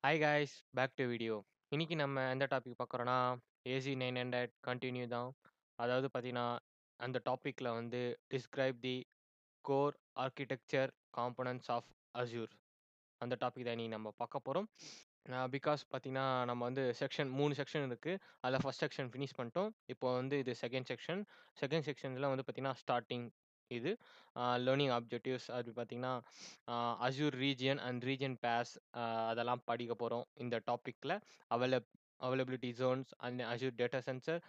Hi guys back to video. இன்னைக்கு நம்ம எந்த டாபிக் பார்க்குறோன்னா ஏசி 900 கண்டினியூ தான். அதாவது பார்த்தீங்கன்னா அந்த டாப்பிக்கில் வந்து describe the core architecture components of Azure. அந்த டாபிக் தான் இன்னைக்கு நம்ம பார்க்க போகிறோம். பிகாஸ் பார்த்தீங்கன்னா நம்ம வந்து செக்ஷன் 3 செக்ஷன் இருக்குது. அதில் ஃபர்ஸ்ட் செக்ஷன் ஃபினிஷ் பண்ணிட்டோம். இப்போ வந்து இது செகண்ட் செக்ஷன். செகண்ட் செக்ஷனில் வந்து பார்த்தீங்கன்னா ஸ்டார்டிங் இது லேர்னிங் ஆப்ஜெக்டிவ்ஸ் அப்படி பார்த்தீங்கன்னா Azure region and region pairs அதெல்லாம் படிக்க போகிறோம் இந்த டாப்பிக்கில். Availability zones and Azure data centers,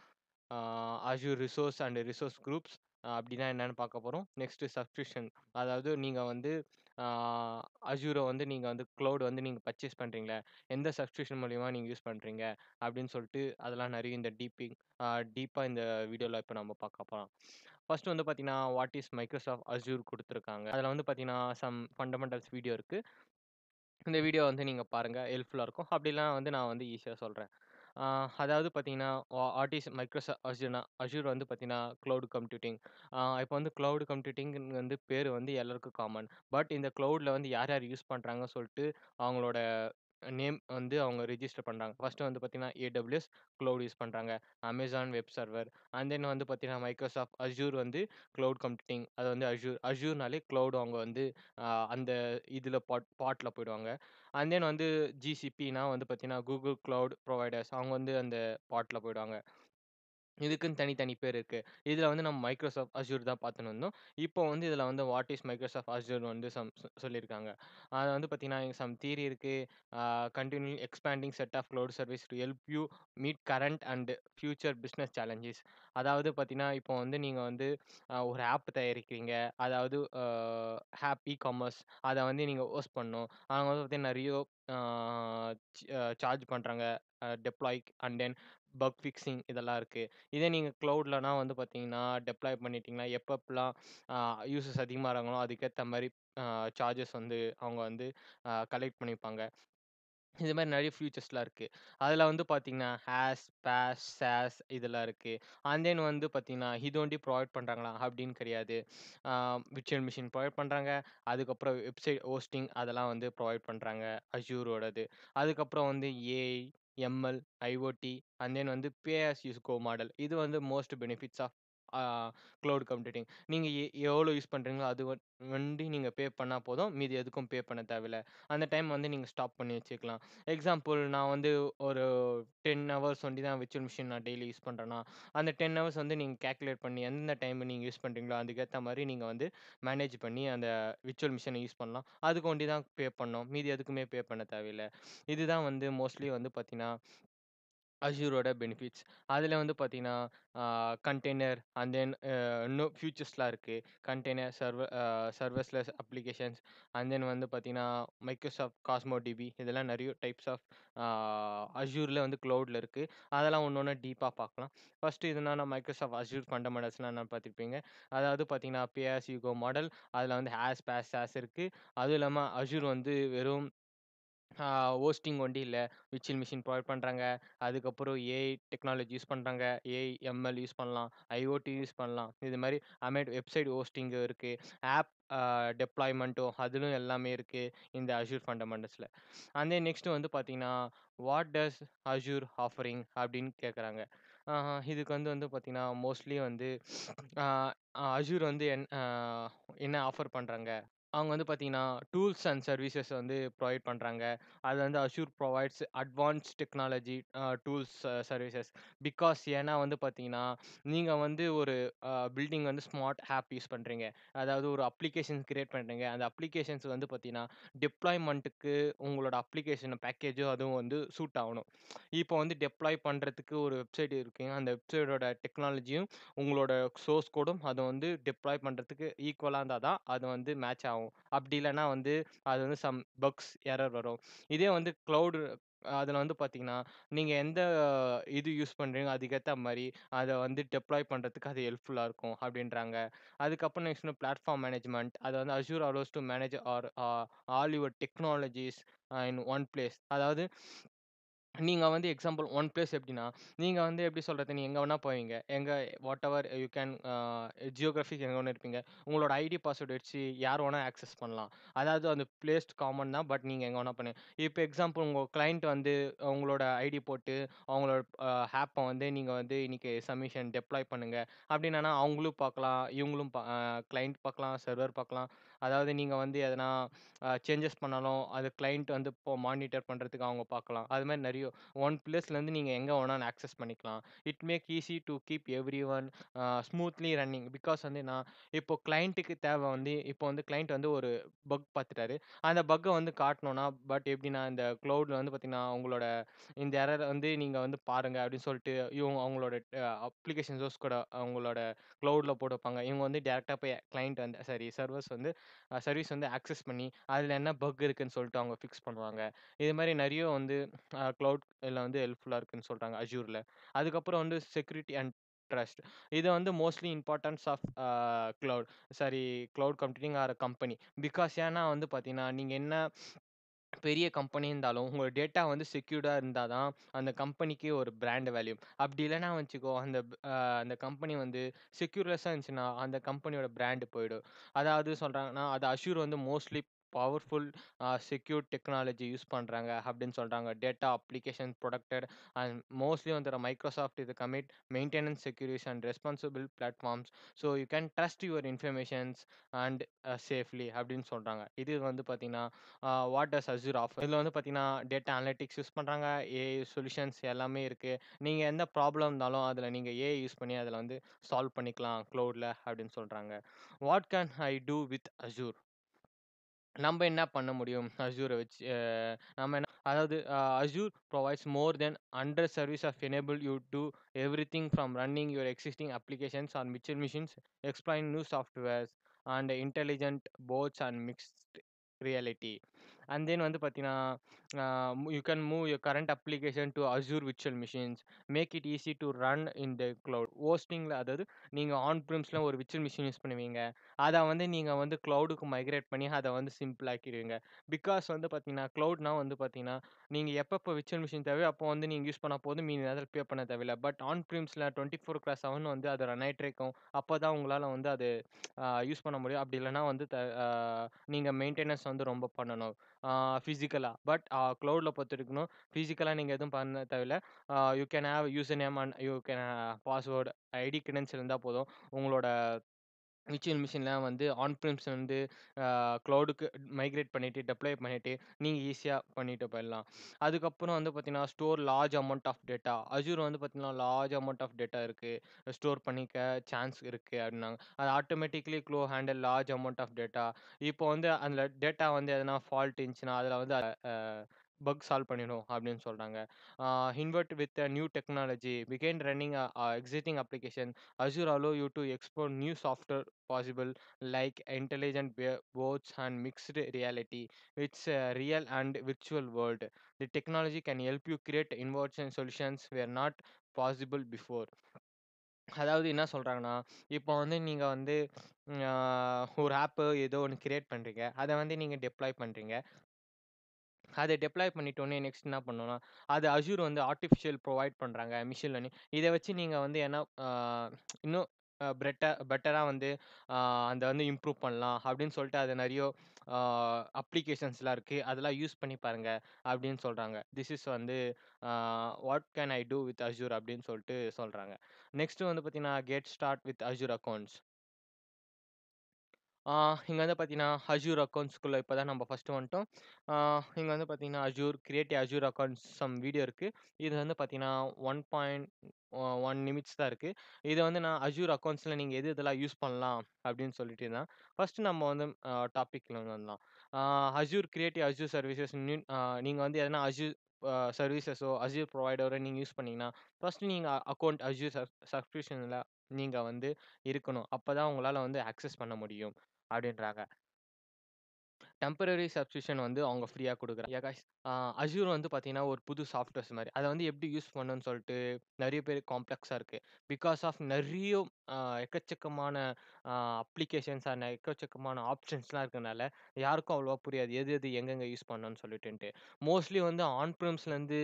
Azure resource and resource groups அப்படின்னா என்னன்னு பார்க்க போகிறோம். நெக்ஸ்ட்டு சப்ஸ்கிரிப்ஷன், அதாவது நீங்கள் வந்து அசூரை வந்து நீங்கள் வந்து க்ளவுட் வந்து நீங்கள் பர்ச்சேஸ் பண்ணுறீங்களே, எந்த சப்ஸ்கிரிப்ஷன் மூலிமா நீங்கள் யூஸ் பண்ணுறீங்க அப்படின்னு சொல்லிட்டு அதெல்லாம் நிறைய இந்த டீப்பாக இந்த வீடியோவில் இப்போ நம்ம பார்க்க போகிறோம். ஃபர்ஸ்ட் வந்து பார்த்தீங்கன்னா வாட் இஸ் மைக்ரோசாஃப்ட் அசூர் கொடுத்துருக்காங்க. அதில் வந்து பார்த்தீங்கன்னா சம் ஃபண்டமெண்டல்ஸ் வீடியோ இருக்குது. இந்த வீடியோ வந்து நீங்க பாருங்க. ஹெல்ப்ஃபுல்லா இருக்கும். அப்படி இல்லனா வந்து நான் வந்து ஈஸியா சொல்றேன். ஆ அதாவது பார்த்தீங்கன்னா, வாட் இஸ் மைக்ரோசாஃப்ட் அசூர்னா, அசூர் வந்து பார்த்தீங்கன்னா, கிளவுட் கம்ப்யூட்டிங். இப்போ வந்து கிளவுட் கம்ப்யூட்டிங் வந்து பேரு வந்து எல்லாருக்கும் காமன். பட் இந்த கிளவுட்ல வந்து யார் யார் யூஸ் பண்றாங்கன்னு சொல்லிட்டு அவங்களோட நேம் வந்து அவங்க ரிஜிஸ்டர் பண்றாங்க. ஃபர்ஸ்ட் வந்து பார்த்தீங்கன்னா, AWS கிளவுட் யூஸ் பண்றாங்க. Amazon web server and then வந்து பார்த்தீங்கன்னா, மைக்ரோசாஃப்ட் அசூர் வந்து கிளவுட் கம்ப்யூட்டிங். அது வந்து அசூர்னாலே கிளவுட் அவங்க வந்து அந்த இதில பார்ட்ல போயிடுவாங்க. அண்ட் தென் வந்து GCPனா வந்து பார்த்தீங்கன்னா, கூகுள் கிளவுட் புரொவைடர்ஸ் அவங்க வந்து அந்த பார்ட்ல போயிடுவாங்க. இதுக்குன்னு தனித்தனி பேர் இருக்கு. இதுல வந்து நம்ம மைக்ரோசாஃப்ட் அசூர் தான் பார்த்துன்னு இருந்தோம். இப்போ வந்து இதுல வந்து வாட் இஸ் மைக்ரோசாஃப்ட் அசூர் வந்து சொல்லியிருக்காங்க. அது வந்து பார்த்தீங்கன்னா, சம் தியரி இருக்கு. Continue expanding set of cloud service to help you meet current and future business challenges. அதாவது பார்த்தீங்கன்னா, இப்போ வந்து நீங்க வந்து ஒரு ஆப் தயாரிக்கிறீங்க. அதாவது ஆப் காமர்ஸ் அத வந்து நீங்க ஹோஸ்ட் பண்ணணும். அவங்க வந்து பார்த்தீங்கன்னா, நெறைய ஆ சார்ஜ் பண்றாங்க. Deploy and then buck fixing இதெல்லாம் இருக்கு. இதே நீங்க கிளவுட்லனா வந்து பார்த்தீங்கன்னா, டெப்ளாய் பண்ணிட்டீங்கன்னா, எப்பப்பலாம் அ யூசர்ஸ் அதிகமாறாங்களோ, அதுக்கேத்த மாரி சார்ஜஸ் வந்து அவங்க வந்து கலெக்ட் பண்ணிப்பாங்க. இது மாரி நெறைய ஃபியூச்சர்ஸ்லாம் இருக்கு. அதுல வந்து பார்த்தீங்கன்னா, ஹேஸ், பேஸ், சாஸ் இதெல்லாம் இருக்கு. அண்ட் தென் வந்து பார்த்தீங்கன்னா, இது ஒண்டி ப்ரொவைட் பண்றாங்களா அப்படின்னு கிடையாது. ஆ விர்ச்சுவல் மிஷின் ப்ரொவைட் பண்றாங்க. அதுக்கப்புறம் வெப்சைட் ஹோஸ்டிங் அதெல்லாம் வந்து ப்ரொவைட் பண்றாங்க அஷ்யூரோடது. அதுக்கப்புறம் வந்து AI, ML, IoT and then வந்து pay as you go model. இது வந்து most benefits of a cloud computing. நீங்க எவ்வளோ யூஸ் பண்றீங்களோ அது வண்டி நீங்க பே பண்ணா போதும். மீதி எதுக்கும் பே பண்ண தேவையில்ல. அந்த டைம் வந்து நீங்க ஸ்டாப் பண்ணி வச்சுக்கலாம். எக்ஸாம்பிள் நான் வந்து ஒரு 10 ஹவர்ஸ் ஒண்டி தான் விர்ச்சுவல் மிஷின் நான் டெய்லி யூஸ் பண்றேன்னா, அந்த 10 ஹவர்ஸ் வந்து நீங்க கால்குலேட் பண்ணி எந்தெந்த டைம் நீங்க யூஸ் பண்றீங்களோ, அதுக்கேத்த மாரி நீங்க வந்து மேனேஜ் பண்ணி அந்த விர்ச்சுவல் மிஷின யூஸ் பண்ணலாம். அதுக்கு ஒண்டி தான் பே பண்ணணும். மீதி எதுக்குமே பே பண்ண தேவையில்ல. இதுதான் வந்து மோஸ்ட்லி வந்து பார்த்தீங்கன்னா அஷ்யூரோட பெனிஃபிட்ஸ். அதில வந்து பார்த்தீங்கன்னா, கண்டெய்னர் அண்ட் தென் இன்னும் ஃபியூச்சர்ஸ்லாம் இருக்கு. Container serverless applications and then வந்து பார்த்தீங்கன்னா, மைக்ரோசாஃப்ட் காஸ்மோ டிபி இதெல்லாம் நெறைய டைப்ஸ் ஆஃப் அஷ்யூர்ல வந்து கிளவுட்ல இருக்கு. அதெல்லாம் ஒண்ணு டீப்பா பார்க்கலாம். ஃபர்ஸ்ட்டு இது என்னன்னா மைக்ரோசாஃப்ட் அஷ்யூர் ஃபண்டமெண்டல்ஸ்னா என்னன்னு பார்த்துருப்பீங்க. அதாவது பார்த்தீங்கன்னா, pay as you go model. அதில வந்து ஹேஸ், பேஸ், சாஸ் இருக்கு. அதுவும் இல்லாம அஷ்யூர் வந்து வெறும் ஹோஸ்டிங் ஒண்டி இல்ல. விர்ச்சுவல் மிஷின் ப்ரொவைட் பண்றாங்க. அதுக்கப்புறம் ஏஐ டெக்னாலஜி யூஸ் பண்றாங்க. ஏஐ, எம்எல் யூஸ் பண்ணலாம். ஐஓடி யூஸ் பண்ணலாம். இது மாரி வெப்சைட் ஹோஸ்டிங் இருக்கு. ஆப் டெப்ளாய்மென்ட்டும் அதிலும் எல்லாமே இருக்கு. இந்த அஷ்யூர் ஃபண்டமெண்டல்ஸ்ல. அண்ட் தென் நெக்ஸ்ட் வந்து பார்த்தீங்கன்னா, வாட் டஸ் அஷ்யூர் ஆஃபரிங் அப்படின்னு கேட்கறாங்க. இதுக்கு வந்து பார்த்தீங்கன்னா, மோஸ்ட்லி வந்து அ அஷ்யூர் வந்து என்ன ஆஃபர் பண்றாங்க? அவங்க வந்து பார்த்தீங்கன்னா, டூல்ஸ் அண்ட் சர்வீசஸ் வந்து ப்ரொவைட் பண்றாங்க. அது வந்து assure provides advanced technology tools services. ஏன்னா வந்து பார்த்தீங்கன்னா, நீங்க வந்து ஒரு பில்டிங் வந்து ஸ்மார்ட் ஆப் யூஸ் பண்றீங்க. அதாவது ஒரு அப்ளிகேஷன் கிரியேட் பண்றீங்க. அந்த அப்ளிகேஷன்ஸ் வந்து பார்த்தீங்கன்னா, டிப்ளாய்மென்ட்க்கு உங்களோட அப்ளிகேஷன் பேக்கேஜும் அதுவும் வந்து சூட் ஆவணும். இப்போ வந்து டெப்ளாய் பண்றதுக்கு ஒரு வெப்சைட் இருக்குங்க. அந்த வெப்சைட்டோட டெக்னாலஜியும் உங்களோட சோர்ஸ் கோடும் அத வந்து டிப்ளாய் பண்றதுக்கு ஈக்குவலா இருந்தா தான் அது வந்து மேட்ச் ஆகும். அப்படி இல்லன்னா வந்து அது வந்து சம் பக்ஸ், எரர் வரும். இதே வந்து கிளவுட் அதுல வந்து பார்த்தீங்கன்னா, நீங்க எந்த இது யூஸ் பண்றீங்களோ அதுக்கேத்த மாரி அத வந்து டெப்ளாய் பண்றதுக்கு அது ஹெல்ப்ஃபுல்லா இருக்கும் அப்படின்றாங்க. அதுக்கப்புறம் நெக்ஸ்ட் பிளாட்ஃபார்ம் மேனேஜ்மென்ட். அது வந்து Azure allows to manage all your technologies in one place. அதாவது நீங்க வந்து எக்ஸாம்பிள் ஒன் பிளேஸ் எப்படின்னா, நீங்க வந்து எப்படி சொல்றது? நீங்க எங்க வேணா போவீங்க. எங்க வாட்டெவர் யூ கேன் ஜியோகிராஃபிக் எங்க வேணா இருப்பீங்க. உங்களோட ஐடி பாஸ்வேர்ட் வச்சு யார் வேணா ஆக்சஸ் பண்ணலாம். அதாவது அந்த பிளேஸ்ட் காமன் தான். பட் நீங்க எங்க வேணா இப்ப எக்ஸாம்பிள் உங்க கிளையண்ட் வந்து உங்களோட ஐடி போட்டு அவங்களோட ஆப்ப வந்து நீங்க வந்து இன்னைக்கு சப்மிஷன் டெப்ளாய் பண்ணுங்க அப்படின்னானா, அவங்களும் பார்க்கலாம். இவங்களும் கிளையண்ட் பார்க்கலாம், சர்வர் பார்க்கலாம். அதாவது நீங்க வந்து எதனா சேஞ்சஸ் பண்ணாலும், அது கிளையண்ட் வந்து இப்போ மானிட்டர் பண்றதுக்கு அவங்க பார்க்கலாம். அது மாரி நெறைய ஒன் பிளேஸ்லேருந்து நீங்க எங்க வேணாலும் ஆக்சஸ் பண்ணிக்கலாம். It make easy to keep everyone smoothly running. Because வந்து நான் இப்போ கிளையன்ட்டுக்கு தேவை வந்து இப்போ வந்து கிளையண்ட் வந்து ஒரு பக் பார்த்துட்டாரு. அந்த பக்க வந்து காட்டணும்னா, பட் எப்படின்னா இந்த கிளவுட்ல வந்து பார்த்தீங்கன்னா, உங்களோட இந்த எரர் வந்து நீங்க வந்து பாருங்க அப்படின்னு சொல்லிட்டு, இவங்க அவங்களோட அப்ளிகேஷன் சோர்ஸ் கூட அவங்களோட கிளவுட்ல போட்டு வைப்பாங்க. இவங்க வந்து டைரக்ட்டா போய் கிளையண்ட் வந்து சாரி சர்வர்ஸ் வந்து சர்வீஸ் வந்து ஆக்சஸ் பண்ணி, அதில என்ன பக் இருக்குன்னு சொல்லிட்டு அவங்க ஃபிக்ஸ் பண்ணுவாங்க. இது மாரி நெறைய வந்து கிளவுட்ல வந்து ஹெல்ப்ஃபுல்லா இருக்குன்னு சொல்றாங்க அஸ்யூர்ல. அதுக்கப்புறம் வந்து செக்யூரிட்டி அண்ட் ட்ரஸ்ட். இது வந்து mostly importance of cloud sorry cloud computing or company. Because ஏன்னா வந்து பார்த்தீங்கன்னா, நீங்க என்ன பெரிய கம்பெனி இருந்தாலும், உங்களோட டேட்டா வந்து செக்யூர்டா இருந்தா தான், அந்த கம்பெனிக்கு ஒரு பிராண்ட் வேல்யூ. அப்படி இல்லன்னா வச்சுக்கோ, அந்த கம்பெனி வந்து செக்யூர்லெஸ்ஸா இருந்துச்சுன்னா, அந்த கம்பெனியோட பிராண்ட் போயிடும். அதாவது சொல்றாங்கன்னா, அது அஷ்யூர் வந்து mostly powerful secure technology use பண்றாங்க அப்படின்னு சொல்றாங்க. Data application protected and mostly வந்து மைக்ரோசாஃப்ட் இது commit maintenance security and responsible platforms. So you can trust your informations and safely அப்படின்னு சொல்றாங்க. இது வந்து பார்த்தீங்கன்னா வாட் டஸ் அஸ்யூர் ஆஃபர்? இதில வந்து பார்த்தீங்கன்னா, டேட்டா அனலிட்டிக்ஸ் யூஸ் பண்றாங்க. ஏஐ சொல்யூஷன்ஸ் எல்லாமே இருக்கு. நீங்க எந்த ப்ராப்ளம் இருந்தாலும் அதில நீங்க ஏஐ யூஸ் பண்ணி அதில வந்து சால்வ் பண்ணிக்கலாம் க்ளவுட்ல அப்படின்னு சொல்றாங்க. What can I do with Azure? நம்ப என்ன பண்ண முடியும்? அஸ்யூர வச்சு நம்ம என்ன அதாவது Azure provides more than 100 service of enable you to everything from running your existing applications on virtual machines, exploring new softwares and intelligent bots and mixed reality. And then வந்து பார்த்தீங்கன்னா, you can move your current application to Azure virtual machines, make it easy to run in the cloud. ஹோஸ்டிங்ல அதாவது நீங்க on பிரிம்ஸ்ல ஒரு virtual machine use பண்ணுவீங்க. அத வந்து நீங்க வந்து கிளவுடுக்கு மைக்ரேட் பண்ணி அத வந்து சிம்பிள் ஆக்கிடுவீங்க. பிகாஸ் வந்து பார்த்தீங்கன்னா, கிளவுட்னா வந்து பார்த்தீங்கன்னா, நீங்க எப்பப்போ விர்ச்சுவல் மிஷின் தேவையோ அப்போ வந்து நீங்க யூஸ் பண்ணா போதும். மீதி நேரத்தில பே பண்ண தேவையில்ல. பட் ஆன் பிரீம்ஸ்ல 24/7 வந்து அது ரன் ஆயிட்டே இருக்கும். அப்பதான் உங்களால வந்து அது யூஸ் பண்ண முடியும். அப்படி இல்லன்னா வந்து அ நீங்க மெயின்டெனன்ஸ் வந்து ரொம்ப பண்ணணும். பிசிக்கலா. பட் கிளவுட்ல பொறுத்தவரைக்கும் பிசிக்கலா நீங்க எதுவும் பண்ண தேவையில்ல. You can have user name and you can password, ID credential இருந்தா போதும். உங்களோட விர்ச்சுவல் மிஷின்லாம் வந்து ஆன் பிரமிஸ் வந்து கிளவுடுக்கு மைக்ரேட் பண்ணிட்டு, டெப்ளாய் பண்ணிட்டு, நீங்க ஈஸியா பண்ணிட்டு போயிடலாம். அதுக்கப்புறம் வந்து பார்த்தீங்கன்னா, store large amount of data. Azure வந்து பார்த்தீங்கன்னா, லார்ஜ் அமௌண்ட் ஆஃப் டேட்டா இருக்கு. ஸ்டோர் பண்ணிக்க சான்ஸ் இருக்கு அப்டின்னாங்க. அது automatically handle large amount of data. இப்போ வந்து அந்த டேட்டா வந்து எதனா ஃபால்ட் இருந்துச்சுன்னா, அதில வந்து அ பக் சால்வ் பண்ணிடும் அப்படின்னு சொல்றாங்க. Invert with new technology begin running existing application. Azure allow you to explore new software possible like intelligent boards and mixed reality. It's a real and virtual world. The technology can help you create invention solutions were not possible before. அதாவது என்ன சொல்றாங்கன்னா, இப்போ வந்து நீங்க வந்து ஒரு app ஏதோ ஒண்ணு கிரியேட் பண்றீங்க. அத வந்து நீங்க டெப்ளாய் பண்றீங்க. அத டெப்ளாய் பண்ணிட்டோனே நெக்ஸ்ட் என்ன பண்ணணும்னா, அது அஸ்யூர் வந்து ஆர்டிஃபிஷியல் புரொவைட் பண்றாங்க. Machine learning. இத வச்சு நீங்க வந்து என்ன இன்னும் பெட்டரா வந்து அ அந்த வந்து இம்ப்ரூவ் பண்ணலாம் அப்படின்னு சொல்லிட்டு அது நெறைய அ அப்ளிகேஷன்ஸ்லாம் இருக்கு. அதெல்லாம் யூஸ் பண்ணி பாருங்க அப்படின்னு சொல்றாங்க. திஸ் இஸ் வந்து uh what can I do with Azure அப்படின்னு சொல்லிட்டு சொல்றாங்க. நெக்ஸ்ட் வந்து பார்த்தீங்கன்னா, get start with Azure accounts. ஆ இங்க வந்து பார்த்தீங்கன்னா, அஸ்யூர் அக்கவுண்ட்ஸ்குள்ள இப்ப தான் நம்ம ஃபர்ஸ்ட்டு வந்துட்டோம். ஆ இங்க வந்து பார்த்தீங்கன்னா, Azure create Azure accounts some video இருக்கு. இது வந்து பார்த்தீங்கன்னா, 1.1 நிமிட்ஸ் தான் இருக்கு. இத வந்து நான் அஸ்யூர் அக்கவுண்ட்ஸ்ல நீங்க எது எதெல்லாம் யூஸ் பண்ணலாம் அப்படின்னு சொல்லிட்டு தான். ஃபர்ஸ்ட்டு நம்ம வந்து டாபிக்ல வந்துடலாம். ஆ அஸ்யூர் கிரியேட் அஸ்யூர் சர்வீசஸ் நீங்க வந்து எதனா அஸ்யூர் சர்வீசஸோ, அஸ்யூர் ப்ரொவைடரோ நீங்க யூஸ் பண்ணீங்கன்னா, ஃபர்ஸ்ட்டு நீங்க அக்கவுண்ட் அஸ்யூர் சப்ஸ்கிரிப்ஷன்ல நீங்க வந்து இருக்கணும். அப்பதான் உங்களால வந்து ஆக்சஸ் பண்ண முடியும். அப்படின்றாங்க. டெம்பரரி சப்ஸ்கிரிப்ஷன் வந்து அவங்க ஃப்ரீயா குடுக்குறாங்க. யா காய்ஸ் Azure வந்து பார்த்தீங்கன்னா, ஒரு புது சாஃப்ட்வேர்ஸ் மாரி. அத வந்து எப்படி யூஸ் பண்ணணும்னு சொல்ட்டு நெறைய பேருக்கு காம்ப்ளெக்ஸா இருக்கு. பிகாஸ் ஆஃப் நெறைய அ எக்கச்சக்கமான அ அப்ளிகேஷன்ஸ் அண்ட் எக்கச்சக்கமான ஆப்ஷன்ஸ்லாம் இருக்கனால, யாருக்கும் அவ்வளவா புரியாது. எது எது எங்கெங்க யூஸ் பண்ணணும்னு சொல்லிட்டுன்ட்டு. மோஸ்ட்லி வந்து ஆன் பிரம்ஸ்லேருந்து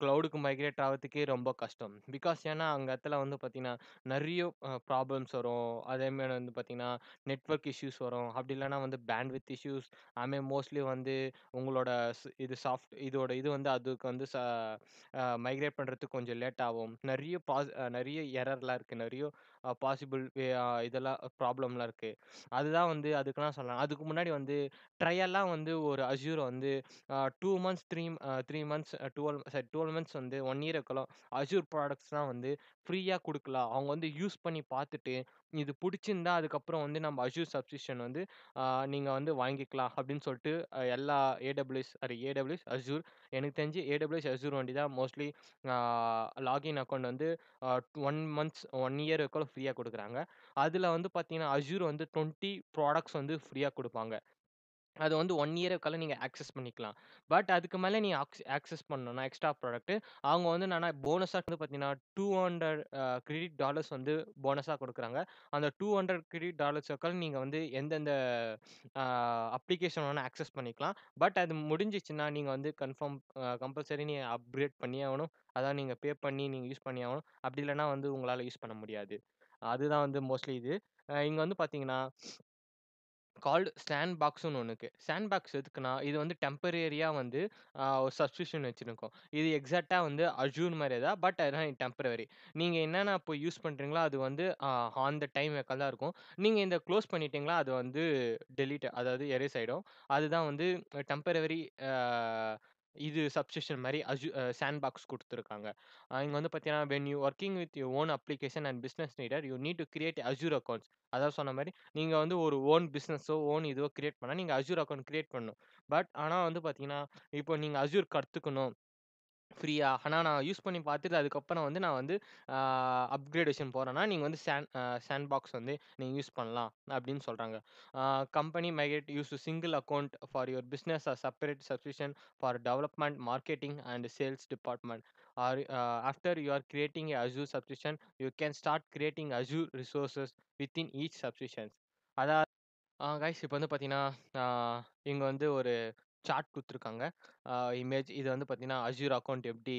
கிளவுடுக்கு மைக்ரேட் ஆவறதுக்கே ரொம்ப கஷ்டம். பிகாஸ் ஏன்னா, அங்க இடத்துல வந்து பார்த்தீங்கன்னா, நெறைய ப்ராப்ளம்ஸ் வரும். அதேமாரி வந்து பார்த்தீங்கன்னா, நெட்வொர்க் இஷ்யூஸ் வரும். அப்படி இல்லன்னா வந்து பேண்ட்வித் இஷ்யூஸ். அதுமாரி மோஸ்ட்லி வந்து உங்களோட இது இதோட இது வந்து அதுக்கு வந்து மைக்ரேட் பண்றதுக்கு கொஞ்சம் லேட் ஆகும். நெறைய எரர்லாம் இருக்கு. நெறைய பாசிபிள் இதெல்லாம் ப்ராப்ளம்லாம் இருக்கு. அதுதான் வந்து அதுக்கெல்லாம் சொல்லலாம். அதுக்கு முன்னாடி வந்து ட்ரையலா வந்து ஒரு Azure வந்து 2 மந்த்ஸ், 3 மந்த்ஸ் 12 மந்த்ஸ் வந்து 1 இயர் இருக்கலாம். Azure ப்ராடக்ட்ஸ்லாம் வந்து ஃப்ரீயா குடுக்கலாம். அவங்க வந்து யூஸ் பண்ணி பார்த்துட்டு, இது புடிச்சிருந்தா அதுக்கப்புறம் வந்து நம்ம Azure சப்ஸ்கிரிப்ஷன் வந்து அ நீங்க வந்து வாங்கிக்கலாம் அப்படின்னு சொல்லிட்டு எல்லா AWS, Azure எனக்கு தெரிஞ்சு AWS, Azure ஒண்டி தான் மோஸ்ட்லி ஆ லாகின் அக்கவுண்ட் வந்து 1 இயர் வரைக்கும் ஃப்ரீயா குடுக்குறாங்க. அதுல வந்து பார்த்தீங்கன்னா, Azure வந்து 20 ப்ராடக்ட்ஸ் வந்து ஃப்ரீயா குடுப்பாங்க. அது வந்து 1 இயர்க்கால நீங்க ஆக்சஸ் பண்ணிக்கலாம். பட் அதுக்கு மேல நீங்க ஆக்சஸ் பண்ணணும்னா எக்ஸ்ட்ரா ப்ராடக்ட் அவங்க வந்து என்னன்னா போனஸா வந்து பார்த்தீங்கன்னா, 200 கிரெடிட் டாலர்ஸ் வந்து போனஸா குடுக்குறாங்க. அந்த 200 கிரெடிட் டாலர்ஸ்க்காக நீங்க வந்து எந்தெந்த அ அப்ளிகேஷன் வேணா ஆக்சஸ் பண்ணிக்கலாம். பட் அது முடிஞ்சிச்சுன்னா, நீங்க வந்து கம்பல்சரி நீங்க அப்கிரேட் பண்ணியே ஆகணும். அதாவது நீங்க பே பண்ணி நீங்க யூஸ் பண்ணி ஆகணும். அப்படி இல்லன்னா வந்து உங்களால யூஸ் பண்ண முடியாது. அதுதான் வந்து மோஸ்ட்லி இது. இங்க வந்து பார்த்தீங்கன்னா கால்டு சாண்ட்பாக்ஸ்ன்னு ஒண்ணு இருக்கு. சாண்ட்பாக்ஸ் எதுக்குன்னா, இது வந்து டெம்பரரியா வந்து ஒரு சப்ஸ்கிரிப்ஷன் வச்சிருக்கோம். இது எக்ஸாக்ட்டா வந்து Azure மாரியே தான். பட் ஆனா டெம்பரரி. நீங்க என்னென்ன இப்போ யூஸ் பண்றீங்களோ, அது வந்து ஆன் த டைம் தான் இருக்கும். நீங்க இந்த க்ளோஸ் பண்ணிட்டீங்களா, அது வந்து அதாவது எரேஸ் ஆயிடும். அதுதான் வந்து டெம்பரரி அ இது சப்ஸ்கிரிப்ஷன் மாரி சாண்ட்பாக்ஸ் குடுத்துருக்காங்க. இங்க வந்து பார்த்தீங்கன்னா, when you working with your own application and business needs, you need to create Azure accounts. அதாவது சொன்ன மாரி நீங்க வந்து ஒரு ஓன் பிசினஸோ, இதுவோ கிரியேட் பண்ணா, நீங்க Azure அக்கவுண்ட் கிரியேட் பண்ணணும். பட் ஆனா வந்து பார்த்தீங்கன்னா, இப்போ நீங்க Azure கத்துக்கணும் ஃப்ரீயா. ஆனா நான் யூஸ் பண்ணி பார்த்துட்டு அதுக்கப்புறம் வந்து நான் வந்து ஆ அப்கிரேடேஷன் போறேன்னா, நீங்க வந்து சாண்ட்பாக்ஸ் வந்து நீங்க யூஸ் பண்ணலாம் அப்படின்னு சொல்றாங்க. Company migrate use single account for your business separate subscription for development, marketing and sales department. Or after you are creating a Azure subscription, you can start creating Azure resources within each subscriptions. அதாவது guys இப்ப வந்து பார்த்தீங்கன்னா, ஆ இங்க வந்து ஒரு chart குடுத்துருக்காங்க. Image இது வந்து பார்த்தீங்கன்னா, Azure அக்கவுண்ட் எப்படி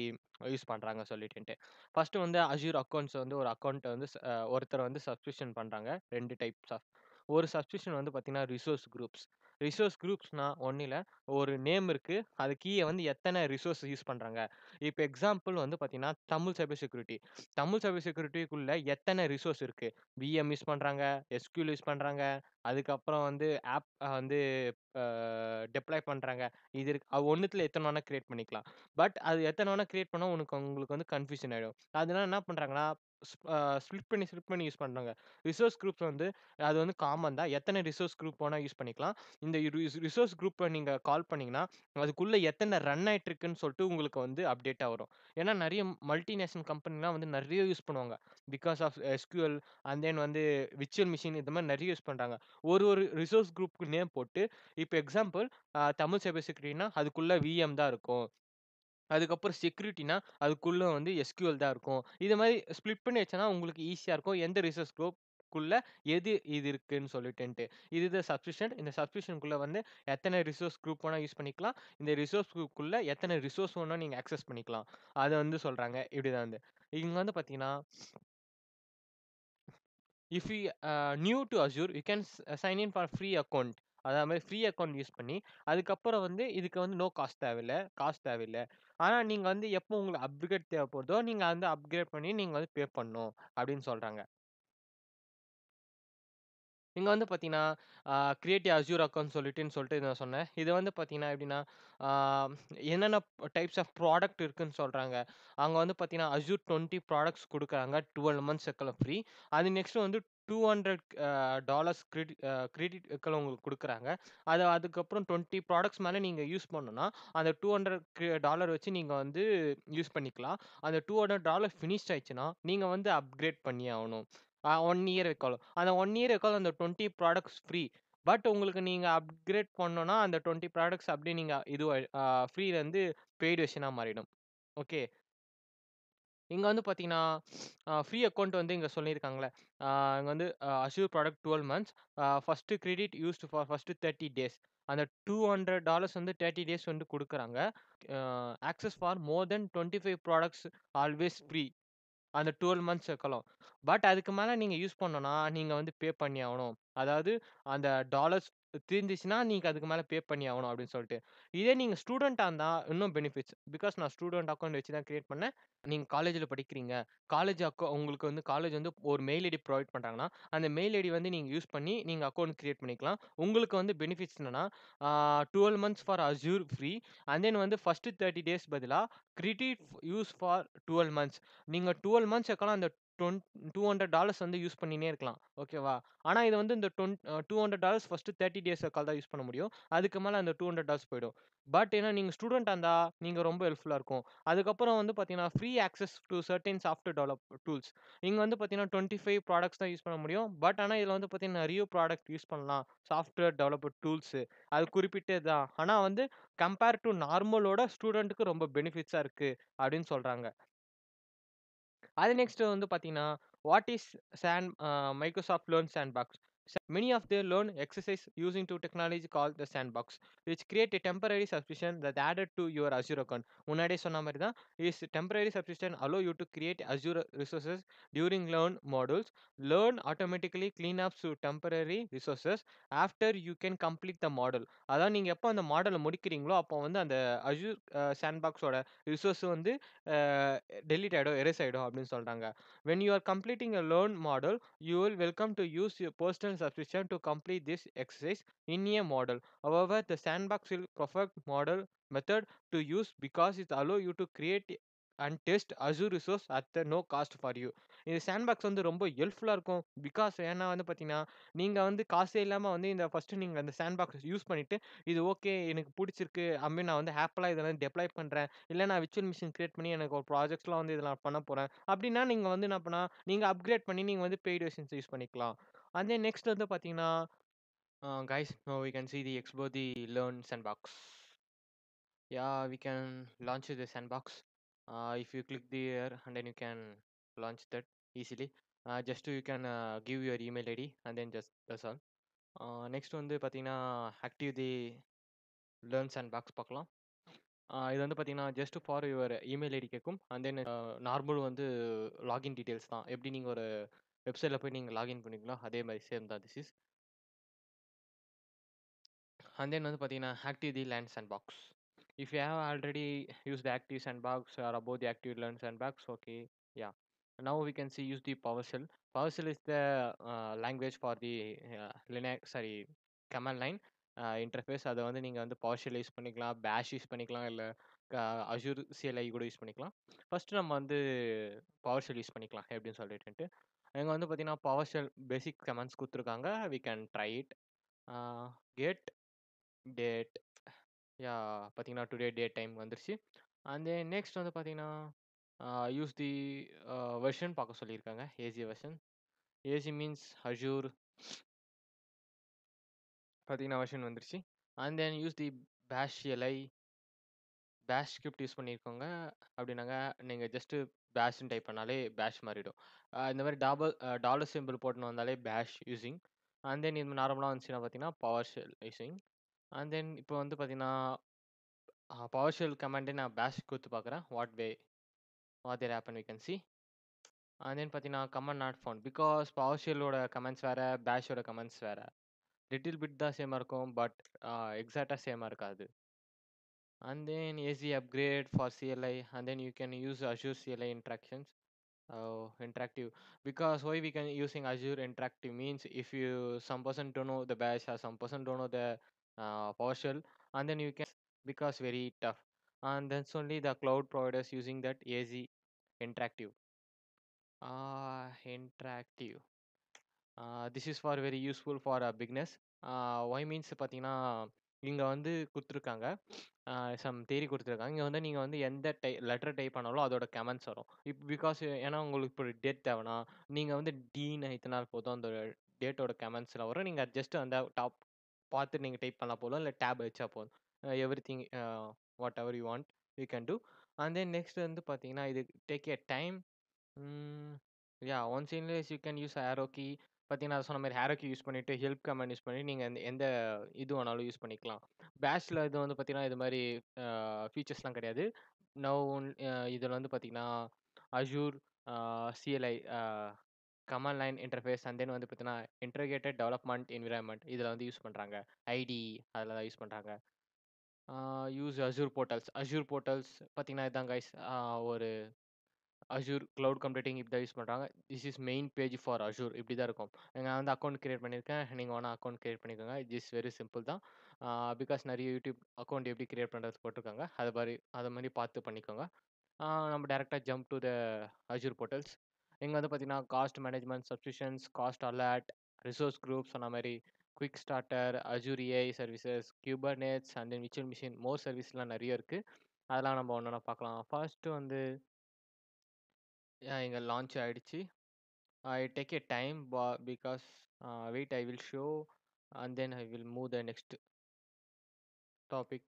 யூஸ் பண்றாங்க சொல்லிட்டுன்ட்டு. ஃபர்ஸ்ட்டு வந்து Azure அக்கவுண்ட்ஸ் வந்து ஒரு அக்கவுண்ட் வந்து ஒருத்தர் வந்து சப்ஸ்கிரிப்ஷன் பண்றாங்க. 2 டைப்ஸ் ஆஃப். ஒரு சப்ஸ்கிரிப்ஷன் வந்து பார்த்தீங்கன்னா, ரிசோர்ஸ் குரூப்ஸ். ரிசோர்ஸ் குரூப்ஸ்னா ஒண்ணும் இல்ல. ஒரு நேம் இருக்கு. அது கீழ வந்து எத்தன ரிசோர்ஸ் யூஸ் பண்றாங்க. இப்ப எக்ஸாம்பிள் வந்து பார்த்தீங்கன்னா, தமிழ் சைபர் செக்யூரிட்டி. தமிழ் சைபர் செக்யூரிட்டிக்குள்ள எத்தன ரிசோர்ஸ் இருக்கு. VM யூஸ் பண்றாங்க, SQL யூஸ் பண்றாங்க, அதுக்கப்புறம் வந்து ஆப் வந்து அ டெப்ளாய் பண்றாங்க. இது இருக்கு. அது ஒண்ணுத்துல எத்தன வேணா கிரியேட் பண்ணிக்கலாம். பட் அது எத்தன வேணா கிரியேட் பண்ணா உங்களுக்கு வந்து கன்ஃப்யூஷன் ஆயிடும். அதனால என்ன பண்றாங்கன்னா, ஸ்ப்ளிட் பண்ணி யூஸ் பண்றாங்க. ரிசோர்ஸ் குரூப்ஸ் வந்து அது வந்து காமன் தான். எத்தன ரிசோர்ஸ் குரூப் வேணா யூஸ் பண்ணிக்கலாம். இந்த ரிசோர்ஸ் குரூப்ப நீங்க கால் பண்ணீங்கன்னா, அதுக்குள்ள எத்தன ரன் ஆயிட்டு இருக்குன்னு சொல்லிட்டு உங்களுக்கு வந்து அப்டேட்டா வரும். ஏன்னா நெறைய மல்டிநேஷனல் கம்பெனிலாம் வந்து நெறைய யூஸ் பண்ணுவாங்க. Because of SQL and then வந்து விர்ச்சுவல் மிஷின் இந்த மாரி நெறைய யூஸ் பண்றாங்க. ஒரு ரிசோர்ஸ் குரூப்க்கு நேம் போட்டு, இப்ப எக்ஸாம்பிள் தமிழ் சைபர் செக்யூரிட்டினா அதுக்குள்ள VM தான் இருக்கும். அதுக்கப்புறம் செக்யூரிட்டினா அதுக்குள்ள வந்து SQL தான் இருக்கும். இது மாரி ஸ்ப்ளிட் பண்ணி வச்சனா உங்களுக்கு ஈஸியா இருக்கும். எந்த ரிசோர்ஸ் குரூப்க்குள்ள எது இது இருக்குன்னு சொல்லிட்டுன்ட்டு. இதுதான் சப்ஸ்கிரிப்ஷன். இந்த சப்ஸ்கிரிப்ஷன்க்குள்ள வந்து எத்தன ரிசோர்ஸ் குரூப் வேணா யூஸ் பண்ணிக்கலாம். இந்த ரிசோர்ஸ் குரூப்க்குள்ள எத்தன ரிசோர்ஸ் வேணா நீங்க ஆக்சஸ் பண்ணிக்கலாம். அத வந்து சொல்றாங்க. இப்படிதான் வந்து. இங்க வந்து பார்த்தீங்கன்னா if you new to Azure, you can sign in for free account. அதா மாரி ஃப்ரீ அக்கவுண்ட் யூஸ் பண்ணி, அதுக்கப்புறம் வந்து இதுக்கு வந்து நோ காஸ்ட் தேவையில்ல. ஆனா நீங்க வந்து எப்போ உங்களுக்கு அப்கிரேட் தேவைப்படுதோ, நீங்க வந்து அப்கிரேட் பண்ணி நீங்க வந்து பே பண்ணணும் அப்படின்னு சொல்றாங்க. இங்க வந்து பார்த்தீங்கன்னா, கிரியேட் அஸ்யூர் அக்கவுண்ட் சொல்லிட்டு நான் சொன்னேன். இது வந்து பார்த்தீங்கன்னா எப்படின்னா, ஆ என்னென்ன டைப்ஸ் ஆஃப் ப்ராடக்ட் இருக்குன்னு சொல்றாங்க. அங்க வந்து பார்த்தீங்கன்னா, அஸ்யூர் 20 ப்ராடக்ட்ஸ் குடுக்குறாங்க. 12 மந்த்ஸ்க்குள்ள ஃப்ரீ. அது நெக்ஸ்ட் வந்து $200 டாலர்ஸ் கிரெடிட்க்குள்ள உங்களுக்கு குடுக்குறாங்க. அதுக்கப்புறம் 20 ப்ராடக்ட்ஸ் மேல நீங்க யூஸ் பண்ணணும்னா, அந்த $200 வச்சு நீங்க வந்து யூஸ் பண்ணிக்கலாம். அந்த $200 ஃபினிஷ் ஆயிடுச்சுன்னா, நீங்க வந்து அப்கிரேட் பண்ணியே ஆவணும். 1 இயர் வைக்காலும். அந்த 1 இயர் வைக்காலும் அந்த 20 ப்ராடக்ட்ஸ் ஃப்ரீ. பட் உங்களுக்கு நீங்க அப்கிரேட் பண்ணணும்னா, அந்த 20 ப்ராடக்ட்ஸ் அப்படியே நீங்க ஃப்ரீலேருந்து பெய்ட் வெர்ஷனா மாறிடும். ஓகே. இங்க வந்து பார்த்தீங்கன்னா, ஃப்ரீ அக்கவுண்ட் வந்து இங்க சொல்லியிருக்காங்கல்ல. இங்க வந்து assure product 12 months. First credit used for first 30 days. அந்த $200 வந்து 30 டேஸ் வந்து குடுக்குறாங்க. Access for more then 25 products always free. அந்த 12 மந்த்ஸ் இருக்கலாம். பட் அதுக்கு மேல நீங்க யூஸ் பண்ணோம்னா, நீங்க வந்து பே பண்ணி ஆவணும். அதாவது அந்த டாலர்ஸ் தீர்ந்துச்சுன்னா, நீங்க அதுக்கு மேல பே பண்ணி ஆவணும் அப்படின்னு சொல்லிட்டு. இதே நீங்க ஸ்டூடெண்ட்டா இருந்தா இன்னும் பெனிஃபிட்ஸ். பிகாஸ் நான் ஸ்டூடெண்ட் அக்கவுண்ட் வச்சு தான் கிரியேட் பண்ணேன். நீங்க காலேஜ்ல படிக்கிறீங்க. உங்களுக்கு வந்து காலேஜ் வந்து ஒரு மெயில் ஐடி ப்ரொவைட் பண்றாங்கன்னா, அந்த மெயில் ஐடி வந்து நீங்க யூஸ் பண்ணி நீங்க அக்கவுண்ட் கிரியேட் பண்ணிக்கலாம். உங்களுக்கு வந்து பெனிஃபிட்ஸ் என்னன்னா, 12 months for assure free and then வந்து ஃபர்ஸ்ட் 30 டேஸ் பதிலா கிரெடிட் யூஸ் ஃபார் 12 மந்த்ஸ். நீங்க 12 மந்த்ஸ் எக்கலாம் அந்த $200 வந்து யூஸ் பண்ணினே இருக்கலாம். ஓகேவா? ஆனா இது வந்து இந்த $200 ஃபர்ஸ்ட் 30 டேஸ் எக்கால் தான் யூஸ் பண்ண முடியும். அதுக்கு மேல அந்த $200 போயிடும். பட் ஏன்னா நீங்க ஸ்டூடெண்ட்டா இருந்தா, நீங்க ரொம்ப ஹெல்ப்ஃபுல்லா இருக்கும். அதுக்கப்புறம் வந்து பார்த்தீங்கன்னா, free access to certain software develop tools. இங்க வந்து பார்த்தீங்கன்னா, 25 ப்ராடக்ட்ஸ் தான் யூஸ் பண்ண முடியும். பட் ஆனா இதுல வந்து பார்த்தீங்கன்னா, நெறைய ப்ராடக்ட் யூஸ் பண்ணலாம். Software developer tools. அது குறிப்பிட்டது தான். ஆனா வந்து கம்பேர் டூ நார்மலோட ஸ்டூடெண்ட்க்கு ரொம்ப பெனிஃபிட்ஸா இருக்கு அப்படின்னு சொல்றாங்க. அது நெக்ஸ்ட் வந்து பார்த்தீங்கன்னா, what is Microsoft learn sandbox. Many of their learn exercise using to technology called the sandbox, which create a temporary subscription that added to your Azure account. முன்னாடியே சொன்ன மாதிரி தான் is temporary subscription allow you to create Azure resources during learn modules. Learn automatically clean up to temporary resources after you can complete the model. அதான் நீங்க எப்போ அந்த மாடலை முடிக்கிறீங்களோ அப்போ வந்து அந்த Azure சாண்ட்பாக்ஸோட ரிசோர்ஸ் வந்து டெலீட் ஆயிடும், எரேஸ் ஆயிடும் அப்படின்னு சொல்றாங்க. When you are completing a learn model, you will welcome to use your personal subscription to complete this exercise in a model. However, the sandbox will perfect model method to use because it allow you to create and test Azure resource at the no cost for you. இந்த sandbox வந்து ரொம்ப ஹெல்ப்ஃபுல்லா இருக்கும். Because ஏன்னா வந்து பார்த்தீங்கன்னா, நீங்க வந்து காசே இல்லாம வந்து இந்த ஃபர்ஸ்ட் நீங்க அந்த சாண்ட்பாக்ஸ் யூஸ் பண்ணிட்டு, இது ஓகே எனக்கு புடிச்சிருக்கு அப்படின்னு நான் வந்து ஹேப்பலா இதெல்லாம் டெப்ளாய் பண்றேன். இல்ல நான் விர்ச்சுவல் மிஷின் கிரியேட் பண்ணி எனக்கு ஒரு ப்ராஜெக்ட்ஸ்லாம் வந்து இதில பண்ண போறேன். அப்படின்னா நீங்க வந்து என்ன பண்ணலாம், நீங்க அப்கிரேட் பண்ணி நீங்க வந்து பெய்ட் வெர்ஷன்ஸ் யூஸ் பண்ணிக்கலாம். அண்ட் தென் நெக்ஸ்ட் வந்து பார்த்தீங்கன்னா, guys now we can see the explore the learn sandbox. Yeah, we can launch the sandbox. If you click there and then you can launch that easily. Just you can give your email ID and then just that's all. Next வந்து பார்த்தீங்கன்னா, active the learn sandbox பார்க்கலாம். இது வந்து பார்த்தீங்கன்னா, just for your email ID கேட்கும். And then normal வந்து login details தான். எப்படி நீங்க ஒரு வெப்சைட்ல போய் நீங்க லாகின் பண்ணுவீங்களோ, அதே மாரி சேம் தான் திஸ் இஸ். அண்ட் தென் வந்து பார்த்தீங்கன்னா, active the learn sandbox. If you have already used active sandbox R above the active learn sandbox, okay. Yeah. Now we can see use the PowerShell. PowerShell is the language for the command line interface. அத வந்து நீங்க வந்து PowerShell use பண்ணிக்கலாம், Bash use பண்ணிக்கலாம், இல்ல Azure CLI கூட use பண்ணிக்கலாம். First நம்ம வந்து PowerShell யூஸ் பண்ணிக்கலாம் எப்படின்னு சொல்லிட்டுன்ட்டு. இங்க வந்து பார்த்தீங்கன்னா, PowerShell பேசிக் கமாண்ட்ஸ் குடுத்துருக்காங்க. We can try it. Get date. பார்த்தீங்கன்னா, டுடே டேட் டைம் வந்துருச்சு. அண்ட் தென் நெக்ஸ்ட் வந்து பார்த்தீங்கன்னா, யூஸ் தி வெர்ஷன் பார்க்க சொல்லியிருக்காங்க. AC version. AC means assure. பார்த்தீங்கன்னா, வெர்ஷன் வந்துருச்சு. அண்ட் தென் யூஸ் தி பேஷ் CLI. பேஷ் ஸ்கிரிப்ட் யூஸ் பண்ணியிருக்கோங்க அப்படின்னாங்க. நீங்க ஜஸ்ட் பேஷ்ன்னு டைப் பண்ணாலே பேஷ் மாறிடும். இந்த மாரி டாலர் சிம்பிள் போட்டுன்னு வந்தாலே பேஷ் யூசிங். அண்ட் தென் இது நார்மலா வந்துச்சுன்னா பார்த்தீங்கன்னா, PowerShell யூசிங். அண்ட் தென் இப்போ வந்து பார்த்தீங்கன்னா, PowerShell கமாண்டே நான் பேஷ் குடுத்து பார்க்குறேன். What there happen we can see. And then பார்த்தீங்கன்னா, கமாண்ட் நாட் ஃபவுண்ட். பிகாஸ் PowerShellஓட கமெண்ட்ஸ் வேற, பேஷோட கமெண்ட்ஸ் வேற. லிட்டில் பிட் தான் சேமா இருக்கும். பட் எக்ஸாக்ட்டா சேமா இருக்காது. And then AZ upgrade for CLI, and then you can use Azure CLI interactions. Interactive, because why we can using Azure interactive means if you some person don't know the bash or some person don't know the PowerShell, and then you can because very tough, and that's only the cloud providers using that AZ interactive. Interactive. This is for very useful for beginners. Why means பார்த்தீங்கன்னா, இங்க வந்து குடுத்துருக்காங்க. Some theory குடுத்துருக்காங்க. இங்க வந்து நீங்க வந்து எந்த லெட்டர் டைப் பண்ணாலும் அதோட கமெண்ட்ஸ் வரும். பிகாஸ் ஏன்னா உங்களுக்கு இப்போ டேட் தேவைன்னா, நீங்க வந்து டீன்னு அழுத்தினால் போதும் அந்த டேட்டோட கமெண்ட்ஸ்லாம் வரும். நீங்க ஜஸ்ட் அந்த டாப் பார்த்து நீங்க டைப் பண்ணா போதும். இல்ல டேப் வச்சா போதும். Everything what ever you want you can do. And then next வந்து பார்த்தீங்கன்னா, இது take a time. Hmm. Yeah once in place you can use arrow key. பார்த்தீங்கன்னா, நான் சொன்ன மாரி ஆரோ கீ யூஸ் பண்ணிட்டு, ஹெல்ப் கமாண்ட் யூஸ் பண்ணி நீங்க எந்த எந்த இது வேணாலும் யூஸ் பண்ணிக்கலாம். பேஷ்ல இது வந்து பார்த்தீங்கன்னா, இது மாரி ஃபீச்சர்ஸ்லாம் கிடையாது. நவ் இதில வந்து பார்த்தீங்கன்னா, Azure CLI command line interface and then வந்து பார்த்தீங்கன்னா, இன்டகிரேட்டட் டெவலப்மென்ட் என்வைரன்மென்ட் இதில வந்து யூஸ் பண்றாங்க. ஐடிஇ அதில தான் யூஸ் பண்றாங்க. Use Azure portals. Azure portals பார்த்தீங்கன்னா, இதான் கைஸ் ஒரு அஷூர் கிளவுட் கம்ப்யூட்டிங் இப்படி தான் யூஸ் பண்ணுறாங்க. This is main page for Azure இப்படி தான் இருக்கும். நான் வந்து அக்கௌண்ட் கிரியேட் பண்ணியிருக்கேன். நீங்கள் வேணா அக்கௌண்ட் கிரியேட் பண்ணிக்கோங்க. இட் இஸ் வெரி சிம்பிள் தான். பிகாஸ் நிறைய யூடியூப் அக்கௌண்ட் எப்படி கிரியேட் பண்ணுறது போட்டிருக்காங்க. அது மாதிரி பார்த்து பண்ணிக்கோங்க. நம்ம டேரெக்டாக jump to the Azure portals. இங்கே வந்து பார்த்தீங்கன்னா cost management, subscriptions, cost alert, resource groups சொன்ன மாதிரி quick starter, Azure AI services, Kubernetes and then virtual machine more சர்வீஸ்லாம் நிறைய இருக்குது. அதெல்லாம் நம்ம ஒன்று ஒன்றா பார்க்கலாம். ஃபர்ஸ்ட்டு வந்து இங்கே லான்ச் ஆயிடுச்சு. I take a time because wait, I will show and then I will move the next topic.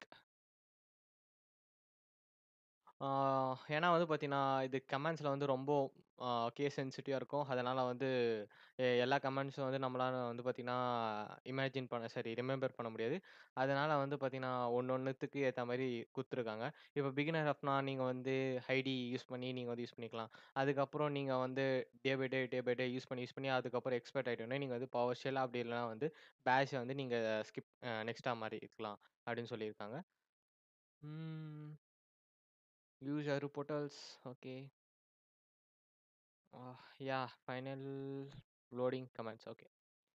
ஏன்னா வந்து பார்த்தீங்கன்னா, இது கமெண்ட்ஸில் வந்து ரொம்ப கேஸ் சென்சிட்டிவாக இருக்கும். அதனால் வந்து எல்லா கமெண்ட்ஸும் வந்து நம்மளால வந்து பார்த்தீங்கன்னா, ரிமெம்பர் பண்ண முடியாது. அதனால் வந்து பார்த்தீங்கன்னா, ஒன்னொன்னுத்துக்கு ஏற்ற மாரி குடுத்துருக்காங்க. இப்போ பிகினர் ஆஃப்னா நீங்கள் வந்து ஐடி யூஸ் பண்ணி நீங்கள் வந்து யூஸ் பண்ணிக்கலாம். அதுக்கப்புறம் நீங்கள் வந்து டே பை டே யூஸ் பண்ணி அதுக்கப்புறம் எக்ஸ்பர்ட் ஆயிட்டோனே நீங்கள் வந்து பவர் ஷெல் அப்படி இல்லைனா வந்து பேஷை வந்து நீங்கள் ஸ்கிப் நெக்ஸ்ட்டா மாறிக்கலாம் அப்படின்னு சொல்லியிருக்காங்க. ம். Use Aru portals. Okay. Final loading comments. Okay.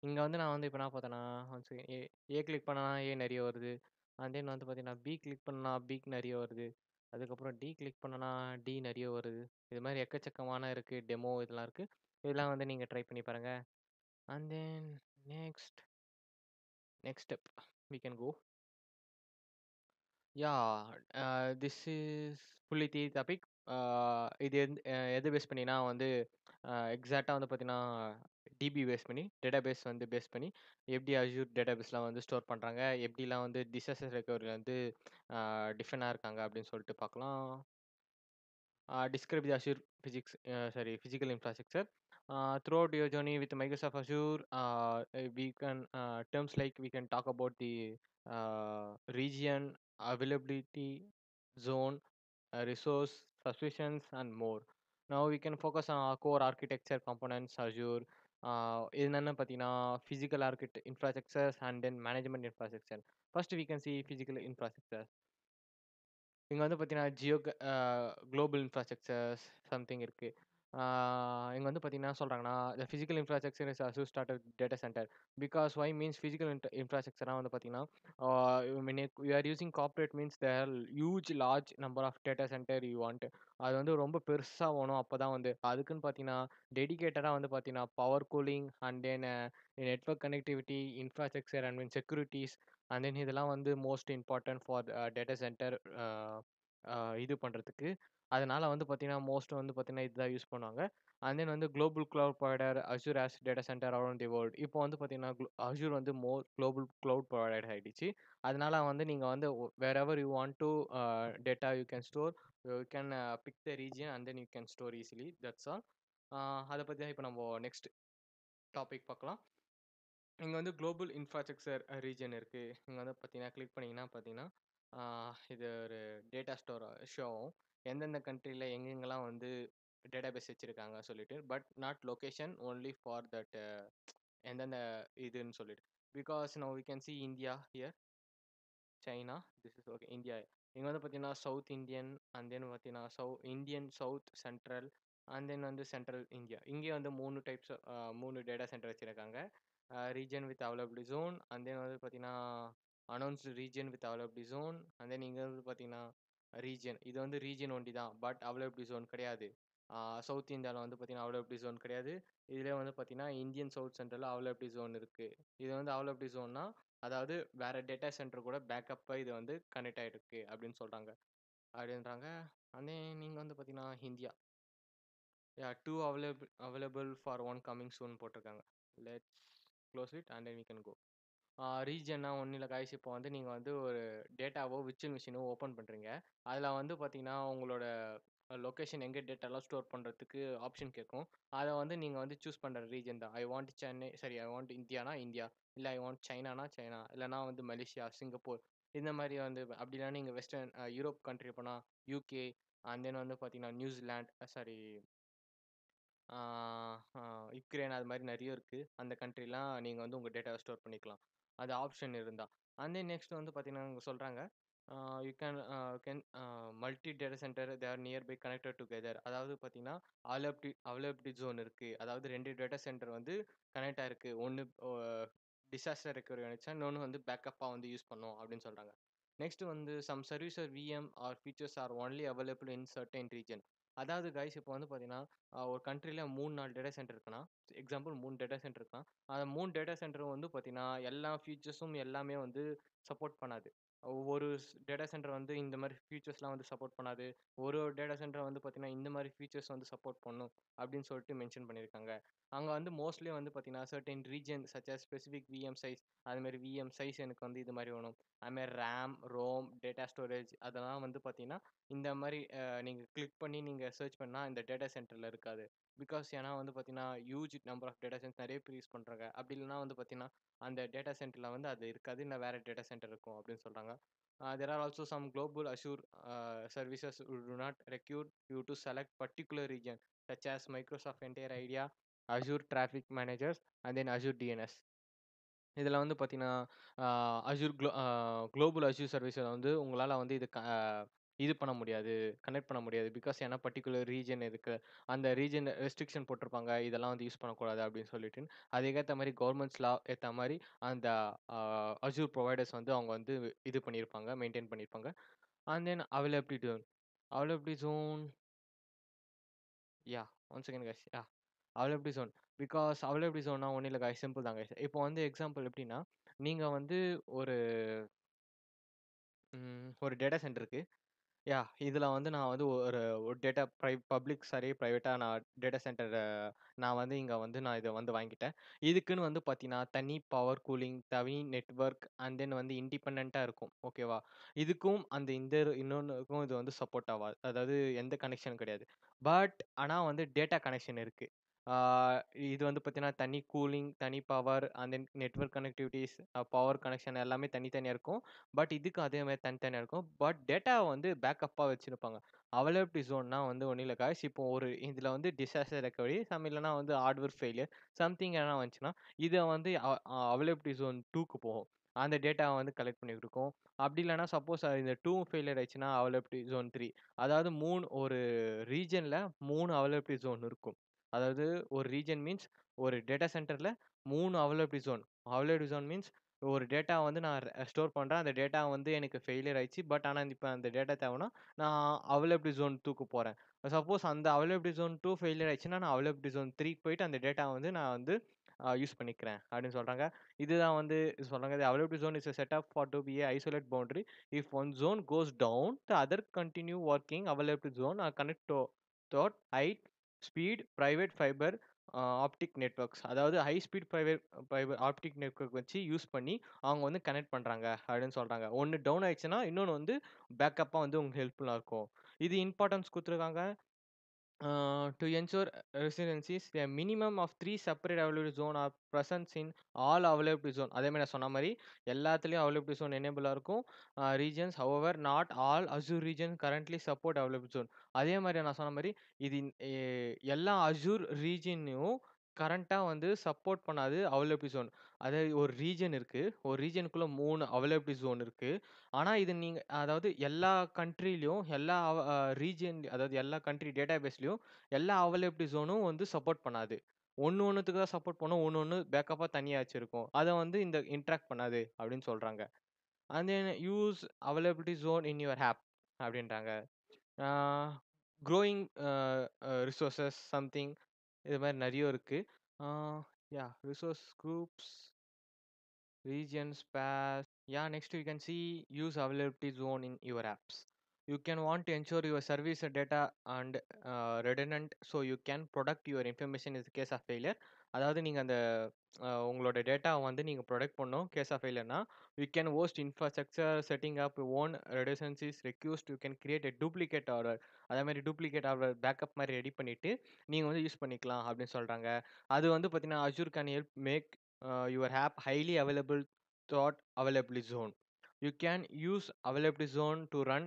இங்க வந்து நான் வந்து இப்ப என்ன பார்த்தேன்னா, ஒன் செகண்ட் ஏ கிளிக் பண்ணா ஏ நெறைய வருது. அண்ட் தென் வந்து பார்த்தீங்கன்னா, பி கிளிக் பண்ணா பிக்கு நெறைய வருது. அதுக்கப்புறம் டி கிளிக் பண்ணனா டி நெறைய வருது. இது மாரி எக்கச்சக்கமான இருக்கு. டெமோ இதெல்லாம் இருக்கு. இதெல்லாம் வந்து நீங்க ட்ரை பண்ணி பாருங்க. And then next next step we can go. This is fully theory topic. இது எது பேஸ் பண்ணினா வந்து எக்ஸாக்ட்டா வந்து பார்த்தீங்கன்னா, டிபி பேஸ் பண்ணி, டேட்டாபேஸ் வந்து பேஸ் பண்ணி, எப்படி அஷ்யூர் டேட்டாபேஸ்லாம் வந்து ஸ்டோர் பண்றாங்க, எப்படிலாம் வந்து டிசாஸ்டர் ரெக்கவரில வந்து டிஃபனா இருக்காங்க அப்படின்னு சொல்லிட்டு பார்க்கலாம். Describe the Azure physical infrastructure. Throughout your journey with Microsoft Azure, we can terms like we can talk about the region, availability, zone, resource, subscriptions, and more. Now we can focus on our core architecture components, Azure. என்னென்ன பார்த்தீங்கன்னா physical infrastructures and then management infrastructure. First, we can see physical infrastructure. இங்க வந்து பார்த்தீங்கன்னா, global infrastructures something இருக்கு. இங்க வந்து பார்த்தீங்கன்னா சொல்றாங்கன்னா, "the physical infrastructure is associated started data center." Because why means physical இன்ஃப்ராஸ்ட்ரக்சர்னா வந்து பார்த்தீங்கன்னா, when you are using corporate means there huge large number of data center you want. அது வந்து ரொம்ப பெருசா வேணும். அப்பதான் வந்து அதுக்குன்னு பார்த்தீங்கன்னா, டெடிகேட்டடா வந்து பார்த்தீங்கன்னா, power cooling and then network connectivity, infrastructure and then securities and then இதெல்லாம் வந்து most important for data centre இது பண்ணுறதுக்கு. அதனால வந்து பார்த்தீங்கன்னா, மோஸ்ட் வந்து பார்த்தீங்கன்னா, இதுதான் யூஸ் பண்ணுவாங்க. அண்ட் தென் வந்து global cloud provider assure as data centre around the world. இப்போ வந்து பார்த்தீங்கன்னா, அஷ்யூர் வந்து குளோபல் கிளவுட் ப்ரொவைடர் ஆயிடுச்சு. அதனால வந்து நீங்க வந்து wherever you want to data you can store, you can pick the region and then you can store easily. That's all. அத பத்தி தான் இப்போ நம்ம நெக்ஸ்ட் டாபிக் பார்க்கலாம். இங்க வந்து குளோபல் இன்ஃப்ராஸ்ட்ரக்சர் ரீஜன் இருக்கு. இங்க வந்து பார்த்தீங்கன்னா, கிளிக் பண்ணீங்கன்னா பார்த்தீங்கன்னா, இது ஒரு டேட்டா ஸ்டோர் ஷோ ஆகும். எந்தெந்த கண்ட்ரில எங்கெங்கலாம் வந்து டேட்டாபேஸ் வச்சிருக்காங்க சொல்லிட்டு. But not location only for that எந்தெந்த இதுன்னு சொல்லிட்டு. Because now we can see India here, China, this is okay India. இங்க வந்து பார்த்தீங்கன்னா, சவுத் இந்தியன் அண்ட் தென் பார்த்தீங்கன்னா, Indian, South, Central and then வந்து சென்ட்ரல் இந்தியா. இங்கேயே வந்து 3 டைப்ஸ் 3 டேட்டா சென்டர் வச்சிருக்காங்க. Region with availability zone and then வந்து பார்த்தீங்கன்னா, announced region with availability zone and then இங்க வந்து பார்த்தீங்கன்னா, ரீஜன். இது வந்து ரீஜன் ஒண்டி தான். பட் அவைலபிலிட்டி ஜோன் கிடையாது. சவுத் இந்தியால வந்து பார்த்தீங்கன்னா, அவைலபிலிட்டி ஜோன் கிடையாது. இதுலயே வந்து பார்த்தீங்கன்னா, இந்தியன், சவுத் சென்ட்ரல்ல அவைலபிலிட்டி ஜோன் இருக்கு. இது வந்து அவைலபிலிட்டி ஜோன்னா, அதாவது வேற டேட்டா சென்டர் கூட பேக்கப்பா இது வந்து கனெக்ட் ஆயிருக்கு அப்படின்னு சொல்றாங்க. அப்படின்றாங்க. அண்ட் தென் நீங்க வந்து பார்த்தீங்கன்னா, India. 2 available for 1 coming soon போட்டிருக்காங்க. Let's close it and then we can go. ரீஜியன்னா ஒண்ணும் இல்ல காய்ஸ். இப்போ வந்து நீங்க வந்து ஒரு டேட்டாவோ, விர்ச்சுவல் மிஷினோ ஓப்பன் பண்றீங்க. அதுல வந்து பார்த்தீங்கன்னா, உங்களோட லொகேஷன் எங்க டேட்டாலாம் ஸ்டோர் பண்றதுக்கு ஆப்ஷன் கேட்கும். அத வந்து நீங்க வந்து சூஸ் பண்ற ரீஜியன் தான். ஐ வாண்ட் சென்னை சரி ஐ வாண்ட் இந்தியானா இந்தியா. இல்ல ஐ வாண்ட் சைனானா சைனா. இல்லன்னா வந்து மலேசியா, சிங்கப்பூர் இந்த மாரி வந்து அப்படி இல்லன்னா நீங்க வெஸ்டர்ன் யூரோப் கண்ட்ரி போனா யுகே அண்ட் தென் வந்து பார்த்தீங்கன்னா, நியூசிலாந்து சாரி ஆ, ஆ யுக்ரைன் அது மாரி நெறைய இருக்கு. அந்த கண்ட்ரிலாம் நீங்க வந்து உங்க டேட்டாவ ஸ்டோர் பண்ணிக்கலாம். அது ஆப்ஷன் இருந்தா. அண்ட் தென் நெக்ஸ்ட் வந்து பார்த்தீங்கன்னா, இவங்க சொல்றாங்க, you can multi data center they are near by connected together. அதாவது பார்த்தீங்கன்னா, அவைலபிலிட்டி ஜோன் இருக்கு. அதாவது 2 டேட்டா சென்டர் வந்து கனெக்ட் ஆயிருக்கு. ஒண்ணு டிசாஸ்டர் ரெக்கவரி ஆயிடுச்சா, இன்னொன்னு வந்து பேக்கப்பா வந்து யூஸ் பண்ணும் அப்படின்னு சொல்றாங்க. நெக்ஸ்ட் வந்து some service or VM or features are only available in certain region. அதாவது கைஸ் இப்போ வந்து பார்த்தீங்கன்னா ஒரு கண்ட்ரில 3, 4 டேட்டா சென்டர் இருக்குன்னா, எக்ஸாம்பிள் 3 டேட்டா சென்டர் இருக்குன்னா, அந்த 3 டேட்டா சென்டரும் வந்து பார்த்தீங்கன்னா, எல்லா ஃபீச்சர்ஸும் எல்லாமே வந்து சப்போர்ட் பண்ணாது. ஒவ்வொரு டேட்டா சென்டர் வந்து இந்த மாரி ஃபீச்சர்ஸ்லாம் வந்து சப்போர்ட் பண்ணாது. ஒரு டேட்டா சென்டர் வந்து பார்த்தீங்கன்னா, இந்த மாரி ஃபீச்சர்ஸ் வந்து சப்போர்ட் பண்ணும் அப்படின்னு சொல்லிட்டு மென்ஷன் பண்ணியிருக்காங்க. அங்க வந்து மோஸ்ட்லி வந்து பார்த்தீங்கன்னா, certain region such as specific VM size அது மாரி விஎம் சைஸ் எனக்கு வந்து இது மாரி வேணும். அது மாரி ரேம், ரோம், டேட்டா ஸ்டோரேஜ் அதெல்லாம் வந்து பார்த்தீங்கன்னா, இந்த மாரி நீங்க கிளிக் பண்ணி நீங்க சர்ச் பண்ணா இந்த டேட்டா சென்டர்ல இருக்காது. பிகாஸ் ஏன்னா வந்து பார்த்தீங்கன்னா, huge number of data center நெறைய பேர் யூஸ் பண்றாங்க. அப்படி இல்லன்னா வந்து பார்த்தீங்கன்னா, அந்த டேட்டா சென்டர்ல வந்து அது இருக்காது. இல்ல வேற டேட்டா சென்டர் இருக்கும் அப்படின்னு சொல்றாங்க. There are also some global Azure services who do not require you to select particular region such as Microsoft Entire Idea, Azure Traffic Managers and then Azure DNS. இதில வந்து பார்த்தீங்கன்னா, அஸ்யூர் குளோபல் அஸ்யூர் சர்வீஸ வந்து உங்களால வந்து இது பண்ண முடியாது. Connect பண்ண முடியாது. பிகாஸ் ஏன்னா பர்ட்டிகுலர் ரீஜன் இருக்கு. அந்த ரீஜன் ரெஸ்ட்ரிக்ஷன் போட்டிருப்பாங்க. இதெல்லாம் வந்து யூஸ் பண்ணக்கூடாது அப்படின்னு சொல்லிட்டு. அதுக்கேத்த மாரி கவர்மெண்ட்ஸ் லா ஏத்த மாரி அந்த அ அஸ்யூர் புரொவைடர்ஸ் வந்து அவங்க வந்து இது பண்ணியிருப்பாங்க. மெயின்டெயின் பண்ணியிருப்பாங்க. And then availability zone. Availability zone one second guys. Availability zone. Because availability ஜோன்னா ஒண்ணும் இல்ல கைஸ். சிம்பிள் தான் கைஸ். இப்போ வந்து எக்ஸாம்பிள் எப்படின்னா, நீங்க வந்து ஒரு ஒரு டேட்டா சென்டர் இருக்கு. இதுல வந்து நான் வந்து ஒரு ஒரு டேட்டா பப்ளிக் சாரி பிரைவேட்டா நான் டேட்டா சென்டர் நான் வந்து இங்க வந்து நான் இத வந்து வாங்கிட்டேன். இதுக்குன்னு வந்து பார்த்தீங்கன்னா, தனி பவர் கூலிங், தனி நெட்வொர்க் அண்ட் தென் வந்து இண்டிபெண்டன்ட்டா இருக்கும். ஓகேவா? இதுக்கும் இந்த இன்னொன்னுக்கும் இது வந்து சப்போர்ட் ஆவாது. அதாவது எந்த கனெக்ஷனும் கிடையாது. ஆனா வந்து டேட்டா கனெக்ஷன் இருக்கு. ஆ இது வந்து பார்த்தீங்கன்னா, தனி கூலிங், தனி power and then network connectivities, power connection எல்லாமே தனித்தனியா இருக்கும். இதுக்கு அதே மாரி தனித்தனியா இருக்கும். டேட்டாவ வந்து பேக்கப்‌பா வச்சிருப்பாங்க. அவைலபிலிட்டி ஜோன்னா வந்து ஒண்ணும் இல்ல காய்ஸ். இப்போ ஒரு இதுல வந்து டிசாஸ்டர் ரெக்கவரி, இல்லன்னா வந்து ஹார்ட்வேர் ஃபெயிலியர் சம்திங் எதனா வந்துச்சுன்னா, இத வந்து அவைலபிலிட்டி ஜோன் 2க்கு போகும். அந்த டேட்டாவ வந்து கலெக்ட் பண்ணிட்டு இருக்கும். அப்படி இல்லன்னா சப்போஸ் இந்த 2வும் ஃபெயிலியர் ஆயிடுச்சுன்னா, அவைலபிலிட்டி ஜோன் 3. அதாவது ஒரு ரீஜன்ல 3 அவைலபிலிட்டி ஜோன் இருக்கும். அதாவது ஒரு ரீஜன் மீன்ஸ் ஒரு டேட்டா சென்டர்ல 3 availability zone. Availability zone means ஒரு டேட்டா வந்து நான் ஸ்டோர் பண்றேன். அந்த டேட்டா வந்து எனக்கு ஃபெயிலியர் ஆயிடுச்சு. ஆனா இப்ப அந்த டேட்டா தேவைன்னா, நான் அவைலபிலிட்டி ஜோன் 2க்கு போறேன். சப்போஸ் அந்த அவைலபிலிட்டி ஜோன் 2 ஃபெயிலியர் ஆயிடுச்சுன்னா, நான் அவைலபிலிட்டி ஜோன் 3க்கு போயிட்டு அந்த டேட்டாவ வந்து நான் வந்து யூஸ் பண்ணிக்கிறேன் அப்படின்னு சொல்றாங்க. இதுதான் வந்து சொல்றாங்க. "The availability zone is a setup for to be a isolate boundary. If one zone goes down, the other continue working availability zone or connect to thought high speed private fiber optic networks." அதாவது high speed fibre optic network வச்சு use பண்ணி அவங்க வந்து connect பண்றாங்க அப்படின்னு சொல்றாங்க. ஒண்ணு down ஆயிடுச்சுன்னா, இன்னொன்னு வந்து பேக்கப்பா வந்து உங்களுக்கு ஹெல்ப்ஃபுல்லா இருக்கும். இது இம்பார்ட்டன்ஸ் குடுத்துருக்காங்க. To ensure resiliencies, a minimum of 3 separate availability zone are present in all availability zone. அதே மாரி நான் சொன்ன மாரி எல்லாத்துலயும் availability zone எனேபிளா இருக்கும். regions however not all Azure region currently support availability zone. அதே மாரி நான் சொன்ன மாரி இது எல்லா Azure regionயும் கரண்ட்டா வந்து சப்போர்ட் பண்ணாது அவைலபிலிட்டி ஜோன். அதாவது ஒரு ரீஜன் இருக்கு. ஒரு ரீஜனுக்குள்ள 3 அவைலபிலிட்டி ஜோன் இருக்கு. ஆனா இது நீங்க அதாவது எல்லா கண்ட்ரிலயும் எல்லா ரீஜியன் அதாவது எல்லா கண்ட்ரி டேட்டாபேஸ்லயும் எல்லா அவைலபிலிட்டி ஜோனும் வந்து சப்போர்ட் பண்ணாது. ஒண்ணுத்துக்கு தான் சப்போர்ட் பண்ணும். ஒண்ணு தனியா வச்சிருக்கும். அத வந்து இந்த இன்டராக்ட் பண்ணாது அப்படின்னு சொல்றாங்க. And then use availability zone in your app அப்படின்றாங்க. ஆ க்ரோயிங் ரிசோர்ஸஸ் சம்திங் இது மாரி நெறைய இருக்கு. Uh resource groups, regions, pairs. Next you can see use availability zone in your apps. You can want to ensure your service data and redundant so you can protect your information in the case of failure. அதாவது நீங்க அந்த உங்களோட data வந்து நீங்க protect பண்ணணும் case of ஃபெயிலியர்னா you can host infrastructure setting up own redundancies request you can create a duplicate order அதே மாதிரி டூப்ளிகேட் ஆர்டர் பேக்கப் மாதிரி ரெடி பண்ணிட்டு நீங்கள் வந்து யூஸ் பண்ணிக்கலாம் அப்படின்னு சொல்கிறாங்க. அது வந்து பார்த்தீங்கன்னா Azure can help make your app highly available through availability zone. You can use availability zone to run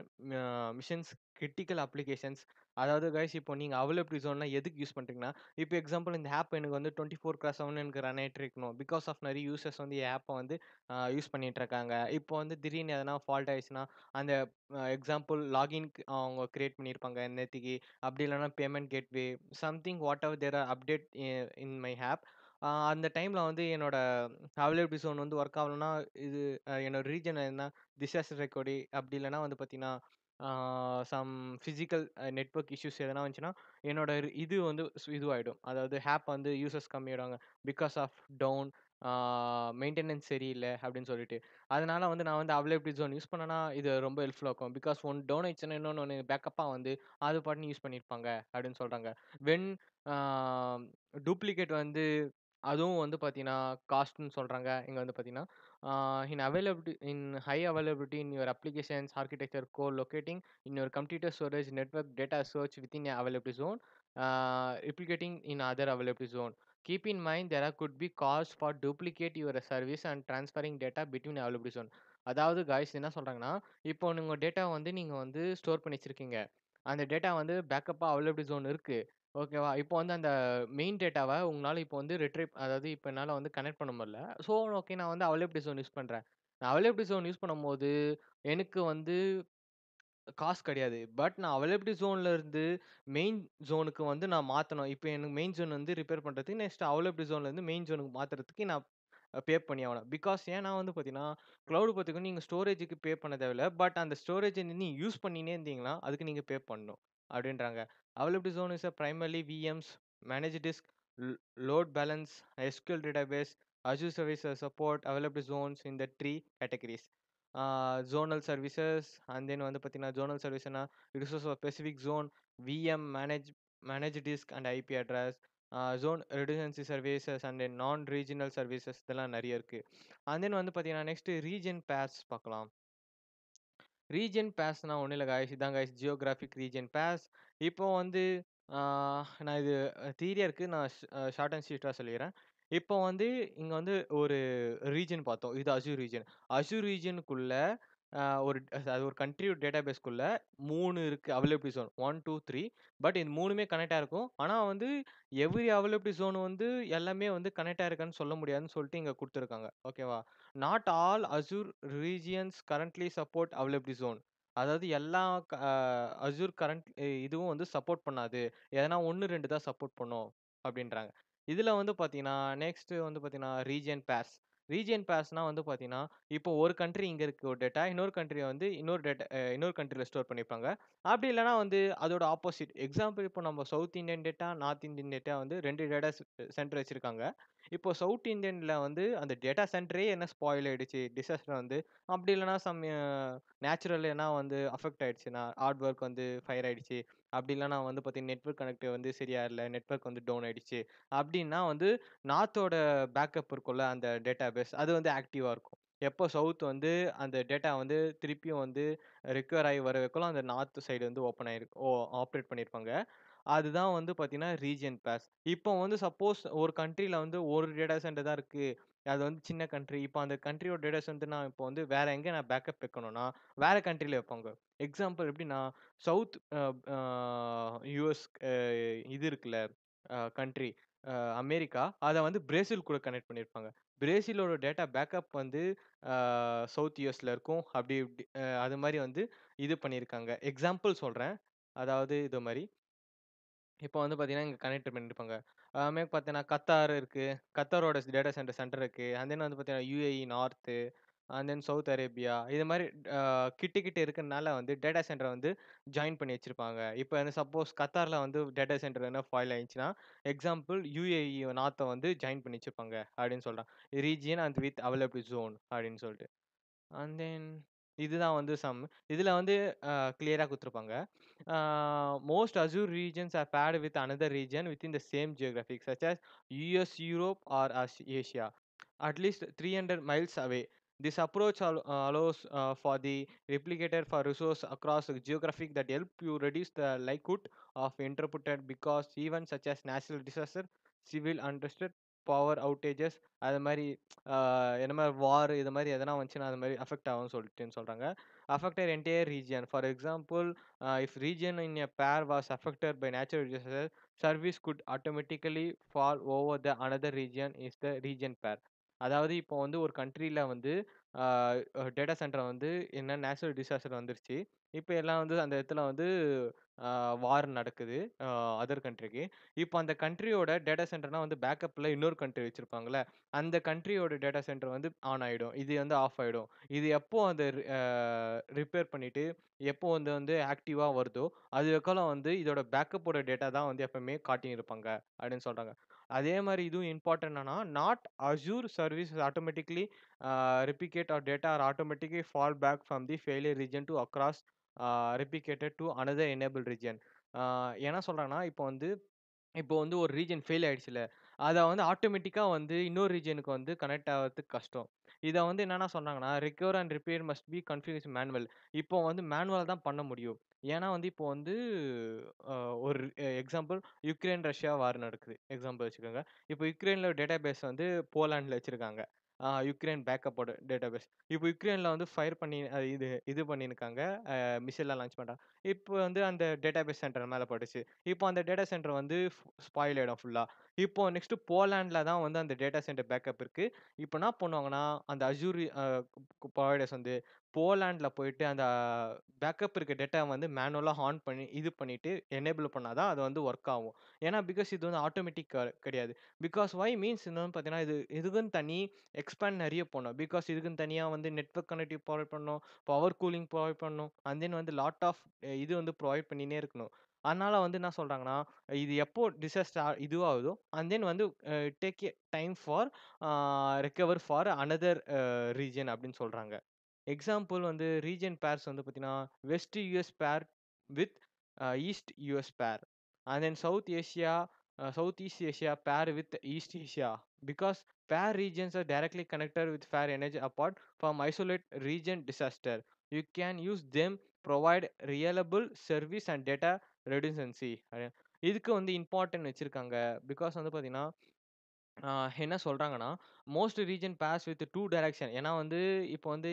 missions critical applications. அதாவது கைஸ் இப்போ நீங்கள் அவைலபிலிட்டி ஜோன்லாம் எதுக்கு யூஸ் பண்ணுறீங்கன்னா, இப்போ எக்ஸாம்பிள் இந்த ஆப் எனக்கு வந்து 24/7 எனக்கு ரன் ஆகிட்டு இருக்கணும். பிகாஸ் ஆஃப் நிறைய யூசர்ஸ் வந்து ஆப்பை வந்து யூஸ் பண்ணிட்டு இருக்காங்க. இப்போ வந்து திடீர்னு எதனா ஃபால்ட் ஆயிடுச்சுன்னா அந்த எக்ஸாம்பிள் லாகின் அவங்க கிரியேட் பண்ணியிருப்பாங்க நேற்றுக்கு, அப்படி இல்லைன்னா payment gateway something what ever there are update in my app. அந்த டைமில் வந்து என்னோட அவைலபிலிட்டி ஜோன் வந்து ஒர்க் ஆகலன்னா இது என்னோட ரீஜன் என்ன டிசாஸ்டர் ரெக்கார்டி அப்படி இல்லைன்னா வந்து பார்த்தீங்கன்னா சம் ஃபிசிக்கல் நெட்வொர்க் இஷ்யூஸ் எதனா வந்துச்சுன்னா என்னோட இது வந்து இதுவாகிடும். அதாவது ஆப் வந்து யூசர்ஸ் கம்மியாயிடுவாங்க பிகாஸ் ஆஃப் டவுன் மெயின்டெனன்ஸ் சரியில்லை அப்படின்னு சொல்லிட்டு. அதனால வந்து நான் வந்து அவைலபிலிட்டி ஜோன் யூஸ் பண்ணேன்னா இது ரொம்ப ஹெல்ப்ஃபுல்லாக இருக்கும். பிகாஸ் ஒன் டவுன் ஆயிடுச்சுன்னா இன்னொன்று ஒன்று பேக்கப்பாக வந்து அது பாட்டுன்னு யூஸ் பண்ணியிருப்பாங்க அப்படின்னு சொல்கிறாங்க. வென் டூப்ளிகேட் வந்து அதுவும் வந்து பார்த்தீங்கன்னா, காஸ்ட்ன்னு சொல்றாங்க. இங்க வந்து பார்த்தீங்கன்னா, in high availability in your applications architecture locating in your computer storage network data search within a availability zone, replicating in other availability zone. Keep in mind there are good be calls for duplicate your service and transferring data between availability zone. அதாவது guys என்ன சொல்றாங்கன்னா, இப்போ உங்க data வந்து நீங்க வந்து store பண்ணி வச்சிருக்கீங்க. அந்த டேட்டா வந்து பேக்கப்‌பா அவைலபிலிட்டி ஜோன் இருக்கு. ஓகேவா? இப்போ வந்து அந்த மெயின் டேட்டாவ உங்களால இப்போ வந்து அதாவது இப்போ என்னால வந்து கனெக்ட் பண்ண முடியல. ஸோ, ஓகே நான் வந்து அவைலபிலிட்டி ஜோன் யூஸ் பண்றேன். நான் அவைலபிலிட்டி ஜோன் யூஸ் பண்ணும்போது, எனக்கு வந்து காசு கிடையாது. பட் நான் அவைலபிலிட்டி ஜோன்ல இருந்து மெயின் ஜோனுக்கு வந்து நான் மாத்தணும். இப்போ எனக்கு மெயின் ஜோன் வந்து ரிப்பேர் பண்றதுக்கு நெக்ஸ்ட் அவைலபிலிட்டி ஜோன்ல இருந்து மெயின் ஜோனுக்கு மாத்துறதுக்கு நான் பே பண்ணி ஆகணும். பிகாஸ் ஏன்னா வந்து பார்த்தீங்கன்னா, கிளவுட் பார்த்துக்கணும் நீங்க ஸ்டோரேஜ்க்கு பே பண்ண தேவையில்ல. பட் அந்த ஸ்டோரேஜ நீங்க யூஸ் பண்ணினே இருந்தீங்கன்னா, அதுக்கு நீங்க பே பண்ணணும் அப்படின்றாங்க. Availability zone is primarily VMs, manage disk, load balance, SQL database, Azure services support availability zones in the three categories. Zonal services and then வந்து பார்த்தீங்கன்னா zonal serviceனா it is also a specific zone, VM manage disk and IP address, zone redundancy services and then non regional services இதெல்லாம் நிறைய இருக்கு. and then வந்து பார்த்தீங்கன்னா next region purse பார்க்கலாம். Region பேர்ஸ்னா ஒன்றும் இல்லை காய்ஸ், இதான் காய்ஸ் ஜியோகிராஃபிக் ரீஜன் பேர்ஸ். இப்போ வந்து நான் இது தியரியா இருக்கு, நான் ஷார்ட் அண்ட் ஸ்வீட்டாக சொல்லிடுறேன். இப்போ வந்து இங்கே வந்து ஒரு ரீஜன் பார்த்தோம், இது அசூர் ரீஜன். அசூர் ரீஜனுக்குள்ள ஒரு அது ஒரு கண்ட்ரியோட டேட்டாபேஸ்க்குள்ள 3 இருக்கு அவைலபிலிட்டி ஜோன் 1, 2, 3. பட் இது 3மே கனெக்ட் ஆயிருக்கும். ஆனால் வந்து எவ்ரி அவைலபிலிட்டி ஜோன் வந்து எல்லாமே வந்து கனெக்ட் ஆயிருக்கான்னு சொல்ல முடியாதுன்னு சொல்லிட்டு இங்கே கொடுத்துருக்காங்க. ஓகேவா? Not all Azure regions currently support availability zone. அதாவது எல்லா அசூர் கரண்ட் இதுவும் வந்து சப்போர்ட் பண்ணாது. எதனா 1, 2 தான் சப்போர்ட் பண்ணும் அப்படின்றாங்க. இதுல வந்து பார்த்தீங்கன்னா, நெக்ஸ்ட் வந்து பார்த்தீங்கன்னா ரீஜியன் பேர்ஸ். ரீஜியன் பேர்ஸ்னா வந்து பார்த்தீங்கன்னா, இப்போ ஒரு கண்ட்ரி இங்க இருக்கு ஒரு டேட்டா, இன்னொரு கண்ட்ரி வந்து இன்னொரு கண்ட்ரில ஸ்டோர் பண்ணியிருப்பாங்க. அப்படி இல்லன்னா வந்து அதோட ஆப்போசிட். எக்ஸாம்பிள் இப்போ நம்ம south Indian data, north Indian data வந்து 2 டேட்டா சென்டர் வச்சிருக்காங்க. இப்போ சவுத் இந்தியன்ல வந்து அந்த டேட்டா சென்டரே என்ன ஸ்பாயில் ஆயிடுச்சு, டிசாஸ்டர் வந்து அப்படி இல்லன்னா நேச்சுரல் ஏன்னா வந்து அஃபெக்ட் ஆயிடுச்சுன்னா, ஹார்ட் ஒர்க் வந்து ஃபயர் ஆயிடுச்சு. அப்படி இல்லன்னா வந்து பார்த்தீங்கன்னா, நெட்வொர்க் கனெக்ட் வந்து சரியா இல்ல. நெட்வொர்க் வந்து டவுன் ஆயிடுச்சு. அப்படின்னா வந்து நார்த்தோட பேக்கப் இருக்கும்ல அந்த டேட்டாபேஸ் அது வந்து ஆக்டிவா இருக்கும். எப்போ சவுத் வந்து அந்த டேட்டா வந்து திருப்பியும் வந்து ரிக்கவர் ஆகி வர வைக்கலாம் அந்த நார்த் சைடு வந்து ஓப்பன் ஆயிருக்கு ஆப்ரேட் பண்ணியிருப்பாங்க. அதுதான் வந்து பார்த்தீங்கன்னா ரீஜியன் பேர்ஸ். இப்போ வந்து சப்போஸ் ஒரு கண்ட்ரில வந்து ஒரு டேட்டா சென்டர் தான் இருக்கு. அது வந்து சின்ன கண்ட்ரி. இப்போ அந்த கண்ட்ரியோட டேட்டா சென்டர் நான் இப்போ வந்து வேற எங்க நான் பேக்கப் வைக்கணும்னா, வேற கண்ட்ரில வைப்பாங்க. எக்ஸாம்பிள் எப்படின்னா, சவுத் அ யுஎஸ் இது இருக்குல்ல கண்ட்ரி அமெரிக்கா. அத வந்து பிரேசில் கூட கனெக்ட் பண்ணியிருப்பாங்க. பிரேசிலோட டேட்டா பேக்கப் வந்து சவுத் யுஎஸ்ல இருக்கும். அப்படி இப்படி அது மாரி வந்து இது பண்ணியிருக்காங்க. எக்ஸாம்பிள் சொல்றேன். அதாவது இது மாரி. இப்போ வந்து பார்த்தீங்கன்னா, இங்க கனெக்ட் பண்ணியிருப்பாங்க. அதுமாரி பார்த்தீங்கன்னா, கத்தார் இருக்கு. கத்தாரோட டேட்டா சென்டர் இருக்கு. அண்ட் தென் வந்து பார்த்தீங்கன்னா, UAE north, and then south Arabia. இது மாரி அ கிட்ட கிட்ட இருக்கனால வந்து டேட்டா சென்டர வந்து ஜாயின் பண்ணி வச்சிருப்பாங்க. இப்போ வந்து சப்போஸ் கத்தார்ல வந்து டேட்டா சென்டர் எதனா ஃபாயில் ஆயிடுச்சுன்னா, எக்ஸாம்பிள் யுஏஇ நார்த்த வந்து ஜாயின் பண்ணி வச்சிருப்பாங்க அப்படின்னு சொல்றான். Region and with available zone அப்படின்னு சொல்லிட்டு. அண்ட் தென் இதுதான் வந்து சம். இதுல வந்து கிளியரா குடுத்துருப்பாங்க. Most Azure regions are paired with another region within the same geographic, such as US, Europe, or Asia, at least 300 miles away. This approach allows for the replicator for resource across the geographic that help you reduce the likelihood of interpreted because events such as natural disaster, civil unrest, power outages அது மாதிரி என்ன மாதிரி வார் இது மாதிரி எதனா வந்துச்சுன்னா அது மாதிரி அஃபெக்ட் ஆகும்னு சொல்லிட்டுன்னு சொல்கிறாங்க. Affected entire region. For example, if region in a pair was affected by natural disaster, service could automatically fall over the another region is the region pair. அதாவது இப்போ வந்து ஒரு கண்ட்ரியில் வந்து டேட்டா சென்டர் வந்து என்ன நேச்சுரல் டிசாஸ்டர் வந்துருச்சு. இப்போ எல்லாம் வந்து அந்த இடத்துல வந்து வார் நடக்குது அதர் கண்ட்ரிக்கு. இப்போ அந்த கண்ட்ரியோட டேட்டா சென்டர்னா வந்து பேக்கப்பில் இன்னொரு கண்ட்ரி வச்சுருப்பாங்கல்ல, அந்த கண்ட்ரியோட டேட்டா சென்டர் வந்து ஆன் ஆகிடும், இது வந்து ஆஃப் ஆகிடும். இது எப்போ அந்த ரிப்பேர் பண்ணிவிட்டு எப்போ வந்து வந்து ஆக்டிவாக வருதோ அது வரைக்கும் வந்து இதோட பேக்கப்போட டேட்டா தான் வந்து எப்பவுமே காட்டியிருப்பாங்க அப்படின்னு சொல்கிறாங்க. அதே மாதிரி இதுவும் இம்பார்ட்டன்ட் என்னன்னா, not Azure service automatically replicate or data are automatically fall back from the failure region to across replicated to another enabled region. என்ன சொல்றாங்கன்னா, இப்போ வந்து ஒரு ரீஜன் ஃபெயில் ஆயிடுச்சுல்ல, அத வந்து ஆட்டோமேட்டிக்கா வந்து இன்னொரு ரீஜனுக்கு வந்து கனெக்ட் ஆவறதுக்கு கஷ்டம். இத வந்து என்னன்னா சொன்னாங்கன்னா, recover and repair must be configuration manual. இப்போ வந்து மேனுவலா தான் பண்ண முடியும். ஏன்னா வந்து இப்போ வந்து அ ஒரு எக்ஸாம்பிள், யுக்ரைன், ரஷ்யா வார் நடக்குது. எக்ஸாம்பிள் வச்சுக்கோங்க. இப்போ யுக்ரைன்ல டேட்டாபேஸ் வந்து போலாண்ட்ல வச்சிருக்காங்க. யுக்ரைன் பேக்கப்போட டேட்டாபேஸ். இப்போ யுக்ரைன்ல வந்து ஃபயர் பண்ணி இது இது பண்ணியிருக்காங்க. மிசைல்லாம் லான்ச் பண்றாங்க. இப்போ வந்து அந்த டேட்டாபேஸ் சென்டர் மேல பட்டுச்சு. இப்போ அந்த டேட்டா சென்டர் வந்து ஸ்பாயில் ஆயிடும் ஃபுல்லா. இப்போ நெக்ஸ்ட் போலாண்ட்ல தான் வந்து அந்த டேட்டா சென்டர் பேக்கப் இருக்கு. இப்போ என்ன பண்ணுவாங்கன்னா, அந்த அசூர் ப்ரொவைடர்ஸ் வந்து போலாண்ட்ல போயிட்டு அந்த பேக்கப் இருக்க டேட்டா வந்து மேனுவலா ஆன் பண்ணி இது பண்ணிட்டு எனேபிள் பண்ணா தான் அது வந்து ஒர்க் ஆகும். ஏன்னா பிகாஸ் இது வந்து ஆட்டோமேட்டிக் கிடையாது. பிகாஸ் வை மீன்ஸ் என்னன்னு பார்த்தீங்கன்னா, இதுக்குன்னு தனி எக்ஸ்பேண்ட் நெறைய போணும். பிகாஸ் இதுக்குன்னு தனியா வந்து நெட்வொர்க் கனெக்டிவிட்டி ப்ரொவைட் பண்ணணும். பவர் கூலிங் ப்ரொவைட் பண்ணணும். அண்ட் தென் வந்து லாட் ஆஃப் இது வந்து ப்ரொவைட் பண்ணினே இருக்கணும். அதனால வந்து என்ன சொல்றாங்கன்னா, இது எப்போ டிசாஸ்டர் இதுவாகுதோ அண்ட் தென் வந்து take a time for recover for another region அப்படின்னு சொல்றாங்க. எக்ஸாம்பிள் வந்து ரீஜியன் பேர்ஸ் வந்து பார்த்தீங்கன்னா, West US pair with East US pair. And then South East Asia pair with East Asia. Because pair regions are directly connected with fair energy apart from isolate region disaster. You can use them provide reliable service and data redundancy. இதுக்கு வந்து important வச்சிருக்காங்க. Because வந்து பார்த்தீங்கன்னா, என்ன சொல்றாங்கன்னா, most region pairs with 2 direction. ஏன்னா வந்து இப்போ வந்து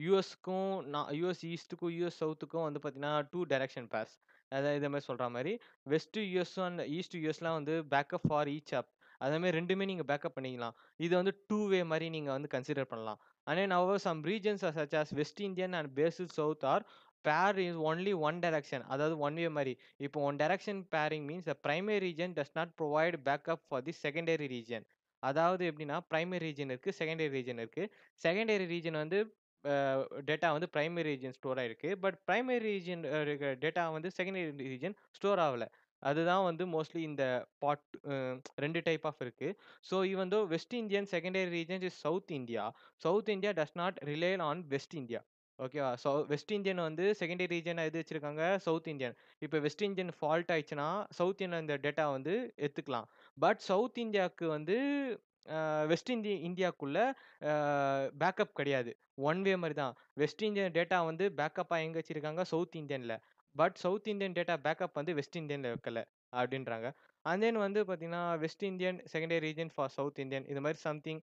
யுஎஸ்க்கும் யுஎஸ் ஈஸ்ட்டுக்கும், யுஎஸ் சவுத்துக்கும் வந்து பார்த்தீங்கன்னா 2 டைரக்ஷன் பாஸ். அதாவது இத மாரி சொல்ற மாரி, வெஸ்ட் யுஎஸ் அண்ட் ஈஸ்ட் யுஎஸ்லாம் வந்து பேக்கப் ஃபார் ஈச் அப். அதே மாரி 2மே நீங்க பேக்கப் பண்ணிக்கலாம். இது வந்து 2 வே மாரி நீங்க வந்து கன்சிடர் பண்ணலாம். And then however some regions such as West Indian and Brazil South are pair is only one direction. அதாவது ஒன் வே மாரி. இப்போ one direction pairing means the primary region does not provide backup for the secondary region. அதாவது எப்படின்னா, primary region இருக்கு, secondary region இருக்கு. Secondary region வந்து data வந்து primary region store ஆயிருக்கு. பட் பிரைமரி ரீஜன் இருக்க டேட்டா வந்து செகண்டரி ரீஜன் ஸ்டோர் ஆவல. அதுதான் வந்து மோஸ்ட்லி இந்த பார்ட் 2 டைப் ஆஃப் இருக்கு. So even though west Indian secondary region is south India. South India does not rely on west India. ஓகேவா? So west Indian வந்து secondary region எது வச்சிருக்காங்க? South Indian. இப்போ வெஸ்ட் இந்தியன் ஃபால்ட் ஆயிடுச்சுன்னா, south Indian அந்த data வந்து எடுத்துக்கலாம். But south இந்தியாவுக்கு வந்து வெஸ்ட் இந்தியாக்குள்ள பேக்கப் கிடையாது. ஒன் வே மாரி தான். வெஸ்ட் இந்தியன் டேட்டா வந்து பேக்கப்பா எங்க வச்சிருக்காங்க? South இந்தியன்ல. But south Indian data backup வந்து வெஸ்ட் இந்தியன்ல வைக்கல அப்படின்றாங்க. அண்ட் தென் வந்து பார்த்தீங்கன்னா, west Indian secondary region for south Indian இது மாரி சம்திங்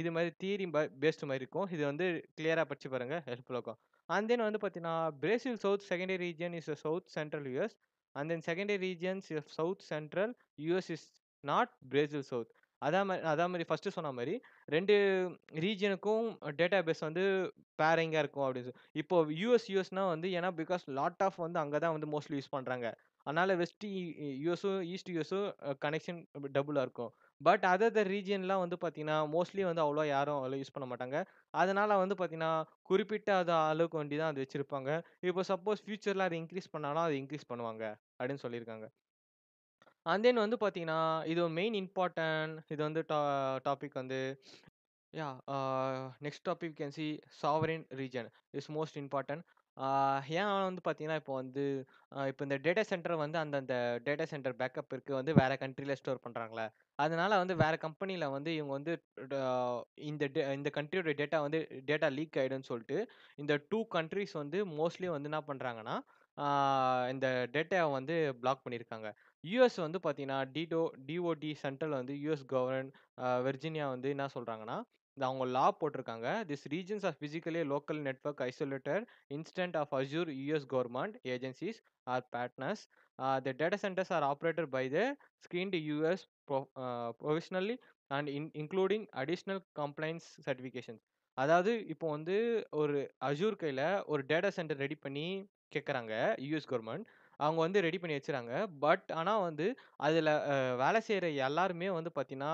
இது மாரி தியரி பேஸ்டு மாரி இருக்கும். இது வந்து கிளியரா படிச்சு பாருங்க. ஹெல்ப்ஃபுல்லா இருக்கும். அண்ட் தென் வந்து பார்த்தீங்கன்னா, Brazil south secondary region is south central US. And then secondary regions south central US is not Brazil south. அதா மாரி ஃபர்ஸ்ட்டு சொன்ன மாரி 2 ரீஜியனுக்கும் டேட்டாபேஸ் வந்து பேரிங்கா இருக்கும் அப்படின்னு இப்போ யுஎஸ்னா வந்து ஏன்னா பிகாஸ் லாட் ஆஃப் வந்து அங்க தான் வந்து மோஸ்ட்லி யூஸ் பண்றாங்க. அதனால வெஸ்ட் யுஎஸும், ஈஸ்ட் யுஎஸும் கனெக்ஷன் டபுளா இருக்கும். பட் அதர் ரீஜியன்லாம் வந்து பார்த்தீங்கன்னா, மோஸ்ட்லி வந்து யாரும் அவ்வளோ யூஸ் பண்ண மாட்டாங்க. அதனால வந்து பார்த்தீங்கன்னா, குறிப்பிட்ட அளவுக்கு வேண்டி தான் அது வச்சிருப்பாங்க. இப்போ சப்போஸ் ஃபியூச்சர்ல அத இன்கிரீஸ் பண்ணாலும், அத இன்கிரீஸ் பண்ணுவாங்க அப்படின்னு சொல்லியிருக்காங்க. அண்ட் தென் வந்து பார்த்தீங்கன்னா, இது மெயின் இம்பார்ட்டன்ட் இது வந்து டாபிக் வந்து Next topic we can see sovereign region is most important. ஏன் வந்து பார்த்தீங்கன்னா, இப்போ வந்து இப்போ இந்த டேட்டா சென்டர் வந்து அந்தந்த டேட்டா சென்டர் பேக்கப்பிற்கு வந்து வேற கண்ட்ரில ஸ்டோர் பண்றாங்கல்ல. அதனால வந்து வேற கம்பெனில வந்து இவங்க வந்து ட இந்த கண்ட்ரியோட டேட்டா வந்து டேட்டா லீக் ஆயிடும்னு சொல்லிட்டு, இந்த 2 கண்ட்ரீஸ் வந்து மோஸ்ட்லி வந்து என்ன பண்றாங்கன்னா, ஆ இந்த டேட்டாவ வந்து பிளாக் பண்ணியிருக்காங்க. யுஎஸ் வந்து பார்த்தீங்கன்னா, டிஓடி சென்ட்ரல் வந்து யுஎஸ் கவர்ன் வெர்ஜினியா வந்து என்ன சொல்றாங்கன்னா, இந்த அவங்க லா போட்டிருக்காங்க. This regions are physically local network isolated instance of Azure US government agencies or partners. The data centers are operated by the screened US provisionally and including additional compliance certifications. அதாவது இப்போ வந்து ஒரு Azure கையில ஒரு data centre ready பண்ணி கேட்கறாங்க US government. அவங்க வந்து ரெடி பண்ணி வச்சுறாங்க. பட் ஆனா வந்து அதுல வேலை செய்ற எல்லாருமே வந்து பார்த்தீங்கன்னா,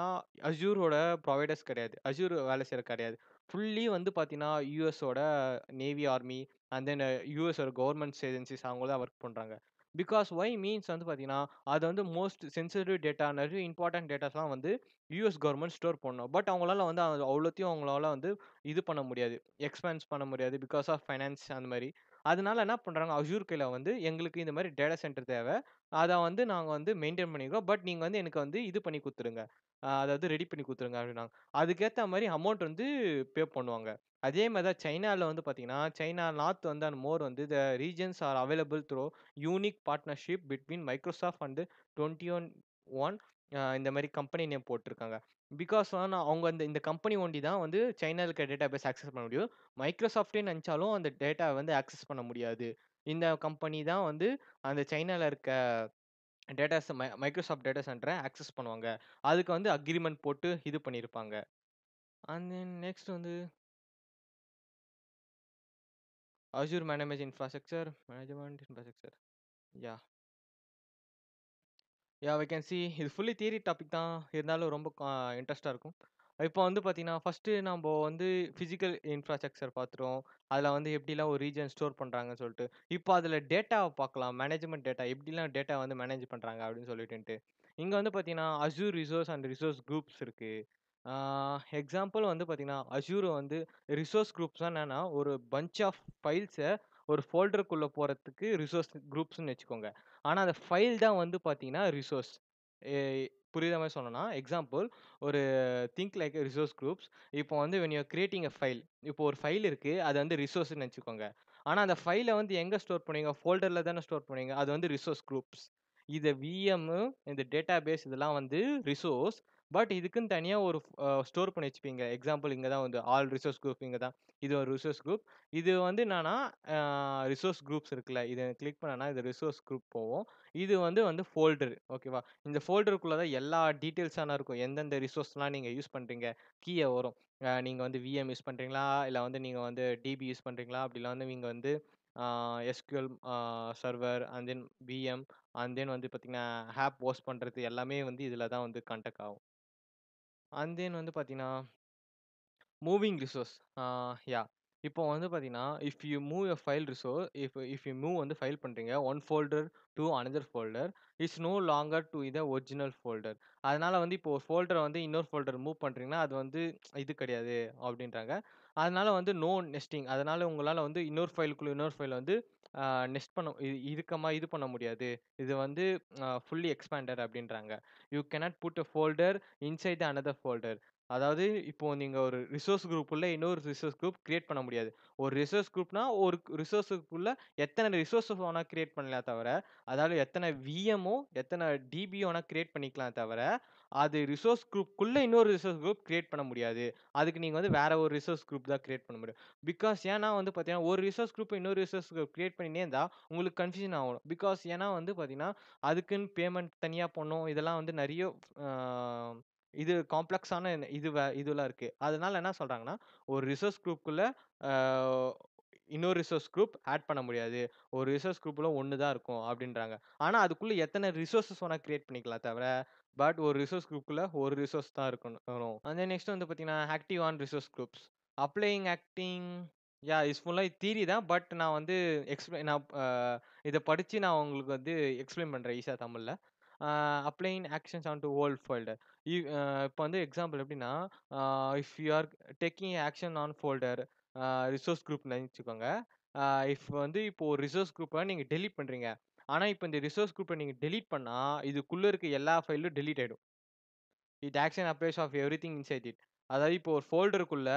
அஸ்யூரோட ப்ரொவைடர்ஸ் கிடையாது. அஸ்யூர் வேலை செய்ற கிடையாது. ஃபுல்லி வந்து பார்த்தீங்கன்னா, யுஎஸோட நேவி, ஆர்மி அண்ட் தென் யுஎஸோட கவர்ன்மெண்ட்ஸ் ஏஜென்சிஸ் அவங்க தான் ஒர்க் பண்றாங்க. பிகாஸ் ஒய் மீன்ஸ் வந்து பார்த்தீங்கன்னா, அது வந்து மோஸ்ட் சென்சிட்டிவ் டேட்டா நெறைய இம்பார்ட்டன்ட் டேட்டாஸ்லாம் வந்து யுஎஸ் கவர்ன்மெண்ட் ஸ்டோர் பண்ணணும். பட் அவங்களால வந்து அது அவ்வளோத்தையும் அவங்களால வந்து இது பண்ண முடியாது. எக்ஸ்பேன்ஸ் பண்ண முடியாது. பிகாஸ் ஆஃப் ஃபைனான்ஸ் அந்த மாரி. அதனால என்ன பண்றாங்க, அஸ்யூர் கையில வந்து எங்களுக்கு இந்த மாரி டேட்டா சென்டர் தேவ. அத வந்து நாங்க வந்து மெயின்டெயின் பண்ணிக்கிறோம். பட் நீங்க வந்து எனக்கு வந்து இது பண்ணி குடுத்துருங்க. அதாவது ரெடி பண்ணி குடுத்துருங்க அப்டின்னாங்க. அதுக்கேத்த மாரி அமௌண்ட் வந்து பே பண்ணுவாங்க. அதே மாரி தான் சைனால வந்து பார்த்தீங்கன்னா, சைனா நார்த் வந்து அண்ட் மோர் வந்து the regions are available through unique partnership between Microsoft and 21 இந்த மாரி கம்பெனி நேம் போட்டுருக்காங்க. பிகாஸ் ஆனா அவங்க இந்த இந்த கம்பெனி ஒண்டி தான் வந்து சைனால இருக்க டேட்டாபேஸ் ஆக்சஸ் பண்ண முடியும். மைக்ரோசாஃப்ட்டே நெனச்சாலும் அந்த டேட்டாவ வந்து ஆக்சஸ் பண்ண முடியாது. இந்த கம்பெனி தான் வந்து அந்த சைனால இருக்க மைக்ரோசாஃப்ட் டேட்டா சென்டர ஆக்சஸ் பண்ணுவாங்க. அதுக்கு வந்து அக்ரீமெண்ட் போட்டு இது பண்ணியிருப்பாங்க. அண்ட் தென் நெக்ஸ்ட் வந்து Azure Managed Infrastructure, Management Infrastructure. Yeah! We can see இது ஃபுல்லி தியரி டாபிக் தான். இருந்தாலும் ரொம்ப இன்ட்ரெஸ்ட்டா இருக்கும். இப்போ வந்து பார்த்தீங்கன்னா, ஃபர்ஸ்ட்டு நம்ப வந்து பிசிக்கல் இன்ஃப்ராஸ்ட்ரக்சர் பார்த்துட்டோம். அதில வந்து எப்படிலாம் ஒரு ரீஜன் ஸ்டோர் பண்றாங்கன்னு சொல்லிட்டு. இப்போ அதில டேட்டாவ பார்க்கலாம். மேனேஜ்மென்ட் டேட்டா எப்படிலாம் டேட்டா வந்து மேனேஜ் பண்றாங்க அப்படின்னு சொல்லிட்டுன்ட்டு. இங்க வந்து பார்த்தீங்கன்னா, Azure resource and resource groups இருக்கு. ஆ எக்ஸாம்பிள் வந்து பார்த்தீங்கன்னா, Azure வந்து ரிசோர்ஸ் குரூப்ஸ்னா என்னன்னா, ஒரு பஞ்ச் ஆஃப் ஃபைல்ஸ ஒரு ஃபோல்டருக்குள்ள போறதுக்கு ரிசோர்ஸ் குரூப்ஸ்ன்னு வச்சுக்கோங்க. ஆனா, அந்த ஃபைல் தான் வந்து பார்த்தீங்கன்னா, ரிசோர்ஸ். எ புரியிற மாரி சொல்லணும்னா, எக்ஸாம்பிள் ஒரு திங்க் லைக் எ ரிசோர்ஸ் குரூப்ஸ். இப்போ வந்து when you are creating a file. இப்போ ஒரு ஃபைல் இருக்கு. அது வந்து ரிசோர்ஸ்ன்னு நெனச்சுக்கோங்க. ஆனா, அந்த ஃபைல வந்து எங்க ஸ்டோர் பண்ணுவீங்க? ஃபோல்டர்ல தானே ஸ்டோர் பண்ணுவீங்க. அது வந்து ரிசோர்ஸ் குரூப்ஸ். இத விஎம்மு, இந்த டேட்டாபேஸ் இதெல்லாம் வந்து ரிசோர்ஸ். பட் இதுக்குன்னு தனியா ஒரு ஸ்டோர் பண்ணி வச்சுப்பீங்க. எக்ஸாம்பிள் இங்க தான் வந்து ஆல் ரிசோர்ஸ் குரூப் இங்க தான். இது ஒரு ரிசோர்ஸ் குரூப். இது வந்து என்னன்னா, அ ரிசோர்ஸ் குரூப்ஸ் இருக்குல்ல. இத கிளிக் பண்ணேன்னா, இது ரிசோர்ஸ் குரூப் போவும். இது வந்து ஃபோல்டர். ஓகேவா? இந்த ஃபோல்டருக்குள்ள தான் எல்லா டீட்டெயில்ஸான இருக்கும். எந்தெந்த ரிசோர்ஸ்லாம் நீங்க யூஸ் பண்றீங்க. கீய வரும். நீங்க வந்து விஎம் யூஸ் பண்றீங்களா? இல்ல வந்து நீங்க வந்து டிபி யூஸ் பண்றீங்களா? அப்படி இல்ல வந்து நீங்க வந்து SQL server and then VM and then வந்து பார்த்தீங்கன்னா, ஆப் ஹோஸ்ட் பண்றது எல்லாமே வந்து இதில தான் வந்து கான்டெக்ட் ஆகும். அண்ட் தென் வந்து பார்த்தீங்கன்னா மூவிங் ரிசோர்ஸ். யாஹ்! இப்போ வந்து பார்த்தீங்கன்னா, if you move a file if you move வந்து ஃபைல் பண்றீங்க, one folder to another folder, it's no longer to the original folder. அதனால வந்து இப்போ ஒரு ஃபோல்டர வந்து இன்னொரு ஃபோல்டர் மூவ் பண்றீங்கன்னா, அது வந்து இது கிடையாது அப்டின்றாங்க. அதனால வந்து நோ நெஸ்டிங். அதனால உங்களால வந்து இன்னொரு ஃபைல் வந்து நெஸ்ட் பண்ண இது பண்ண முடியாது. இது வந்து ஃபுல்லி எக்ஸ்பேண்டட் அப்டின்றாங்க. You cannot put a folder inside the another folder. அதாவது இப்போ நீங்க ஒரு ரிசோர்ஸ் குரூப் உள்ள இன்னொரு ரிசோர்ஸ் குரூப் கிரியேட் பண்ண முடியாது. ஒரு ரிசோர்ஸ் குரூப்னா ஒரு ரிசோர்ஸ்க்குள்ள எத்தன ரிசோர்ஸஸ் வேணா கிரியேட் பண்ணலாம் தவிர, அதாவது எத்தன விஎம்மோ, எத்தன டிபியோ வேணா கிரியேட் பண்ணிக்கலாம் தவிர, அது ரிசோர்ஸ் குரூப்க்குள்ள இன்னொரு ரிசோர்ஸ் குரூப் கிரியேட் பண்ண முடியாது. அதுக்கு நீங்க வந்து வேற ஒரு ரிசோர்ஸ் குரூப் தான் கிரியேட் பண்ண முடியும். பிகாஸ் ஏன்னா வந்து பார்த்தீங்கன்னா, ஒரு ரிசோர்ஸ் குரூப் இன்னொரு ரிசோர்ஸ் குரூப் கிரியேட் பண்ணினே இருந்தா, உங்களுக்கு கன்ஃப்யூஷன் ஆகும். பிகாஸ் ஏன்னா வந்து பார்த்தீங்கன்னா, அதுக்குன்னு பேமெண்ட் தனியா பண்ணணும். இதெல்லாம் வந்து நெறைய ஆ இது காம்ப்ளக்ஸான இதுலாம் இருக்கு. அதனால என்ன சொல்றாங்கன்னா, ஒரு ரிசோர்ஸ் குரூப்க்குள்ள ஆ இன்னொரு ரிசோர்ஸ் குரூப் ஆட் பண்ண முடியாது. ஒரு ரிசோர்ஸ் குரூப்ல 1 தான் இருக்கும் அப்டின்றாங்க. ஆனா அதுக்குள்ள எத்தன ரிசோர்ஸஸ் வேணா கிரியேட் பண்ணிக்கலாம் தவிர, பட் ஒரு ரிசோர்ஸ் குரூப்க்குள்ள ஒரு ரிசோர்ஸ் தான் வரும். அண்ட் தென் நெக்ஸ்ட் வந்து பார்த்தீங்கன்னா, active on resource groups. Applying acting is ஃபுல்லா தியரி தான். பட் நான் வந்து நான் இத படிச்சு நான் உங்களுக்கு வந்து எக்ஸ்ப்ளைன் பண்றேன் ஈஸியா தமிழ்ல. Applying actions on to old folder. இப்போ வந்து எக்ஸாம்பிள் எப்படின்னா, if you are taking action on folder resource குரூப்னு வச்சுக்கோங்க. இஃப் வந்து இப்போ ஒரு ரிசோர்ஸ் குரூப்ப நீங்க டெலீட் பண்றீங்க. ஆனா, இப்ப இந்த ரிசோர்ஸ் குரூப்ப நீங்க டெலீட் பண்ணா, இதுக்குள்ள இருக்க எல்லா ஃபைலும் டெலீட் ஆயிடும். It action applies of everything inside it. அதாவது இப்போ ஒரு ஃபோல்டருக்குள்ள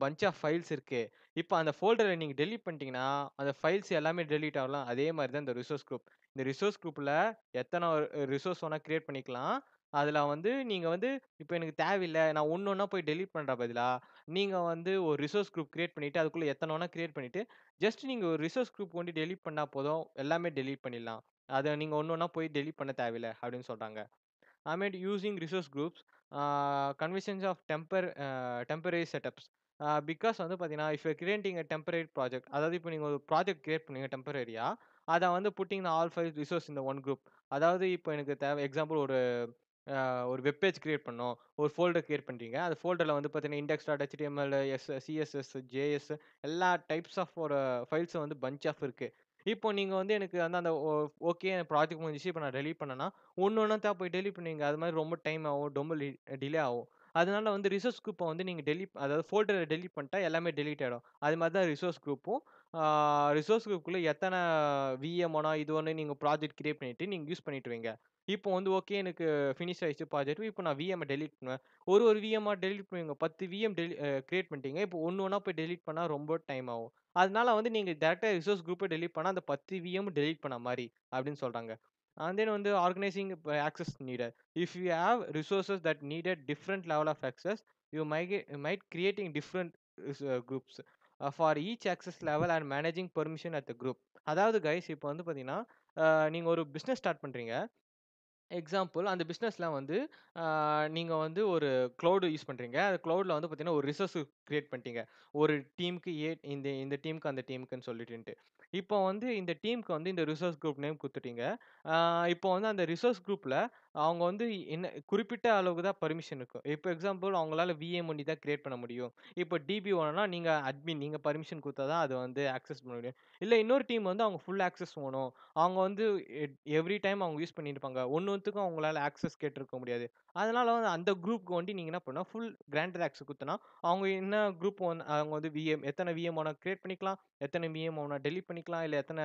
பஞ்ச் ஆஃப் ஃபைல்ஸ் இருக்கு. இப்ப அந்த ஃபோல்டர நீங்க டெலீட் பண்ணிட்டீங்கன்னா, அந்த ஃபைல்ஸ் எல்லாமே டெலீட் ஆகலாம். அதே மாரி தான் இந்த ரிசோர்ஸ் குரூப். இந்த ரிசோர்ஸ் குரூப்ல எத்தன ரிசோர்ஸ் வேணா கிரியேட் பண்ணிக்கலாம். அதுல வந்து நீங்க வந்து இப்ப எனக்கு தேவையில்ல. நான் ஒண்ணு ஒண்ணா போய் டெலீட் பண்ற பதிலா, நீங்க வந்து ஒரு ரிசோர்ஸ் குரூப் கிரியேட் பண்ணிட்டு, அதுக்குள்ள எத்தன வேணா கிரியேட் பண்ணிட்டு, ஜஸ்ட் நீங்க ஒரு ரிசோர்ஸ் குரூப் கொண்டு டெலீட் பண்ணா போதும். எல்லாமே டெலீட் பண்ணிடலாம். அத நீங்க ஒண்ணு ஒண்ணா போய் டெலீட் பண்ண தேவையில்ல அப்படின்னு சொல்றாங்க. amid using resource groups, conversions of temporary setups. Because வந்து பார்த்தீங்கன்னா, if you creating a temporary project அதாவது இப்போ நீங்க ஒரு ப்ராஜெக்ட் கிரியேட் பண்ணீங்க டெம்பரரியா, அத வந்து pudding all files resource in the one group. அதாவது இப்போ எனக்கு தேவை எக்ஸாம்பிள் ஒரு வெப் பேஜ் கிரியேட் பண்ணோம். ஒரு ஃபோல்டர் கிரியேட் பண்றீங்க. அந்த ஃபோல்டர்ல வந்து பார்த்தீங்கன்னா, index dot HTML, CSS, JS எல்லா டைப்ஸ் ஆஃப் ஒரு ஃபைல்ஸும் வந்து பஞ்ச் ஆஃப் இருக்கு. இப்போ நீங்க வந்து எனக்கு வந்து அந்த ஓகே ப்ராஜெக்ட் முடிஞ்சுச்சு. இப்ப நான் டெலீட் பண்ணேன்னா, ஒண்ணு ஒண்ணா போய் டெலீட் பண்ணுவீங்க. அது மாரி ரொம்ப டைம் ஆகும். ரொம்ப டிலே ஆகும். அதனால வந்து ரிசோர்ஸ் குரூப்ப வந்து நீங்க அதாவது ஃபோல்டர டெலீட் பண்ணிட்டா எல்லாமே டெலீட் ஆயிடும். அது மாரி தான் ரிசோர்ஸ் குரூப்பும். ஆ ரிசோர்ஸ் குரூப்குள்ள எத்தன விஎம் வேணா இது ஒண்ணு நீங்க ப்ராஜெக்ட் கிரியேட் பண்ணிட்டு நீங்க யூஸ் பண்ணிட்டு வைங்க. இப்போ வந்து ஓகே எனக்கு ஃபினிஷ் ஆயிடுச்சு ப்ராஜெக்ட். இப்போ நான் விஎம்ம டெலீட் பண்ணுவேன். ஒரு விஎம்மா டெலீட் பண்ணுவீங்க. 10 விஎம் கிரியேட் பண்ணிட்டீங்க. இப்போ ஒண்ணு ஒண்ணா போய் டெலீட் பண்ணா ரொம்ப டைம் ஆகும். அதனால வந்து நீங்க டைரக்ட்டா ரிசோர்ஸ் குரூப்ப டெலீட் பண்ணா, அந்த 10 விஎம் டெலீட் பண்ண மாரி அப்படின்னு சொல்றாங்க. அண்ட் தென் வந்து organising access needed. If you have resources that needed different level of access, you might creating different groups for each access level and managing permission at the group. அதாவது guys இப்போ வந்து பார்த்தீங்கன்னா, நீங்க ஒரு business start பண்றீங்க. Example அந்த பிசினஸ்ல வந்து ஆ, நீங்க வந்து ஒரு கிளவுட் யூஸ் பண்றீங்க. அந்த கிளவுட்ல வந்து பார்த்தீங்கன்னா, ஒரு ரிசோர்ஸ் கிரியேட் பண்ணிட்டீங்க. ஒரு டீமுக்கு இந்த இந்த டீமுக்கு அந்த டீமுக்குன்னு சொல்லிட்டுன்ட்டு. இப்போ வந்து இந்த டீமுக்கு வந்து இந்த ரிசோர்ஸ் குரூப் நேம் குடுத்துட்டீங்க. ஆ இப்போ வந்து அந்த ரிசோர்ஸ் குரூப்ல அவங்க வந்து என்ன குறிப்பிட்ட அளவுக்கு தான் பெர்மிஷன் இருக்கும். இப்போ எக்ஸாம்பிள் அவங்களால விஎம் ஒண்டி தான் கிரியேட் பண்ண முடியும். இப்போ டிபி வேணும்னா நீங்க அட்மின் நீங்க பெர்மிஷன் குடுத்தா தான் அத வந்து ஆக்சஸ் பண்ண முடியும். இல்ல இன்னொரு டீம் வந்து அவங்க ஃபுல் ஆக்சஸ் வேணும். அவங்க வந்து எவ்ரி டைம் அவங்க யூஸ் பண்ணியிருப்பாங்க. ஒண்ணுத்துக்கும் அவங்களால ஆக்சஸ் கேட்டிருக்க முடியாது. அதனால வந்து அந்த குரூப்க்கு வந்து நீங்க என்ன பண்ணணும், ஃபுல் கிராண்டட் ஆக்சஸ் குடுத்தோம்னா, அவங்க என்ன குரூப் அவங்க வந்து எத்தன விஎம் வேணா கிரியேட் பண்ணிக்கலாம், எத்தன விஎம் வேணா டெலீட் பண்ணிக்கலாம், இல்ல எத்தன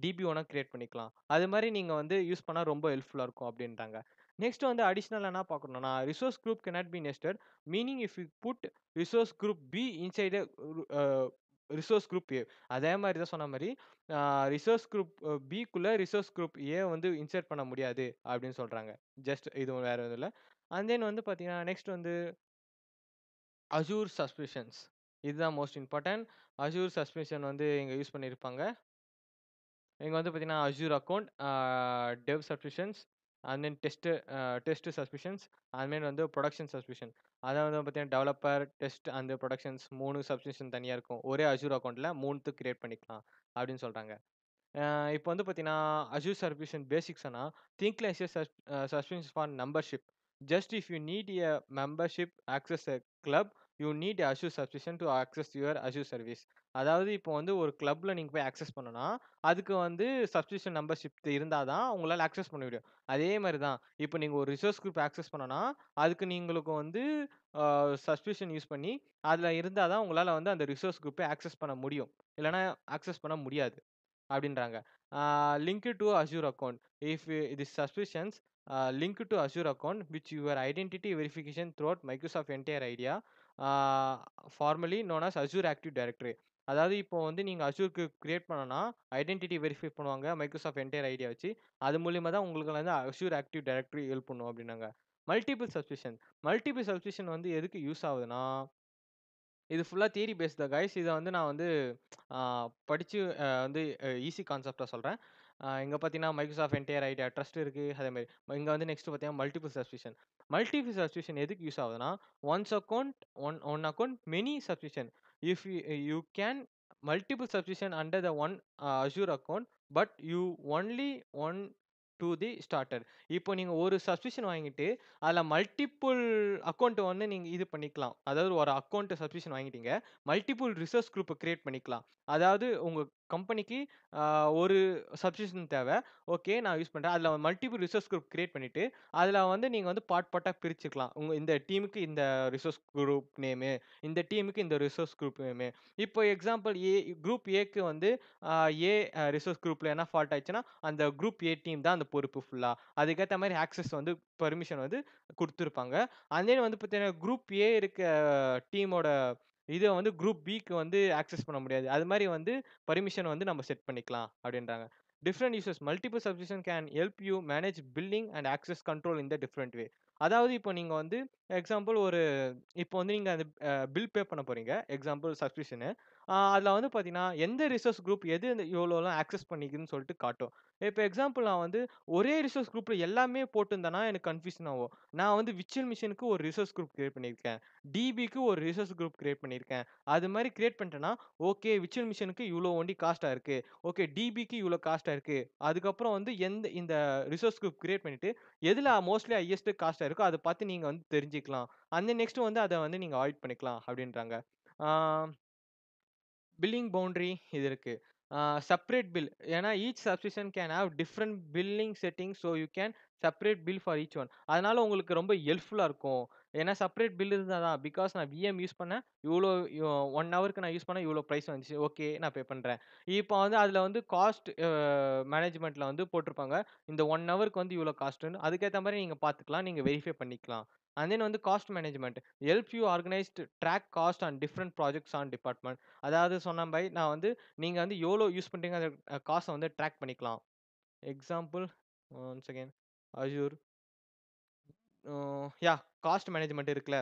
டிபி வேணா கிரியேட் பண்ணிக்கலாம். அது மாரி நீங்க வந்து யூஸ் பண்ணா ரொம்ப ஹெல்ப்ஃபுல்லா இருக்கும் அப்டின்றாங்க. நெக்ஸ்ட் வந்து அடிஷனலா என்ன பார்க்கணும்னா, resource group cannot be nested. Meaning if you put resource group B inside a resource group A. அதே மாரி தான் சொன்ன மாரி ஆ ரிசோர்ஸ் குரூப் பிக்குள்ள ரிசோர்ஸ் குரூப் ஏ வந்து இன்சர்ட் பண்ண முடியாது அப்படின்னு சொல்றாங்க. ஜஸ்ட் இது வேற எதுவும் இல்ல. அண்ட் தென் வந்து பார்த்தீங்கன்னா, நெக்ஸ்ட் வந்து அசூர் சப்ஸ்கிரிப்ஷன்ஸ். இதுதான் மோஸ்ட் இம்பார்ட்டன்ட். அசூர் சப்ஸ்கிரிப்ஷன் வந்து இங்க யூஸ் பண்ணியிருப்பாங்க. இங்க வந்து பார்த்தீங்கன்னா, Azure account, dev subscriptions, and then test subscriptions, அது மாரி வந்து புரொடக்ஷன் சப்ஸ்கிரிப்ஷன். அதாவது பார்த்தீங்கன்னா, developer, test and productions 3 subscription தனியா இருக்கும். ஒரே அசூர் அக்கவுண்ட்ல 3த்துக்கு கிரியேட் பண்ணிக்கலாம் அப்படின்னு சொல்றாங்க. இப்போ வந்து பார்த்தீங்கன்னா, அசூர் சப்ஸ்கிரிப்ஷன் பேசிக்ஸ்னா, think like a subscription for membership. Just if you need a membership access a club, you need Azure subscription to access your Azure service. அதாவது இப்போ வந்து ஒரு கிளப்ல நீங்க போய் ஆக்சஸ் பண்ணணும்னா, அதுக்கு வந்து சப்ஸ்கிரிப்ஷன் மெம்பர்ஷிப் இருந்தா தான் உங்களால ஆக்சஸ் பண்ண முடியும். அதே மாரி தான், இப்போ நீங்க ஒரு ரிசோர்ஸ் குரூப் ஆக்சஸ் பண்ணணும்னா, அதுக்கு நீங்களுக்கு வந்து சப்ஸ்கிரிப்ஷன் யூஸ் பண்ணி, அதுல இருந்தா தான் உங்களால வந்து அந்த ரிசோர்ஸ் குரூப்ப ஆக்சஸ் பண்ண முடியும். இல்லன்னா ஆக்சஸ் பண்ண முடியாது. அப்படின்றாங்க. Link to Azure account. If this subscriptions link to Azure account which your identity verification throughout Microsoft Entra ID, formerly known as Azure Active Directory. அதாவது இப்போ வந்து நீங்க அசூர்க்கு கிரியேட் பண்ணணும்னா, ஐடென்டிட்டி வெரிஃபை பண்ணுவாங்க மைக்ரோசாஃப்ட் என்டையர் ஐடியா வச்சு. அது மூலியமா தான் உங்களுக்கு வந்து அசூர் ஆக்டிவ் டைரக்டரி ஹெல்ப் பண்ணும் அப்படின்னாங்க. Multiple subscription. மல்டிபிள் சப்ஸ்கிரிப்ஷன் வந்து எதுக்கு யூஸ் ஆகுதுன்னா, இது ஃபுல்லா தியரி பேஸ்ட் தான் கைஸ். இத வந்து நான் வந்து ஆ படிச்சு வந்து ஈஸி கான்செப்ட்டா சொல்றேன். இங்க பார்த்தீங்கன்னா, மைக்ரோசாஃப்ட் என்டையர் ஐடியா ட்ரஸ்ட் இருக்கு. அதேமாரி இங்க வந்து நெக்ஸ்ட் பார்த்தீங்கன்னா, மல்டிபிள் சப்ஸ்கிரிப்ஷன். மல்டிபிள் சப்ஸ்கிரிப்ஷன் எதுக்கு யூஸ் ஆகுதுன்னா, one account many subscription. If you can multiple subscription under the one Azure account, but you only one to the starter. இப்போ நீங்க ஒரு சப்ஸ்கிரிப்ஷன் வாங்கிட்டு, அதுல மல்டிபிள் அக்கவுண்ட் வந்து நீங்க இது பண்ணிக்கலாம். அதாவது ஒரு அக்கவுண்ட் சப்ஸ்கிரிப்ஷன் வாங்கிட்டீங்க. மல்டிபிள் ரிசோர்ஸ் குரூப்ப கிரியேட் பண்ணிக்கலாம். அதாவது உங்க கம்பெனிக்கு ஒரு சப்ஸ்கிரிப்ஷன் தேவை. ஓகே நான் யூஸ் பண்றேன். அதில மல்டிபிள் ரிசோர்ஸ் குரூப் கிரியேட் பண்ணிட்டு, அதில வந்து நீங்க வந்து பார்ட்டா பிரிச்சுக்கலாம். இந்த டீமுக்கு இந்த ரிசோர்ஸ் குரூப் நேமு, இந்த டீமுக்கு இந்த ரிசோர்ஸ் குரூப் நேமு. இப்போ எக்ஸாம்பிள் குரூப் ஏக்கு வந்து அ ஏ ரிசோர்ஸ் குரூப்ல என்ன ஃபால்ட் ஆயிடுச்சுன்னா, அந்த குரூப் ஏ டீம் தான் அந்த பொறுப்பு ஃபுல்லா. அதுக்கேத்த மாரி ஆக்சஸ் வந்து பெர்மிஷன் வந்து குடுத்துருப்பாங்க. அண்ட் தென் வந்து பார்த்தீங்கன்னா, குரூப் ஏ இருக்க டீமோட இத வந்து குரூப் பிக்கு வந்து ஆக்சஸ் பண்ண முடியாது. அது மாரி வந்து பர்மிஷன் வந்து நம்ம செட் பண்ணிக்கலாம் அப்டின்றாங்க. Different users multiple subscription can help you manage billing and access control in the different வே. அதாவது இப்போ நீங்க வந்து எக்ஸாம்பிள் ஒரு இப்போ வந்து நீங்க அந்த பில் பே பண்ண போறீங்க. Example subscription. அதுல வந்து பார்த்தீங்கன்னா, எந்த ரிசோர்ஸ் குரூப் எது எவ்வளோலாம் ஆக்சஸ் பண்ணிக்குதுன்னு சொல்லிட்டு காட்டும். இப்போ எக்ஸாம்பிள் நான் வந்து ஒரே ரிசோர்ஸ் குரூப்ல எல்லாமே போட்டிருந்தேன்னா எனக்கு கன்ஃப்யூஷன் ஆகும். நான் வந்து விர்ச்சுவல் மிஷினுக்கு ஒரு ரிசோர்ஸ் குரூப் கிரியேட் பண்ணியிருக்கேன். டிபிக்கு ஒரு ரிசோர்ஸ் குரூப் கிரியேட் பண்ணியிருக்கேன். அது மாரி கிரியேட் பண்ணிட்டேன்னா, ஓகே விர்ச்சுவல் மிஷினுக்கு இவ்ளோ ஒண்டி காஸ்ட்டா இருக்கு. ஓகே டிபிக்கு இவ்ளோ காஸ்ட்டா இருக்கு. அதுக்கப்புறம் வந்து இந்த ரிசோர்ஸ் குரூப் கிரியேட் பண்ணிட்டு, எதுல மோஸ்ட்லி ஹையஸ்ட் காஸ்ட்டா இருக்கோ அத பார்த்து நீங்க வந்து தெரிஞ்சுக்கலாம். அந்த நெக்ஸ்ட் வந்து அத வந்து நீங்க அவாய்ட் பண்ணிக்கலாம் அப்டின்றாங்க. ஆ பில்லிங் பவுண்டரி இது இருக்கு. Separate bill. ஏன்னா each subscription can have different billing settings. So you can separate bill for each one. அதனால உங்களுக்கு ரொம்ப ஹெல்ப்ஃபுல்லா இருக்கும். ஏன்னா செப்பரேட் பில் இருந்தா தான் பிகாஸ் நான் விஎம் யூஸ் பண்ணேன். இவ்ளோ 1 ஹவருக்கு நான் யூஸ் பண்ணேன். இவ்ளோ பிரைஸ் வந்துச்சு. ஓகே நான் பே பண்றேன். இப்போ வந்து அதுல வந்து காஸ்ட் மேனேஜ்மென்ட்ல வந்து போட்டிருப்பாங்க. இந்த 1 ஹவருக்கு வந்து இவ்ளோ காஸ்ட்ன்னு. அதுக்கேத்த மாரி நீங்க பார்த்துக்கலாம். நீங்க வெரிஃபை பண்ணிக்கலாம். அண்ட் தென் வந்து cost management. Help you organised track cost on different projects on department. அதாவது சொன்ன மாரி நான் வந்து நீங்க வந்து எவ்வளோ யூஸ் பண்றீங்க அத காச வந்து ட்ராக் பண்ணிக்கலாம். Example one second. Azure yeah cost management இருக்குல்ல.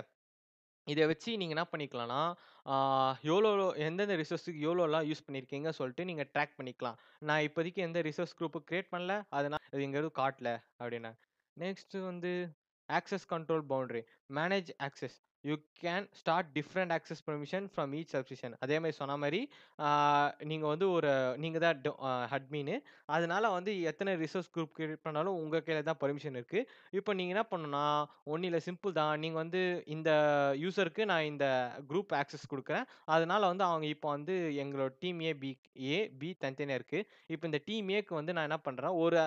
இத வச்சு நீங்க என்ன பண்ணிக்கலாம்னா, ஆ எவ்வளோ எந்தெந்த ரிசோர்ஸ்க்கு எவ்வளோலாம் யூஸ் பண்ணியிருக்கீங்க சொல்லிட்டு நீங்க ட்ராக் பண்ணிக்கலாம். நான் இப்போதைக்கு எந்த ரிசோர்ஸ் குரூப்பும் கிரியேட் பண்ணல. அதனால அது எங்கேயும் காட்டல அப்டின்னாங்க. நெக்ஸ்ட் வந்து access control boundary. Manage access. You can start different access permission from each subscription. அதே மாரி சொன்ன மாரி ஆ நீங்க வந்து நீங்க தான் அட்மின்னு. அதனால வந்து எத்தன ரிசோர்ஸ் குரூப் கிரியேட் பண்ணாலும் உங்க கையில தான் பெர்மிஷன் இருக்கு. இப்போ நீங்க என்ன பண்ணணும்னா, ஒண்ணும் இல்ல சிம்பிள் தான். நீங்க வந்து இந்த யூசருக்கு நான் இந்த குரூப் ஆக்சஸ் குடுக்குறேன். அதனால வந்து அவங்க இப்போ வந்து எங்களோட டீம் பி தனித்தனியா இருக்கு. இப்ப இந்த டீம் ஏக்கு வந்து நான் என்ன பண்றேன், ஒரு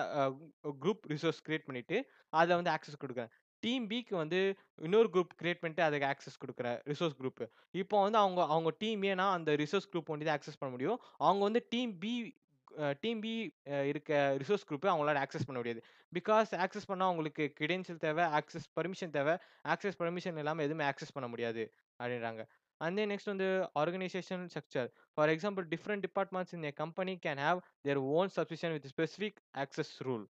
குரூப் ரிசோர்ஸ் கிரியேட் பண்ணிட்டு, அதுல வந்து ஆக்சஸ் குடுக்குறேன். டீம் பிக்கு வந்து இன்னொரு குரூப் கிரியேட் பண்ணிட்டு அதுக்கு ஆக்சஸ் குடுக்குறேன். Resource group. இப்போ வந்து அவங்க அவங்க டீம் ஏன்னா அந்த ரிசோர்ஸ் குரூப் ஒண்டி தான் ஆக்சஸ் பண்ண முடியும். அவங்க வந்து டீம் பி இருக்க ரிசோர்ஸ் குரூப்ப அவங்களால ஆக்சஸ் பண்ண முடியாது. பிகாஸ் ஆக்சஸ் பண்ணா உங்களுக்கு கிரெடென்ஷியல் தேவை, ஆக்சஸ் பெர்மிஷன் தேவை. ஆக்சஸ் பெர்மிஷன் இல்லாம எதுவுமே ஆக்சஸ் பண்ண முடியாது அப்படின்றாங்க. அண்ட் தென் நெக்ஸ்ட் வந்து organisational structure. For example different departments in a company can have their own subscription with specific access rule.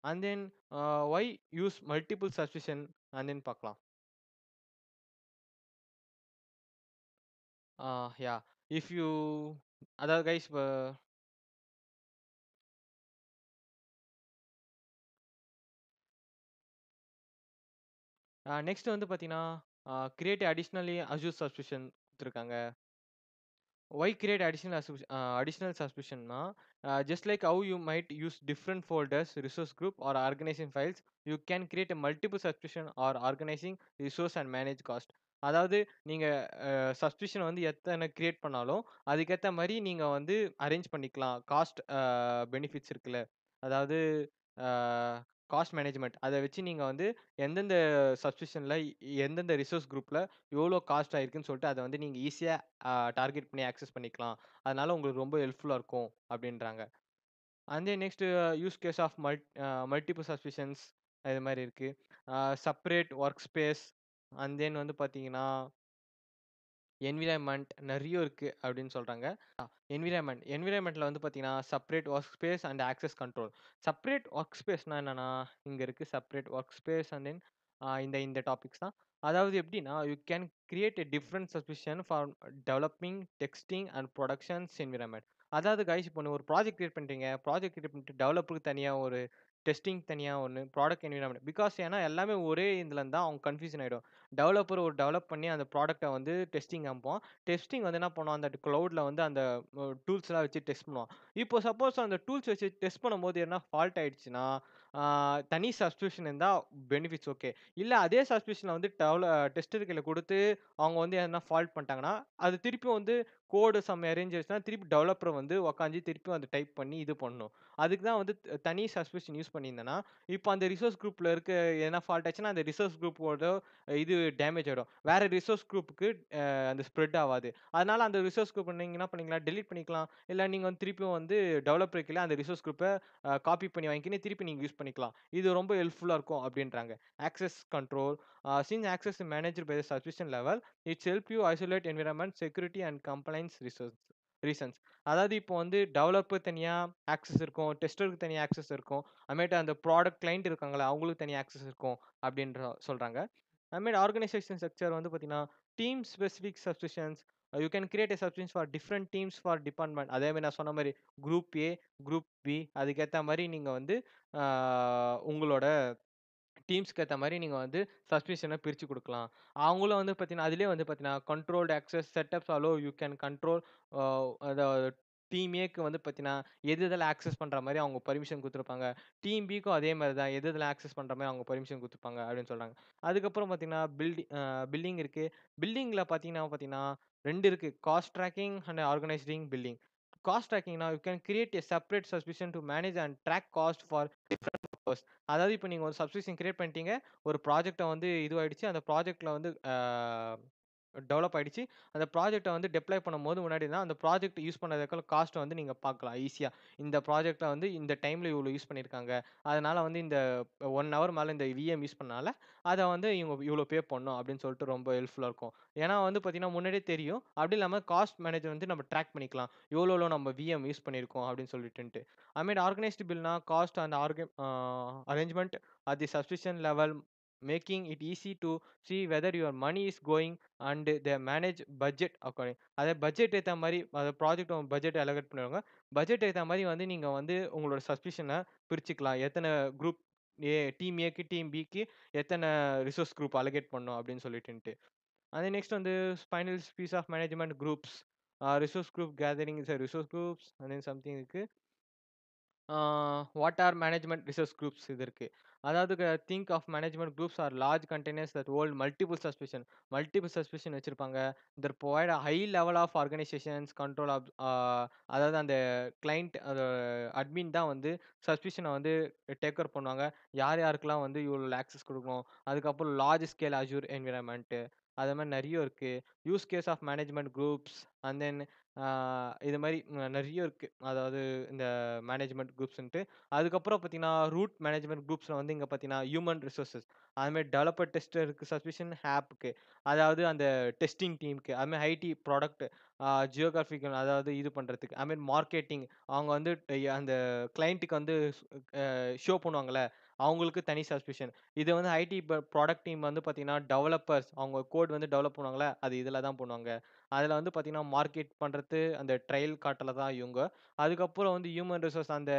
And then why use multiple subscription and then பார்க்கலாம். Yeah if you அதாவது guys next வந்து பார்த்தீங்கன்னா, create additionally Azure subscription குடுத்துருக்காங்க. Why create additional subscription just like how you might use different folders, resource group or organizing files, you can create a multiple subscription or organizing resource and manage cost. அதாவது நீங்க subscription வந்து எத்தனை create பண்ணாலும் அதுக்கேத்த மாரி நீங்க வந்து arrange பண்ணிக்கலாம். காஸ்ட் பெனிஃபிட்ஸ் இருக்குல்ல. அதாவது அ காஸ்ட் மேனேஜ்மென்ட் அத வச்சு நீங்க வந்து எந்தெந்த சப்ஸ்கிரிப்ஷன்ல எந்தெந்த ரிசோர்ஸ் குரூப்ல எவ்வளோ காஸ்ட் ஆயிருக்குன்னு சொல்லிட்டு அத வந்து நீங்க ஈஸியா டார்கெட் பண்ணி ஆக்சஸ் பண்ணிக்கலாம். அதனால உங்களுக்கு ரொம்ப ஹெல்ப்ஃபுல்லா இருக்கும் அப்டின்றாங்க. And then next use case of multiple subscriptions இது மாரி இருக்கு. Separate work space and then வந்து பார்த்தீங்கன்னா, என்விரான்மென்ட் நெறைய இருக்கு அப்டின்னு சொல்றாங்க. என்விரான்மென்ட்ல வந்து பார்த்தீங்கன்னா, separate work space and access control. Separate work ஸ்பேஸ்னா என்னன்னா, இங்க இருக்கு separate work space and then இந்த இந்த டாபிக்ஸ் தான். அதாவது எப்படின்னா, you can create a different subscription for developing, testing and productions environment. அதாவது கைஸ் இப்போ ஒரு ப்ராஜெக்ட் கிரியேட் பண்றீங்க. ப்ராஜெக்ட் கிரியேட் பண்ணிட்டு டெவலப்பருக்கு தனியா ஒரு டெஸ்டிங் தனியா ஒண்ணு, ப்ராடக்ட் என்விரான்மென்ட். பிகாஸ் ஏன்னா எல்லாமே ஒரே இதுல இருந்தா அவங்க கன்ஃப்யூஷன் ஆயிடும். டெவலப்பர் ஒரு டெவலப் பண்ணி அந்த ப்ராடக்ட்ட வந்து டெஸ்டிங் அனுப்புவான். டெஸ்டிங் வந்து என்ன பண்ணுவான், அந்த கிளவுட்ல வந்து அந்த டூல்ஸ்லாம் வச்சு டெஸ்ட் பண்ணுவான். இப்போ சப்போஸ் அந்த டூல்ஸ் வச்சு டெஸ்ட் பண்ணும்போது எதனா ஃபால்ட் ஆயிடுச்சுன்னா, ஆ தனி சப்ஸ்கிரிப்ஷன் இருந்தா பெனிஃபிட்ஸ் ஓகே. இல்ல அதே சப்ஸ்கிரிப்ஷன வந்து டெஸ்டர் கையில குடுத்து அவங்க வந்து எதனா ஃபால்ட் பண்ணிட்டாங்கன்னா, அது திருப்பியும் வந்து கோடு சம் எரேஞ்ச் ஆயிடுச்சுன்னா, திருப்பி டெவலப்பர் வந்து உட்காந்து திருப்பியும் அத டைப் பண்ணி இது பண்ணணும். அதுக்கு தான் வந்து தனி சப்ஸ்கிரிப்ஷன் யூஸ் பண்ணியிருந்தேன்னா, இப்போ அந்த ரிசோர்ஸ் குரூப்ல இருக்க எதனா ஃபால்ட் ஆச்சுன்னா, அந்த ரிசோர்ஸ் குரூப்போட இது டேமேஜ் ஆயிடும். வேற ரிசோர்ஸ் குரூப்க்கு அந்த ஸ்ப்ரெட் ஆவாது. அதனால அந்த ரிசோர்ஸ் குரூப்ப நீங்க என்ன பண்ணிக்கலாம், டெலீட் பண்ணிக்கலாம். இல்ல நீங்க வந்து திருப்பியும் வந்து டெவலப்பர் கீழ அந்த ரிசோர்ஸ் குரூப்ப காப்பி பண்ணி வாங்கிக்கின்னு திருப்பி நீங்க யூஸ் பண்ணிக்கலாம். இது ரொம்ப ஹெல்ப்ஃபுல்லா இருக்கும் அப்டின்றாங்க. Access control since access is managed by the subscription level, it help you isolate environment, security and compliance reasons. அதாவது இப்போ வந்து டெவலப்பர் தனியா ஆக்சஸ் இருக்கும். டெஸ்டருக்கு தனியா ஆக்சஸ் இருக்கும். அதுமேட்டு அந்த ப்ராடக்ட் கிளையன்ட் இருக்காங்கல்ல, அவங்களுக்கு தனியா ஆக்சஸ் இருக்கும் அப்டின்ற சொல்றாங்க. அதுமாரி ஆர்கனைசேஷன் ஸ்ட்ரக்சர் வந்து பார்த்தீங்கன்னா, team specific subscriptions you can create a subscription for different teams for department. அதே மாரி நான் சொன்ன மாரி குரூப் ஏ, குரூப் பி அதுக்கேத்த மாரி நீங்க வந்து ஆ உங்களோட டீம்ஸ்க்கு ஏத்த மாரி நீங்க வந்து சப்ஸ்கிரிப்ஷன பிரிச்சு குடுக்கலாம். அவங்களும் வந்து பார்த்தீங்கன்னா, அதிலேயே வந்து பார்த்தீங்கன்னா, controlled access setups allow you can control uh அத டீம் ஏக்கு வந்து பார்த்தீங்கன்னா, எது எதுல ஆக்சஸ் பண்ற மாரி அவங்க பெர்மிஷன் குடுத்துருப்பாங்க. டீம் பிக்கும் அதே மாரி தான். எது எதுல ஆக்சஸ் பண்ற மாரி அவங்க பெர்மிஷன் குடுத்துருப்பாங்க அப்படின்னு சொல்றாங்க. அதுக்கப்புறம் பார்த்தீங்கன்னா, பில்டிங் இருக்கு. பில்டிங்ல பார்த்தீங்கன்னா 2 இருக்கு. Cost tracking and organising billing. Cost ட்ராக்கிங்னா you can create a separate subscription to manage and track cost for purpose. அதாவது இப்ப நீங்க ஒரு சப்ஸ்கிரிப்ஷன் கிரியேட் பண்ணிட்டீங்க. ஒரு ப்ராஜெக்ட்ட வந்து இதுவாயிடுச்சு. அந்த ப்ராஜெக்ட்ல வந்து டெவலப் ஆயிடுச்சு. அந்த ப்ராஜெக்ட்ட வந்து டெப்ளாய் பண்ணும்போது முன்னாடி தான் அந்த ப்ராஜெக்ட் யூஸ் பண்ணதுக்கான காஸ்ட்ட வந்து நீங்க பார்க்கலாம் ஈஸியா. இந்த ப்ராஜெக்ட்ட வந்து இந்த டைம்ல இவ்வளோ யூஸ் பண்ணியிருக்காங்க. அதனால வந்து இந்த 1 ஹவர் மேல இந்த விஎம் யூஸ் பண்ணனால, அத வந்து இவங்க இவ்வளோ பே பண்ணணும் அப்படின்னு சொல்லிட்டு ரொம்ப ஹெல்ப்ஃபுல்லா இருக்கும். ஏன்னா வந்து பார்த்தீங்கன்னா, முன்னாடியே தெரியும். அப்படி இல்லாம காஸ்ட் மேனேஜர் வந்து நம்ம ட்ராக் பண்ணிக்கலாம். எவ்வளோ நம்ம விஎம் யூஸ் பண்ணியிருக்கோம் அப்படின்னு சொல்லிட்டுன்ட்டு. I mean, organized bill cost and arrangement at the subscription level, making it easy to see whether your money is going and they manage budget according. அதே budget ஏத்த மாரி அந்த ப்ராஜெக்ட் பட்ஜெட் அலோகேட் பண்ணுவாங்க. Budget ஏத்த மாரி வந்து நீங்க வந்து உங்களோட சப்ஸ்கிரிப்ஷன பிரிச்சுக்கலாம். எத்தன குரூப் டீம் ஏக்கு, டீம் பிக்கு எத்தன ரிசோர்ஸ் குரூப் அலோகேட் பண்ணணும் அப்படின்னு சொல்லிட்டுன்ட்டு. அதே நெக்ஸ்ட் வந்து final piece of management groups. Resource group gathering is resource groups and then something இருக்கு. What are management resource groups இது இருக்கு. அதாவது think of management groups are large containers that hold multiple subscription வச்சிருப்பாங்க. That provide a high level of organisations control of அதாவது அந்த client admin தான் வந்து சப்ஸ்கிரிப்ஷன வந்து டேக் ஓவர் பண்ணுவாங்க. யார் யாருக்கெல்லாம் வந்து இவ்வளோ ஆக்சஸ் குடுக்கணும். அதுக்கப்புறம் லார்ஜ் ஸ்கேல் அஷ்யூர் என்வைரன்மென்ட் அது மாரி நெறைய இருக்கு. Use case of management groups and then இது மாரி நெறைய இருக்கு. அதாவது இந்த மேனேஜ்மென்ட் குரூப்ஸ்ன்ட்டு. அதுக்கப்புறம் பார்த்தீங்கன்னா, ரூட் மேனேஜ்மென்ட் குரூப்ஸ்ல வந்து இங்க பார்த்தீங்கன்னா, ஹியூமன் ரிசோர்ஸஸ் அதுமாரி டெவலப்பர் டெஸ்டருக்கு சப்ஸ்கிரிப்ஷன் ஆப்க்கு. அதாவது அந்த டெஸ்டிங் டீம்க்கு. அதுமாரி ஐடி ப்ராடக்ட் ஜியோகிராபிக்கல் அதாவது இது பண்றதுக்கு. அதுமாரி மார்க்கெட்டிங் அவங்க வந்து அந்த கிளையன்ட்டுக்கு வந்து ஷோ பண்ணுவாங்கல்ல, அவங்களுக்கு தனி சப்ஸ்கிரிப்ஷன். இது வந்து ஐடி ப்ராடக்ட் டீம் வந்து பார்த்தீங்கன்னா, டெவலப்பர்ஸ் அவங்க கோட் வந்து டெவலப் பண்ணுவாங்கல்ல, அது இதில தான் பண்ணுவாங்க. அதில வந்து பார்த்தீங்கன்னா, மார்க்கெட் பண்றது அந்த ட்ரையல் காட்டல தான் இவங்க. அதுக்கப்புறம் வந்து ஹியூமன் ரிசோர்ஸ் அந்த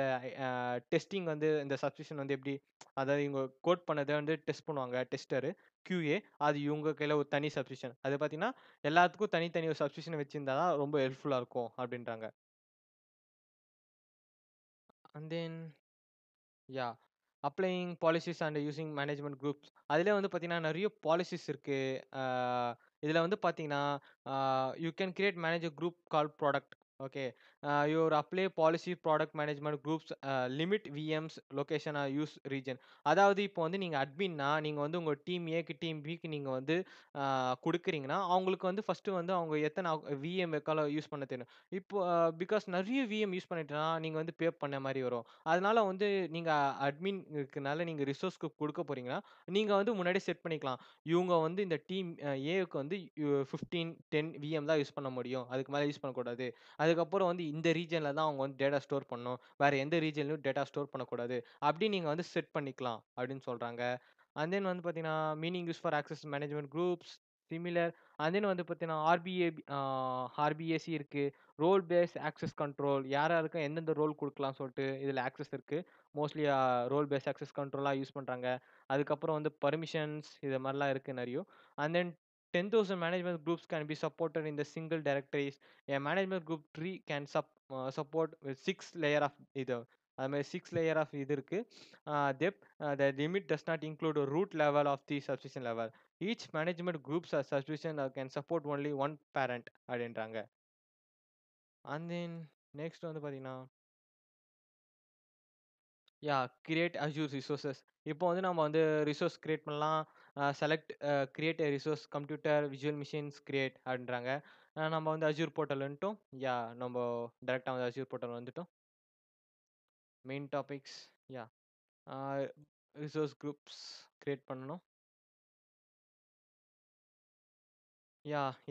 டெஸ்டிங் வந்து இந்த சப்ஸ்கிரிப்ஷன் வந்து எப்படி அதாவது இவங்க கோட் பண்ணத வந்து டெஸ்ட் பண்ணுவாங்க டெஸ்டரு, QA அது இவங்க கையில ஒரு தனி சப்ஸ்கிரிப்ஷன். அது பார்த்தீங்கன்னா, எல்லாத்துக்கும் தனித்தனி ஒரு சப்ஸ்கிரிப்ஷன் வச்சிருந்தா தான் ரொம்ப ஹெல்ப்ஃபுல்லா இருக்கும் அப்படின்றாங்க. And then yeah! Applying policies and using management groups. அதிலே வந்து பார்த்தீங்கன்னா, நெறைய பாலிசிஸ் இருக்கு. ஆ இதில வந்து பார்த்தீங்கன்னா, you can create manage a group called product. Okay. Your apply policy product management groups limit VMs, location or use region. அதாவது இப்போ வந்து நீங்க அட்மின்னா, நீங்க வந்து உங்க டீம் ஏக்கு, டீம் பிக்கு நீங்க வந்து குடுக்குறீங்கன்னா, அவங்களுக்கு வந்து ஃபர்ஸ்ட்டு வந்து அவங்க எத்தன விஎம் யூஸ் பண்ண தெரியும். இப்போ பிகாஸ் நெறைய விஎம் யூஸ் பண்ணிட்டோம்னா, நீங்க வந்து பே பண்ண மாரி வரும். அதனால வந்து நீங்க அட்மின் இருக்கனால நீங்க ரிசோர்ஸ்க்கு குடுக்க போறீங்கன்னா, நீங்க வந்து முன்னாடியே செட் பண்ணிக்கலாம். இவங்க வந்து இந்த டீம் ஏவுக்கு வந்து 15, 10 விஎம் தான் யூஸ் பண்ண முடியும். அதுக்கு மேல யூஸ் பண்ணக்கூடாது. அதுக்கப்புறம் வந்து இந்த ரீஜன்ல தான் அவங்க வந்து டேட்டா ஸ்டோர் பண்ணணும். வேற எந்த ரீஜன்லயும் டேட்டா ஸ்டோர் பண்ணக்கூடாது. அப்படி நீங்க வந்து செட் பண்ணிக்கலாம் அப்படின்னு சொல்றாங்க. அண்ட் தென் வந்து பார்த்தீங்கன்னா, meaning use for access management groups. Similar. And then வந்து பார்த்தீங்கன்னா, ஆர்பிஏசி இருக்கு. Role base access control. யார் யாருக்கு எந்தெந்த ரோல் குடுக்கலாம்னு சொல்லிட்டு இதில ஆக்சஸ் இருக்கு. மோஸ்ட்லி ரோல் பேஸ் ஆக்சஸ் கண்ட்ரோலா யூஸ் பண்றாங்க. அதுக்கப்புறம் வந்து பெர்மிஷன்ஸ் இது மாரிலாம் இருக்கு நெறைய. And then 10,000 management groups can be supported in the single directories. A management group tree can support with 6 layer of இது. அது மாரி 6 லேயர் ஆஃப் இது இருக்கு. Depth the limit does not include a root level of the subscription level. Each management groups or subscription can support only one parent அப்படின்றாங்க. And then next வந்து பார்த்தீங்கன்னா, create Azure resources. இப்போ வந்து நம்ம வந்து resource create பண்ணலாம். Select create எ resource computer, visual machines create அப்படின்றாங்க. நம்ம வந்து அஸ்யூர் போர்ட்டல் வந்துட்டோம். நம்ம டைரக்ட்டா வந்து அஸ்யூர் போர்ட்டல் வந்துட்டோம். மெயின் டாபிக்ஸ் யா ரிசோர்ஸ் குரூப்ஸ் கிரியேட் பண்ணணும்.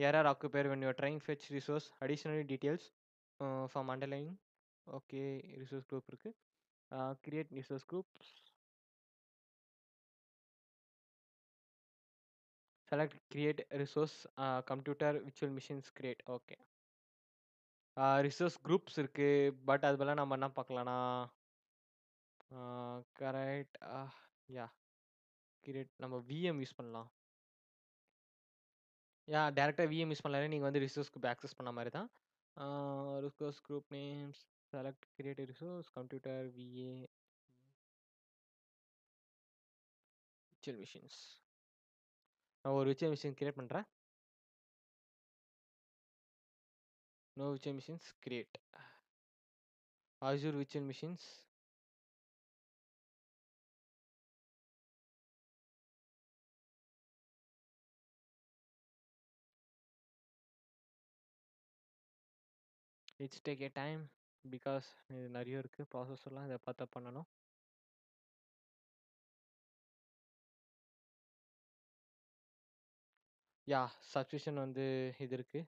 Error occur when you are trying fetch resource. Additionally details from underlying. Okay, resource group இருக்கு. Create resource groups. Select create resource computer virtual machines create. Okay. Resource groups இருக்கு. But அது பதிலா நம்ம என்ன பார்க்கலாம்னா, correct யா create நம்ம VM use பண்ணலாம். டைரக்ட்டா VM use பண்ணலாம்னா நீங்க வந்து ரிசோர்ஸ் குரூப் ஆக்சஸ் பண்ண மாரி தான். Resource group names select create resource computer VA virtual machines. நான் ஒரு விர்ச்சுவல் மிஷின் கிரியேட் பண்றேன். No virtual machines create. Azure virtual machines. It's take a time because இது நிறைய இருக்கு ப்ராசஸ் எல்லாம் இதை பார்த்தா பண்ணணும். சப்ஸ்கிரிப்ஷன் வந்து இது இருக்கு.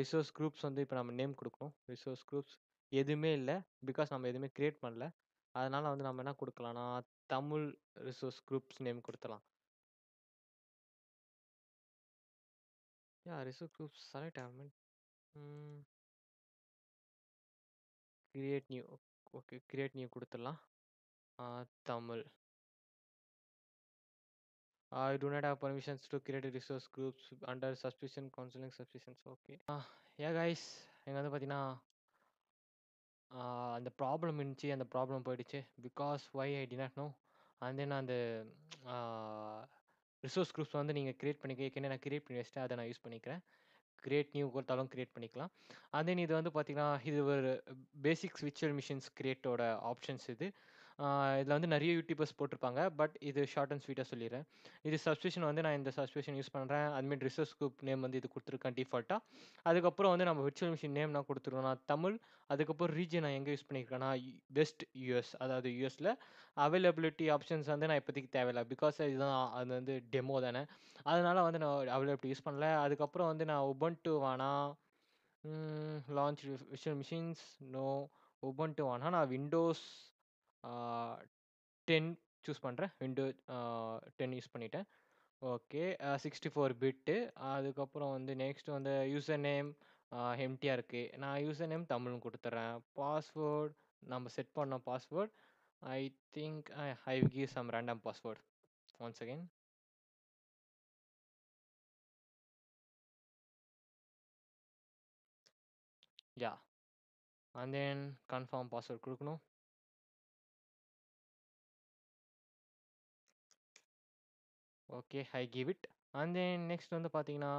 ரிசோர்ஸ் குரூப்ஸ் வந்து இப்போ நம்ம நேம் கொடுக்கணும். ரிசோர்ஸ் குரூப்ஸ் எதுவுமே இல்லை பிகாஸ் நம்ம எதுவுமே கிரியேட் பண்ணல. அதனால வந்து நம்ம என்ன கொடுக்கலாம்னா தமிழ் ரிசோர்ஸ் குரூப்ஸ் நேம் கொடுத்துலாம். ரிசோர்ஸ் குரூப்ஸ் செலக்ட் ஆகும். Create new. Okay, create new கொடுத்துடலாம். Tamil. I do not have permissions to create resource groups under subscription counseling subscriptions. Okay. Guys, எங்க வந்து பார்த்தீங்கன்னா அந்த ப்ராப்ளம் இருந்துச்சு. அந்த ப்ராப்ளம் போயிடுச்சு. Because why I did not know. And then அந்த ரிசோர்ஸ் குரூப்ஸ் வந்து நீங்கள் கிரியேட் பண்ணிக்க ஏற்கனவே நான் கிரியேட் பண்ணி வச்சுட்டு அதை நான் யூஸ் பண்ணிக்கிறேன். கிரியேட் நியூ கொடுத்தாலும் கிரியேட் பண்ணிக்கலாம். அண்ட் தென் இது வந்து பார்த்தீங்கன்னா இது ஒரு பேசிக்ஸ் விர்ச்சுவல் மிஷின்ஸ் கிரியேட்டோட ஆப்ஷன்ஸ் இது. இதில் வந்து நிறைய யூடியூபர்ஸ் போட்டிருப்பாங்க. பட் இது ஷார்ட் அண்ட் ஸ்வீட்டாக சொல்லிடுறேன். இது சப்ஸ்கிரிப்ஷன் வந்து நான் இந்த சப்ஸ்கிரிப்ஷன் யூஸ் பண்ணுறேன். அதுமாரி ரிசோர்ஸ் குரூப் நேம் வந்து இது கொடுத்துருக்கேன் டிஃபால்ட்டாக. அதுக்கப்புறம் வந்து நம்ம விர்ச்சுவல் மிஷின் நேம் நான் கொடுத்துருவேன். நான் தமிழ். அதுக்கப்புறம் ரீஜன் நான் எங்கே யூஸ் பண்ணியிருக்கேன்னா வெஸ்ட் யூஎஸ். அதாவது யூஎஸில் அவைலபிலிட்டி ஆப்ஷன்ஸ் வந்து நான் இப்போதைக்கு தேவையில்லை. பிகாஸ் இதுதான் அது வந்து டெமோ தானே. அதனால வந்து நான் அவைலபிலிட்டி யூஸ் பண்ணல. அதுக்கப்புறம் வந்து நான் உபுண்டு வேணாம். Launch virtual machines no. Ubuntu வேணாம். நான் விண்டோஸ் 10 சூஸ் பண்ணுறேன். விண்டோ 10 யூஸ் பண்ணிட்டேன். Okay, 64 bit. அதுக்கப்புறம் வந்து நெக்ஸ்ட் வந்து யூசர் நேம் எம்டியாக இருக்குது. நான் யூசர் நேம் தமிழ்னு கொடுத்துட்றேன். பாஸ்வேர்ட் நம்ம செட் பண்ண password I think I give some random password once again. And then confirm password கொடுக்கணும். Okay, I give it. And then next வந்து பார்த்தீங்கன்னா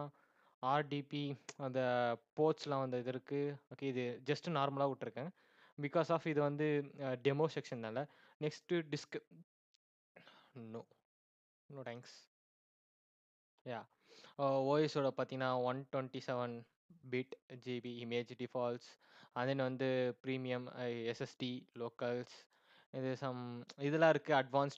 ஆர்டிபி அந்த போர்ட்ஸ்லாம் வந்து இது இருக்குது. ஓகே, இது ஜஸ்ட் நார்மலாக விட்ருக்கேன். பிகாஸ் ஆஃப் இது வந்து டெமோ செக்ஷன்னால. Next no no thanks. Yeah ஓஎஸோட பார்த்தீங்கன்னா 127 bit GB image defaults. And then வந்து ப்ரீமியம் எஸ்எஸ்டி லோக்கல்ஸ். இது இதெல்லாம் இருக்குது. அட்வான்ஸ்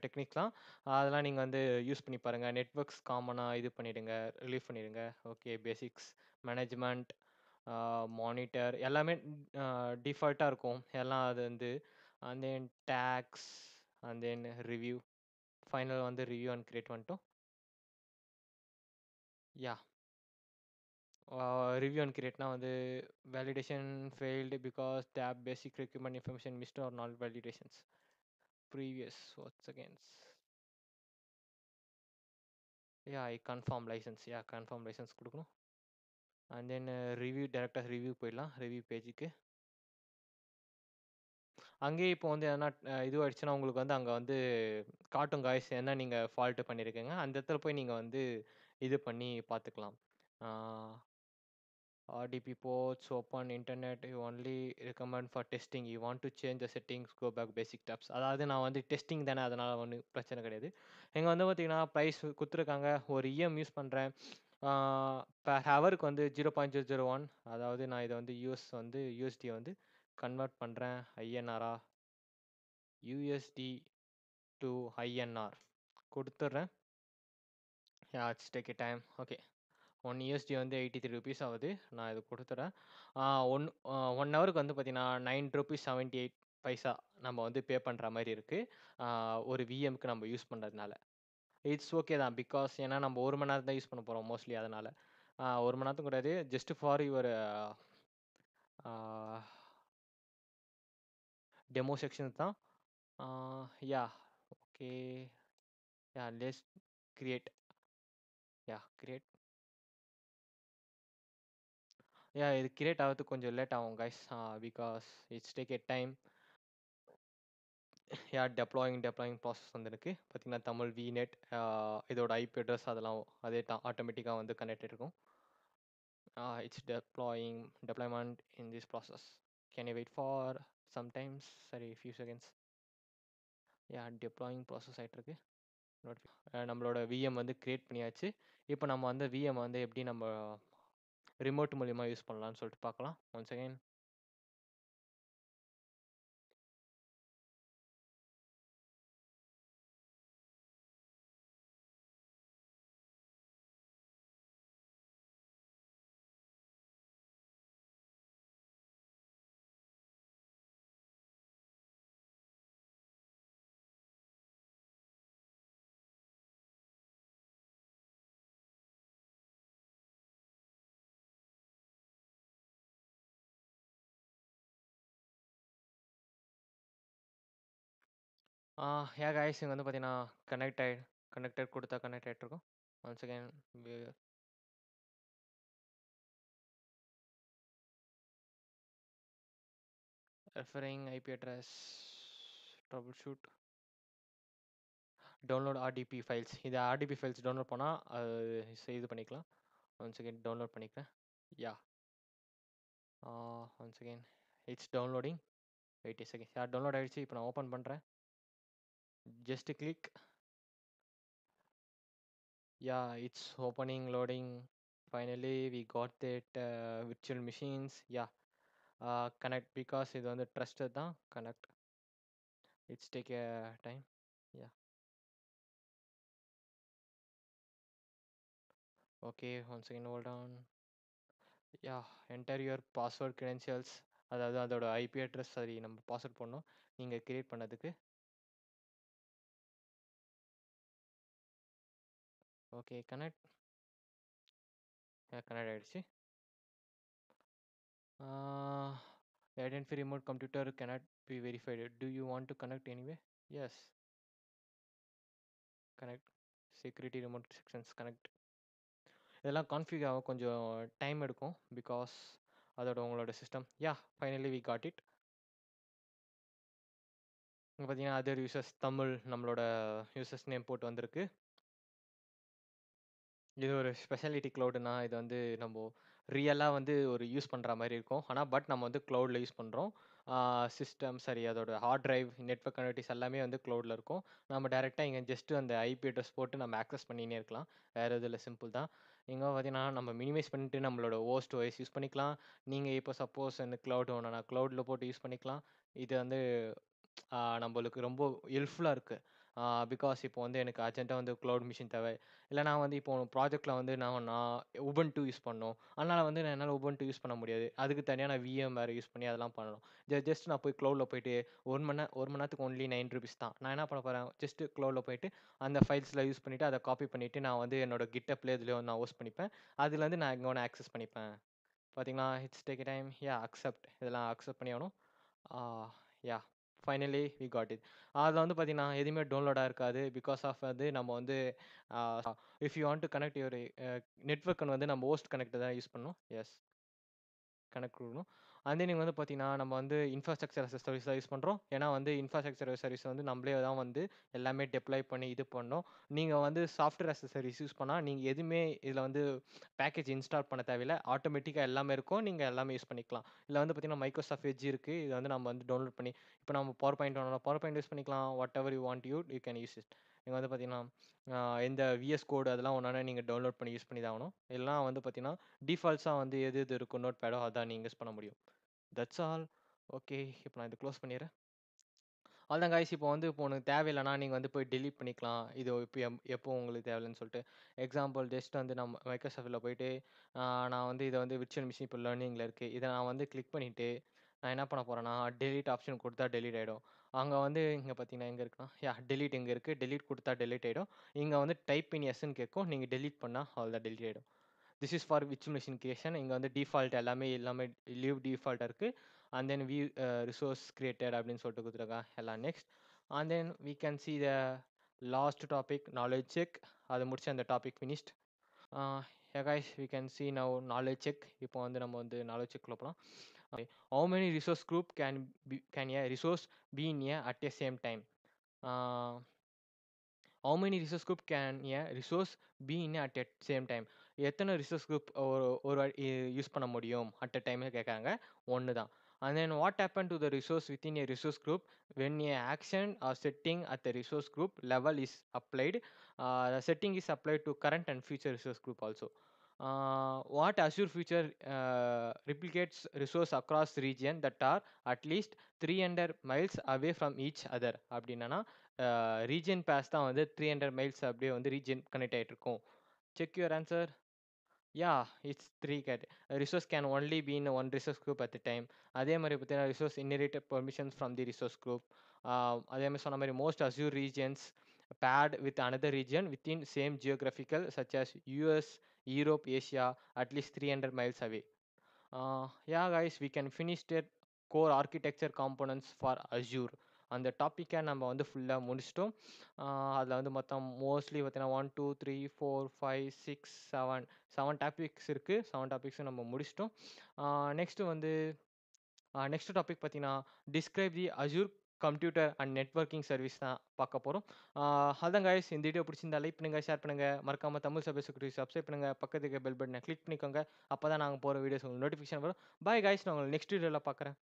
டெக்னிக்லாம் அதெல்லாம் நீங்கள் வந்து யூஸ் பண்ணி பாருங்கள். நெட்ஒர்க்ஸ் காமனாக இது பண்ணிவிடுங்க, ரிலீவ் பண்ணிவிடுங்க. ஓகே, பேசிக்ஸ் மேனேஜ்மெண்ட் மானிட்டர் எல்லாமே டிஃபால்ட்டாக இருக்கும். எல்லாம் அது வந்து and then tags and then review. Final வந்து ரிவ்யூ அண்ட் கிரியேட் பண்ணிட்டோம். யா ரிவ்யூ அண்ட் கிரியேட்னா வந்து validation failed because the app basic requirement information missed or not validations previous work seconds. Yeah I confirm licence. Yeah confirm licence கொடுக்கணும். And then review டேரெக்டாக review போயிடலாம். Review பேஜுக்கு அங்கேயே இப்போ வந்து எதனா இதுவாயிடுச்சுன்னா உங்களுக்கு வந்து அங்கே வந்து காட்டும் காய்ஸ் என்ன நீங்கள் ஃபால்ட்டு பண்ணியிருக்கீங்க அந்த இடத்துல போய் நீங்கள் வந்து இது பண்ணி பார்த்துக்கலாம். RDP ports open internet you only recommend for testing. You want to change the settings, go back basic tabs. அதாவது நான் வந்து டெஸ்டிங் தானே, அதனால் ஒன்றும் பிரச்சனை கிடையாது. இங்கே வந்து பார்த்தீங்கன்னா ப்ரைஸ் கொடுத்துருக்காங்க. ஒரு யூஸ் பண்ணுறேன். per ஹவருக்கு வந்து 0.001. அதாவது நான் இதை வந்து யூஎஸ்டி வந்து கன்வெர்ட் பண்ணுறேன். ஐஎன்ஆரா யூஎஸ்டி டு ஐஎன்ஆர் கொடுத்துட்றேன். It's take a time. Okay, 1 USD வந்து 83 ருபீஸ் ஆகுது. நான் இது கொடுத்துட்றேன். 1 ஹவருக்கு வந்து பார்த்தீங்கன்னா 9 ருபீஸ் 78 பைசா நம்ம வந்து பே பண்ணுற மாதிரி இருக்குது. ஒரு விஎம்க்கு நம்ம யூஸ் பண்ணுறதுனால இட்ஸ் ஓகே தான். பிகாஸ் ஏன்னா நம்ம 1 மணி நேரம் தான் யூஸ் பண்ண போகிறோம் மோஸ்ட்லி. அதனால் 1 மணி நேரத்துக்கு கூடாது. Just for your demo session தான். Yeah okay. Yeah let's create. Yeah create. Yeah இது கிரியேட் ஆகிறதுக்கு கொஞ்சம் லேட் ஆகும் guys. Because it's take a time. Yeah deploying process வந்துருக்கு. பார்த்தீங்கன்னா தமிழ் விநெட் இதோட ஐபி அட்ரஸ் அதெல்லாம் அதே ஆட்டோமேட்டிக்காக வந்து கனெக்ட் இருக்கும். It's deployment in this process. Can you wait for sometimes? சரி, few seconds. Yeah deploying process ஆகிட்டுருக்கு. நம்மளோட விஎம் வந்து க்ரியேட் பண்ணியாச்சு. இப்போ நம்ம வந்து விஎம் வந்து எப்படி நம்ம ரிமோட் மூலிமா யூஸ் பண்ணலான்னு சொல்லிட்டு பார்க்கலாம். One second. யா கைஸ், இங்கே வந்து பார்த்தீங்கன்னா கனெக்டட் கொடுத்தா கனெக்ட் ஆகிட்ருக்கோம். One second. Referring IP address, trouble shoot, download RDP files. இது ஆர்டிபி ஃபைல்ஸ் டவுன்லோட் பண்ணால் இது பண்ணிக்கலாம். ஒன் செகண்ட் டவுன்லோட் பண்ணிக்கிறேன். Yeah one second. It's downloading. Wait second. Yeah download ஆகிடுச்சு. இப்போ நான் ஓப்பன் பண்ணுறேன். Just click. Yeah it's opening, loading. Finally we got that virtual machines. Yeah connect. Because இது வந்து ட்ரஸ்டட் தான். Connect. It's take a time. Yeah okay, one second hold on. Yeah enter your password credentials. அதாவது அதோட IP address சரி நம்ம password பண்ணோம் நீங்கள் create பண்ணதுக்கு. Okay connect. கனெக்ட் ஆகிடுச்சு. Identify remote computer cannot be verified. Do you want to connect anyway? Yes. Connect. Security remote sections connect. இதெல்லாம் config ஆக கொஞ்சம் டைம் எடுக்கும். பிகாஸ் அதோட உங்களோட system. Yeah finally we got it. இங்கே பார்த்தீங்கன்னா அதர் யூசர்ஸ் தமிழ் நம்மளோட யூசர்ஸ் நேம் போட்டு வந்திருக்கு. இது ஒரு ஸ்பெஷாலிட்டி க்ளவுடுனா இது வந்து நம்ம ரியலாக வந்து ஒரு யூஸ் பண்ணுற மாதிரி இருக்கும். ஆனால் பட் நம்ம வந்து க்ளவுடில் யூஸ் பண்ணுறோம். சிஸ்டம் சரி அதோட ஹார்ட் டிரைவ் நெட்வொர்க் கனெக்டிவிட்டிஸ் எல்லாமே வந்து க்ளவுடில் இருக்கும். நம்ம டேரெக்டாக இங்கே ஜஸ்ட்டு அந்த ஐபி அட்ரஸ் போட்டு நம்ம ஆக்சஸ் பண்ணினே இருக்கலாம். வேறு இதில் சிம்பிள் தான். இங்கே பார்த்தீங்கன்னா நம்ம மினிமைஸ் பண்ணிட்டு நம்மளோட ஓஸ்ட் ஓஎஸ் யூஸ் பண்ணிக்கலாம். நீங்கள் இப்போ சப்போஸ் இந்த க்ளவுட் வேணும்னா க்ளவுடில் போட்டு யூஸ் பண்ணிக்கலாம். இது வந்து நம்மளுக்கு ரொம்ப ஹெல்ப்ஃபுல்லாக இருக்குது. பிகாஸ் இப்போ வந்து எனக்கு அர்ஜென்ட்டா வந்து க்ளவுட் மிஷின் தேவை. இல்ல நான் வந்து இப்போ ப்ராஜெக்ட்ல வந்து நான் உபுண்டு யூஸ் பண்ணணும். அதனால வந்து என்னால உபுண்டு யூஸ் பண்ண முடியாது. அதுக்கு தனியா நான் விஎம் வேற யூஸ் பண்ணி அதெல்லாம் பண்ணணும். ஜஸ்ட் நான் போய் க்ளவுட்ல போயிட்டு 1 மணி நேரத்துக்கு ஒன்லி ₹9 தான். நான் என்ன பண்ண போறேன், ஜஸ்ட் க்ளவுட்ல போயிட்டு அந்த ஃபைல்ஸ்ல யூஸ் பண்ணிட்டு, அத காப்பி பண்ணிட்டு, நான் வந்து என்னோட GitHubலயோ எதுலயோ நான் ஹோஸ்ட் பண்ணிப்பேன். அதுலேருந்து நான் எங்க வேணா ஆக்சஸ் பண்ணிப்பேன். பார்த்தீங்களா, இட்ஸ் டேக் டைம். அக்செப்ட் இதெல்லாம் அக்செப்ட் பண்ணி ஆகணும். Ah yeah! Finally we got it. அதுல வந்து பார்த்தீங்கன்னா, எதுவுமே டவுன்லோடா இருக்காது. பிகாஸ் ஆஃப் வந்து நம்ம வந்து ah if you want to connect your நெட்வொர்க்ன்னு வந்து நம்ம ஹோஸ்ட் கனெக்ட் தான் யூஸ் பண்ணணும். எஸ். கனெக்ட் குடுக்கணும். அண்ட் தென் நீங்க வந்து பார்த்தீங்கன்னா, நம்ம வந்து இன்ஃப்ராஸ்ட்ரக்சர் அஸ் எ சர்வீஸ் தான் யூஸ் பண்றோம். ஏன்னா வந்து இன்ஃப்ராஸ்ட்ரக்சர் சர்வீஸ் வந்து நம்மளே தான் வந்து எல்லாமே டெப்ளாய் பண்ணி இது பண்ணோம். நீங்க வந்து software as a service use பண்ணா, நீங்க எதுவுமே இதுல வந்து பேக்கேஜ் இன்ஸ்டால் பண்ண தேவையில்ல. ஆட்டோமேட்டிக்கா எல்லாமே இருக்கும். நீங்க எல்லாமே யூஸ் பண்ணிக்கலாம். இதுல வந்து பார்த்தீங்கன்னா, மைக்ரோசாஃப்ட் எட்ஜ் இருக்கு. இத வந்து நம்ம வந்து டவுன்லோட் பண்ணி இப்ப நம்ம பவர் பாயிண்ட் வேணும்னா பவர் பாயிண்ட் யூஸ் பண்ணிக்கலாம். Whatever you want you can use it. நீங்க வந்து பார்த்தீங்கன்னா, இந்த விஎஸ் கோட் அதெல்லாம் ஒண்ணொண்ணா நீங்க டவுன்லோட் பண்ணி யூஸ் பண்ணி தான் ஆகணும். இல்லனா வந்து பார்த்தீங்கன்னா, டிஃபால்ட்ஸா வந்து எது எது இருக்கோ நோட்பேடோ அதான் நீங்க யூஸ் பண்ண முடியும். That's all. ஓகே. இப்ப நான் இத க்ளோஸ் பண்ணிர்றேன். அவ்வளோதான் காய்ஸ். இப்போ உனக்கு தேவையில்லன்னா, நீங்க வந்து போய் டெலீட் பண்ணிக்கலாம். இது இப்ப எப்போ உங்களுக்கு தேவையில்லன்னு சொல்லிட்டு. எக்ஸாம்பிள் ஜஸ்ட் வந்து நம்ம மைக்ரோசாஃப்ட்ல போயிட்டு, ஆ நான் வந்து இத வந்து விர்ச்சுவல் மிஷின் இப்போ லேர்னிங்ல இருக்கு. இத நான் வந்து கிளிக் பண்ணிட்டு, நான் என்ன பண்ண போறேன்னா, டெலீட் ஆப்ஷன் குடுத்தா டெலீட் ஆயிடும். அங்க வந்து இங்க பார்த்தீங்கன்னா, எங்க இருக்குன்னா, டெலீட் இங்க இருக்கு. டெலீட் குடுத்தா டெலீட் ஆயிடும். இங்க வந்து டைப் இன் எஸ்ன்னு கேட்கும். நீங்க டெலீட் பண்ணா அவ்வளோதான் டெலீட் ஆயிடும். This is for virtual machine creation. இங்க வந்து டிஃபால்ட் எல்லாமே லீவ் டிஃபால்ட்டா இருக்கு. And then view resource created அப்படின்னு சொல்லிட்டு குடுத்துருக்காங்க. எல்லாம் next. And then we can see the last topic knowledge check. அத முடிச்சு அந்த topic finished. Guys we can see now knowledge check. இப்போ வந்து நம்ம வந்து நாலேட்ஜ் செக்ல போலாம். How many resource group can a resource be in a at a same time? Have many resource group can a resource be in at a same time? எத்தனை resource group ஒரு ஒரு use பண்ண முடியும் at a டைம்னு கேட்குறாங்க. 1 தான். And then what happen to the resource within a resource group when a action are setting at the resource group level is applied. Setting is applied to current and future resource group also. What assure future replicates resource across region that are at least 300 miles away from each other? அப்படின்னா region pass தான் வந்து 300 miles அப்படியே வந்து region connect ஆயிட்டு இருக்கும். Check your answer. It's 3 gate. Resource can only be in one resource group at the time. அதே மாதிரி பார்த்தீங்கன்னா resource inherited permissions from the resource group. அதே மாதிரி சொன்ன மாதிரி most Azure regions paired with another region within same geographical such as US, Europe, Asia at least 300 miles away. Guys, we can finish the core architecture components for Azure. அந்த டாப்பிக்கை நம்ம வந்து ஃபுல்லாக முடிச்சிட்டோம். அதில் வந்து மொத்தம் மோஸ்ட்லி பார்த்தீங்கன்னா 1 2 3 4 5 6 7 டாபிக்ஸ் இருக்குது. 7 டாபிக்ஸும் நம்ம முடிச்சிட்டோம். நெக்ஸ்ட்டு வந்து நெக்ஸ்ட் டாபிக் பார்த்தீங்கன்னா describe the Azure computer and networking service தான் பார்க்க போகிறோம். அதான் கைஸ், இந்த வீடியோ பிடிச்சிருந்தா லைக் பண்ணுங்கள், ஷேர் பண்ணுங்கள், மறக்காமல் தமிழ் சபை செக்யூரிட்டி சப்ஸ்கிரைப் பண்ணுங்கள், பக்கத்துக்கு பெல் பட்டனை கிளிக் பண்ணிக்கோங்க. அப்போ தான் நாங்கள் போகிற வீடியோஸ் உங்களுக்கு நோட்டிஃபிகேஷன் வரும். பாய் கைஸ், நான் உங்களை நெக்ஸ்ட் வீடியோவில் பார்க்குறேன்.